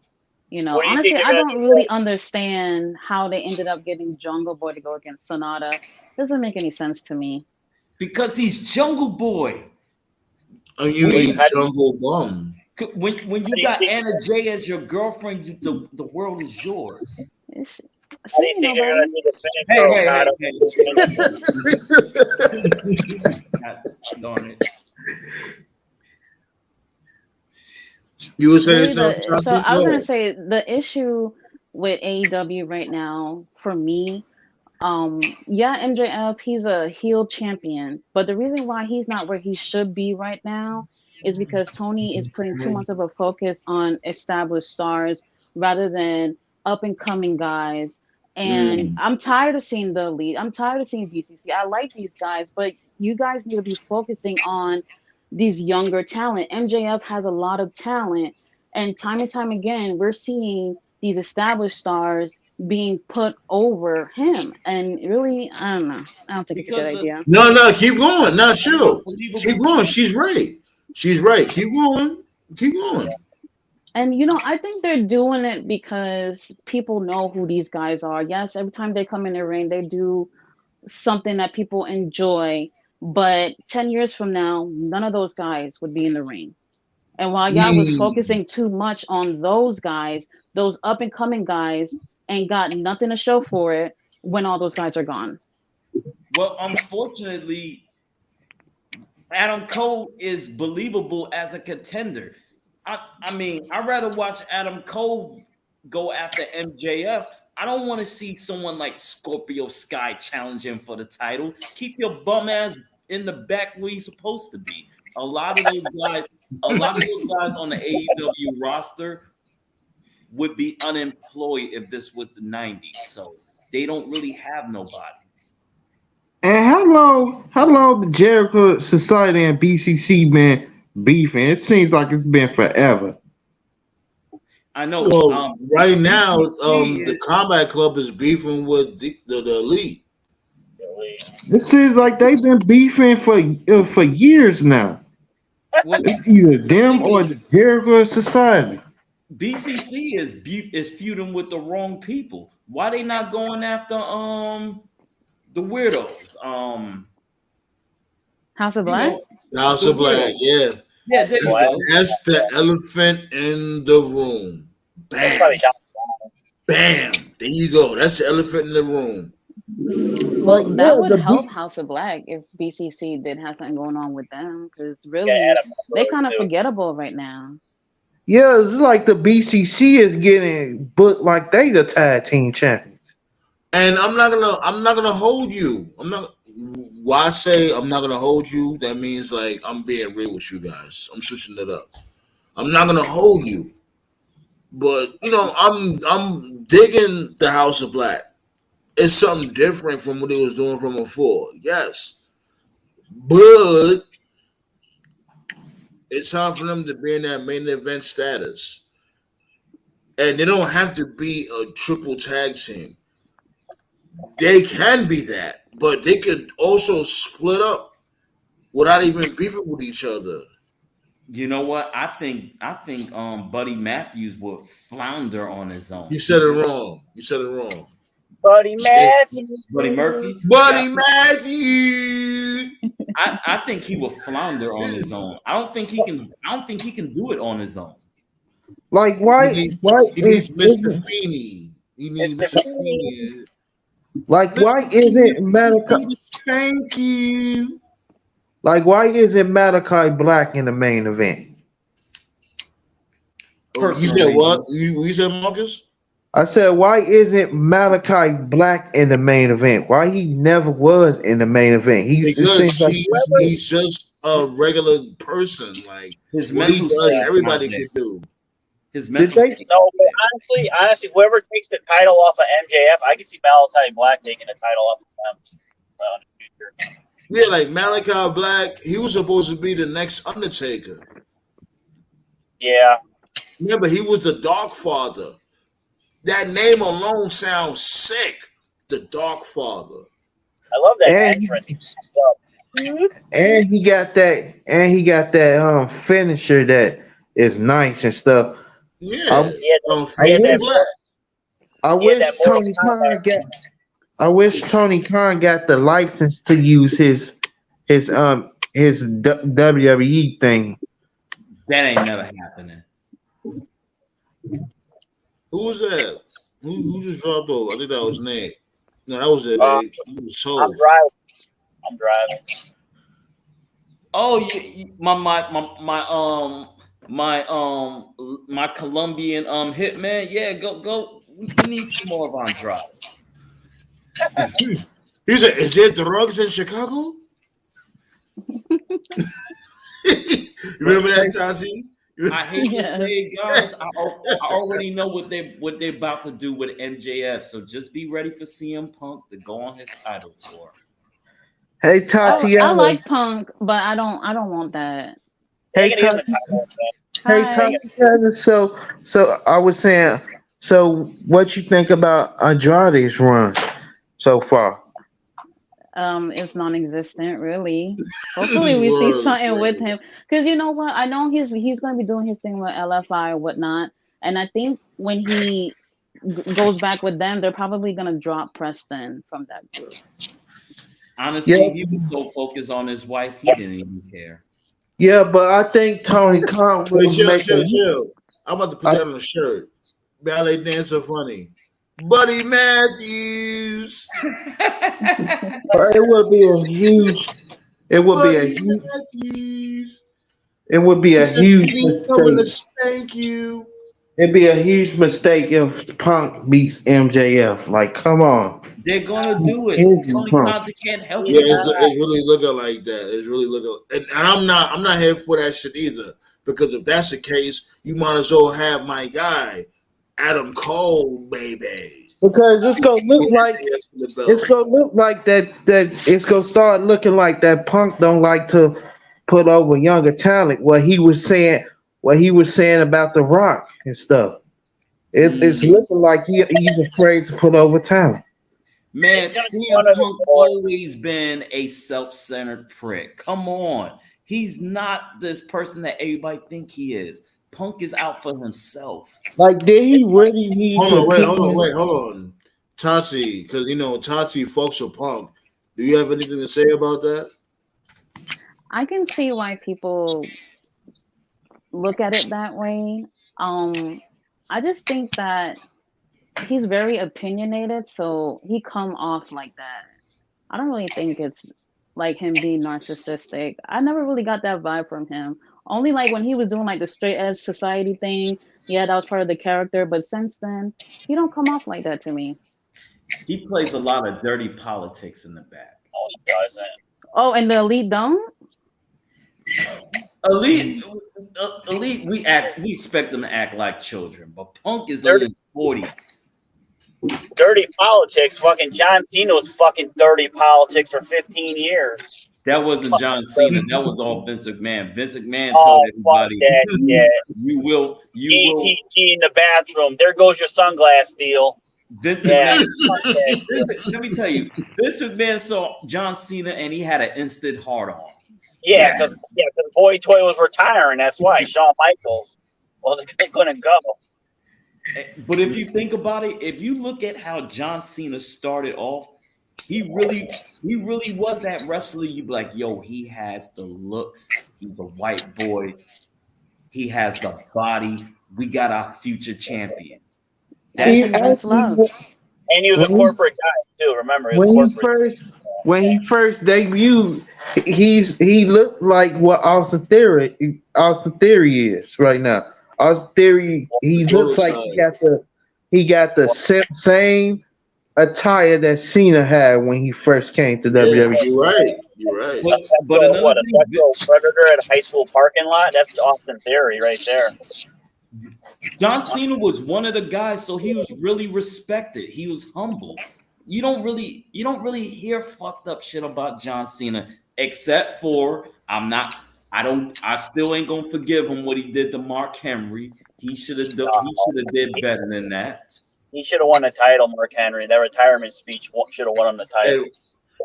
What do you think Honestly, they're I gonna don't do? really understand how they ended up getting Jungle Boy to go against Sonata. Doesn't make any sense to me. Because he's Jungle Boy. Oh, you mean Jungle Bum? When you got Anna Jay as your girlfriend, the world is yours. How do you think they're gonna do the finish? God darn it. You were saying Really, something? so I was gonna say the issue with AEW right now for me, yeah, MJF, he's a heel champion, but the reason why he's not where he should be right now is because Tony is putting too much of a focus on established stars rather than up and coming guys. And I'm tired of seeing the Elite. I'm tired of seeing BCC. I like these guys, but you guys need to be focusing on these younger talent. MJF has a lot of talent, and time again, we're seeing these established stars being put over him. And really, I don't know. I don't think it's a good idea. No, keep going. No, chill. Keep going. She's right. She's right. Keep going. Keep going. And I think they're doing it because people know who these guys are. Yes, every time they come in the ring, they do something that people enjoy. But 10 years from now, none of those guys would be in the ring. And while y'all was focusing too much on those guys, those up and coming guys ain't got nothing to show for it when all those guys are gone. Well, unfortunately, Adam Cole is believable as a contender. I mean, I'd rather watch Adam Cole go after MJF. I don't want to see someone like Scorpio Sky challenge him for the title. Keep your bum ass in the back where you're supposed to be. A lot of those guys on the AEW roster would be unemployed if this was the 90s. So they don't really have nobody. And how long the Jericho Society and BCC been beefing? It seems like it's been forever. I know. Well, right now, the Combat Club is beefing with the Elite. It seems like they've been beefing for years now. It's either them or the Jericho Society. BCC is feuding with the wrong people. Why they not going after the weirdos? House of Black? House of Black, yeah. Yeah, there you go. That's the elephant in the room. Bam. Bam. There you go. That's the elephant in the room. Well, that would help House of Black if BCC did have something going on with them, because really, they're kind of forgettable right now. Yeah, it's like the BCC is getting booked like they the tag team champions. And I'm not gonna hold you. Why I say I'm not gonna hold you, that means like I'm being real with you guys. I'm switching it up. I'm not gonna hold you. But I'm digging the House of Black. It's something different from what he was doing from before. Yes. But it's time for them to be in that main event status. And they don't have to be a triple tag team. They can be that, but they could also split up without even beefing with each other. You know what? I think Buddy Matthews would flounder on his own. You said it wrong. Buddy Matthews. Buddy Murphy. Buddy Matthews. I think he will flounder on his own. I don't think he can do it on his own. Like why? He needs Mr. Feeney. He needs Mr. Feeney. Like why isn't Malachi? Thank you. Like why isn't Malachi Black in the main event? You said what? You said Marcus? I said, why isn't Malachi Black in the main event? Why he never was in the main event? It Because seems like he's just a regular person. Like His what he mental does, state's not everybody there. can do. His did mental they state. No, but honestly, whoever takes the title off of MJF, I can see Malachi Black taking the title off of them in the future. Yeah, like Malachi Black, he was supposed to be the next Undertaker. Yeah. Remember, he was the Dark Father. That name alone sounds sick. The Dark Father. I love that and entrance. and he got that finisher that is nice and stuff. Yeah. I I He had Fade to wish that Black. I he had wish that Mortal Tony Kombat. Khan got I wish Tony Khan got the license to use his WWE thing. That ain't never happening. Who was that? Who just dropped over? I think that was Nate. No, that was it, Uh, Nate. It was I'm Toph. driving. I'm driving. Oh, my Colombian hitman. Yeah, go. We need some more of Andrade. He said, "Is there drugs in Chicago?" Remember that, Tasi? I hate to Yes. say it, guys. I already know what they're about to do with MJF. So just be ready for CM Punk to go on his title tour. Hey I Tatiana. like Punk, but I don't want that. They're Hey gonna give him the Tatiana. title. Hey Hi. Tatiana. So I was saying. So what you think about Andrade's run so far? It's non-existent, really. Hopefully, we see something with him. Because you know what? I know he's going to be doing his thing with LFI or whatnot, and I think when he goes back with them, they're probably going to drop Preston from that group. Yeah, Honestly, he was so focused on his wife, he didn't even care. yeah, but I think Tony Khan Wait, will chill, make chill, a. chill. I'm about to put I, that on a shirt. Ballet dancer funny. Buddy Matthews. it would be a huge. It would be a Buddy huge. Matthews. It would be He a said, huge "Penny's coming to mistake. spank you." It'd be a huge mistake if Punk beats MJF. Like, come on, They're gonna do it. Easy, Tony Punk. Khan can't help Yeah, it. it's really looking like that. It's really looking, and I'm not here for that shit either. Because if that's the case, you might as well have my guy, Adam Cole, baby. Because it's gonna look like it's gonna start looking like that Punk don't like to put over younger talent. What he was saying about The Rock and stuff. It's looking like he's afraid to put over talent. Man, CM Punk always been a self-centered prick. Come on. He's not this person that everybody think he is. Punk is out for himself. Like, did he really need to? Hold on, Tati, because Tati fucks with Punk. Do you have anything to say about that? I can see why people look at it that way. I just think that he's very opinionated, so he come off like that. I don't really think it's like him being narcissistic. I never really got that vibe from him. Only like when he was doing like the straight edge society thing. Yeah, that was part of the character. But since then, he don't come off like that to me. He plays a lot of dirty politics in the back. Oh, he doesn't. Oh, and the elite don't? Elite, we expect them to act like children, but Punk is in his 40s. Dirty politics. Fucking John Cena was fucking dirty politics for 15 years. That wasn't John Cena. That was all Vince McMahon. Vince McMahon told everybody, you will. ATG in the bathroom. There goes your sunglass deal. Vince McMahon. Let me tell you, Vince McMahon saw John Cena and he had an instant hard on. Yeah, because Boy Toy was retiring. That's why Shawn Michaels wasn't going to go. But if you think about it, if you look at how John Cena started off, he really was that wrestler. You'd be like, yo, he has the looks. He's a white boy. He has the body. We got our future champion. And he was a corporate guy too. Remember, when he first debuted, he looked like what Austin Theory is right now. Austin Theory, he looks like he got the same attire that Cena had when he first came to Yeah, WWE. you're right. You're right. But another A thing, sexual predator at a high school parking lot? That's Austin Theory right there. John Cena was one of the guys, so he was really respected. He was humble. You don't really hear fucked up shit about John Cena, except for I still ain't gonna forgive him what he did to Mark Henry. He should have did better than that. He should have won the title, Mark Henry. That retirement speech should have won him the title.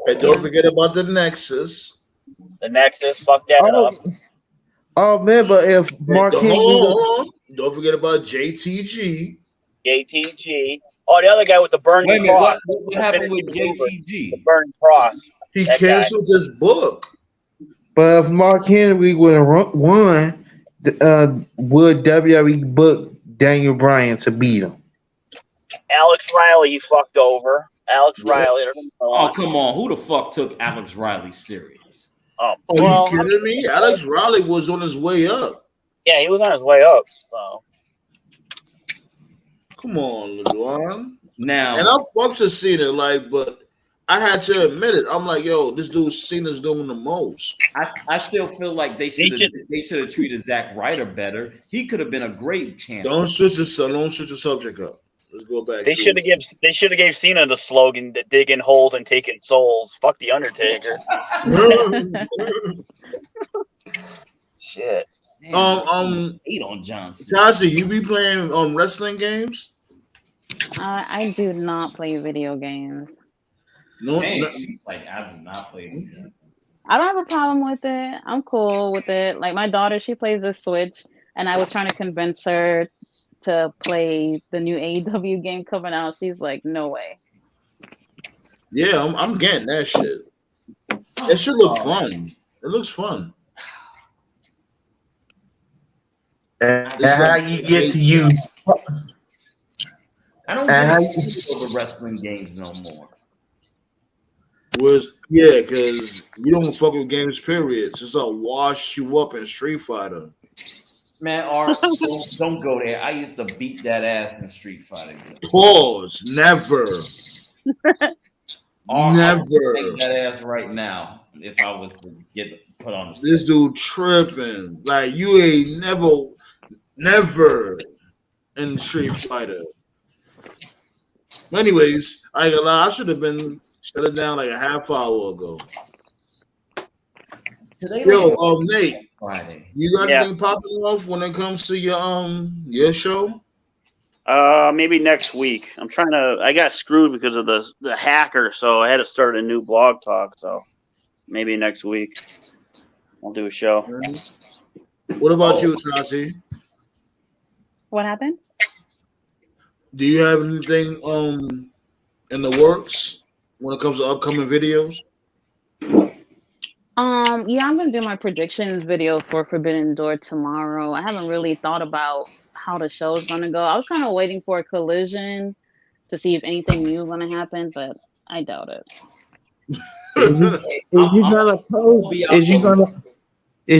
And don't forget about the Nexus. The Nexus fucked that up. Oh man, but if Mark Henry, hold on. Don't forget about JTG. JTG. Oh, the other guy with the burning Wait a minute, cross. what happened with JTG? The burning cross. He That canceled his book. but if Mark Henry would have won, would WWE book Daniel Bryan to beat him? Alex Riley, he fucked over. Alex Riley. Oh, come on. Who the fuck took Alex Riley serious? Oh, well, you kidding me? Alex Riley was on his way up. Yeah, he was on his way up. So. Come on, LeBron. Now, and I fucked to Cena, but I had to admit it. I'm like, yo, this dude Cena's doing the most. I still feel like they should have treated Zack Ryder better. He could have been a great champion. Don't switch the subject up. Let's go back. They should have gave Cena the slogan that digging holes and taking souls. Fuck the Undertaker. Shit. Hate on Johnson. Tasha, you be playing wrestling games? I do not play video games. No, she's like, I do not play video games. I don't have a problem with it. I'm cool with it. Like my daughter, she plays the Switch, and I was trying to convince her to play the new AEW game coming out. She's like, no way. Yeah, I'm getting that shit. It should look fun. It looks fun. And how you get to use? I don't get the wrestling games no more. Because you don't fuck with games, period. Since I wash you up in Street Fighter. Man, Art, don't go there. I used to beat that ass in Street Fighter. Pause. Never. Never. Take that ass right now if I was to get put on the stage. This dude tripping. Like, you ain't never in Street Fighter. Anyways, I ain't gonna lie, I should have been shut it down like a half hour ago. Yo, Nate, Friday. You got anything popping off when it comes to your show? Maybe next week. I got screwed because of the hacker, so I had to start a new blog talk. So maybe next week I'll do a show. What about you, Tati? What happened? Do you have anything in the works when it comes to upcoming videos? Yeah, I'm gonna do my predictions video for Forbidden Door tomorrow. I haven't really thought about how the show's gonna go. I was kind of waiting for a collision to see if anything new is gonna happen, but I doubt it. Is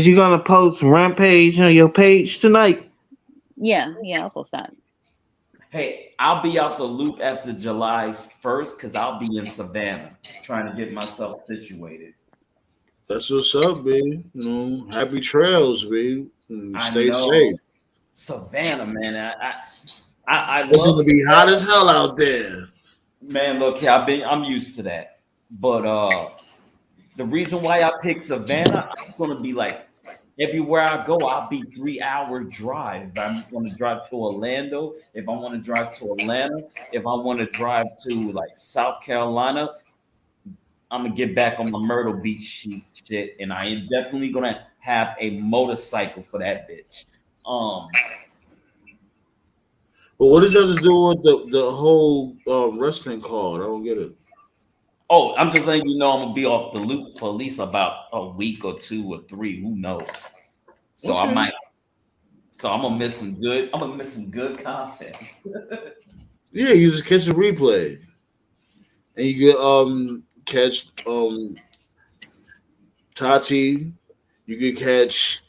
you gonna post Rampage on your page tonight? Yeah, I'll post that. Hey, I'll be out the loop after July 1st because I'll be in Savannah trying to get myself situated. That's what's up, babe. Happy trails, babe. Stay safe. Savannah, man. It's gonna be hot as hell out there. Man, look, I'm used to that. But the reason why I picked Savannah, I'm gonna be like everywhere I go, I'll be 3-hour drive. If I'm gonna drive to Orlando, if I want to drive to Atlanta, if I want to drive to like South Carolina, I'm gonna get back on my Myrtle Beach shit, and I am definitely gonna have a motorcycle for that bitch. But what does that have to do with the whole wrestling card? I don't get it. Oh, I'm just letting you know I'm gonna be off the loop for at least about a week or 2 or 3. Who knows? So okay. I'm gonna miss some good content. Yeah, you just catch a replay, and you get catch Tati. You could catch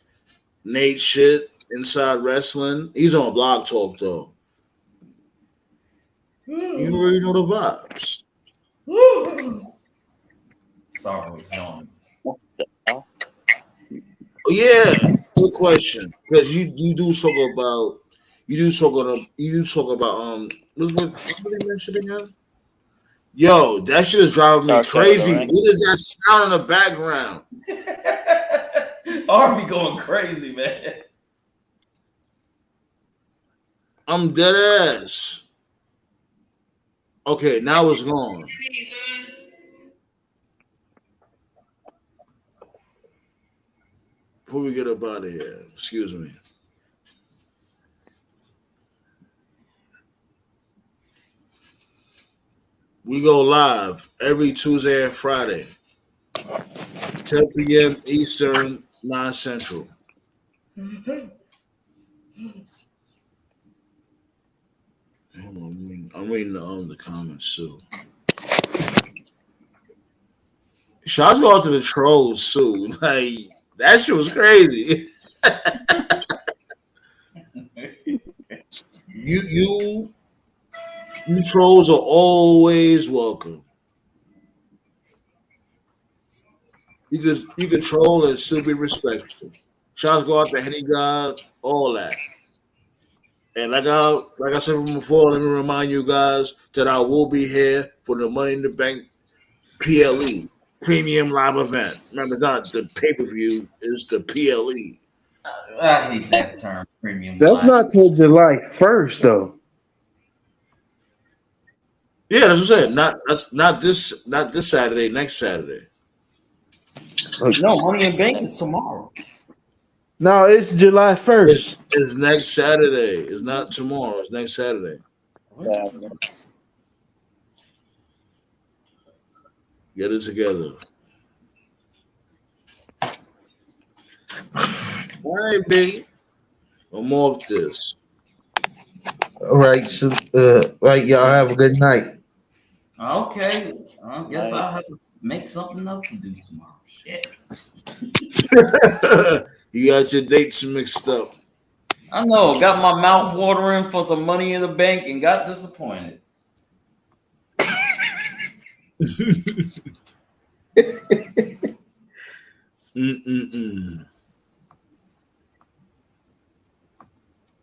Nate shit inside wrestling. He's on Blog Talk though. You already know the vibes. Sorry, John. What the hell? Oh, yeah, good question. Because you do talk about what did they mention again? Yo, that shit is driving me Dark Side of the crazy. Ring. What is that sound in the background? Harvey going crazy, man. I'm dead ass. Okay, now it's gone. Before we get up out of here, excuse me. We go live every Tuesday and Friday, 10 p.m. Eastern, 9 Central. Hold on, I'm reading the comments too. Shots go out to the trolls too. Like that shit was crazy. you trolls are always welcome. You could troll and still be respectful. Shots go out to Henny God, all that. And like I said from before, let me remind you guys that I will be here for the Money in the Bank PLE Premium Live Event. Remember, it's not the pay per view; it's the PLE. I hate that term, premium That's live. not till July 1st, though. Yeah, that's what I'm saying. Not this Saturday. Next Saturday. No, Money in Bank is tomorrow. No, it's July 1st. It's next Saturday. It's not tomorrow. It's next Saturday. Get it together. All right, big. I'm off this. All right, so right, y'all have a good night. Okay, I guess I'll have to make something else to do tomorrow. Shit. You got your dates mixed up. I know. Got my mouth watering for some Money in the Bank and got disappointed. Mm-mm-mm.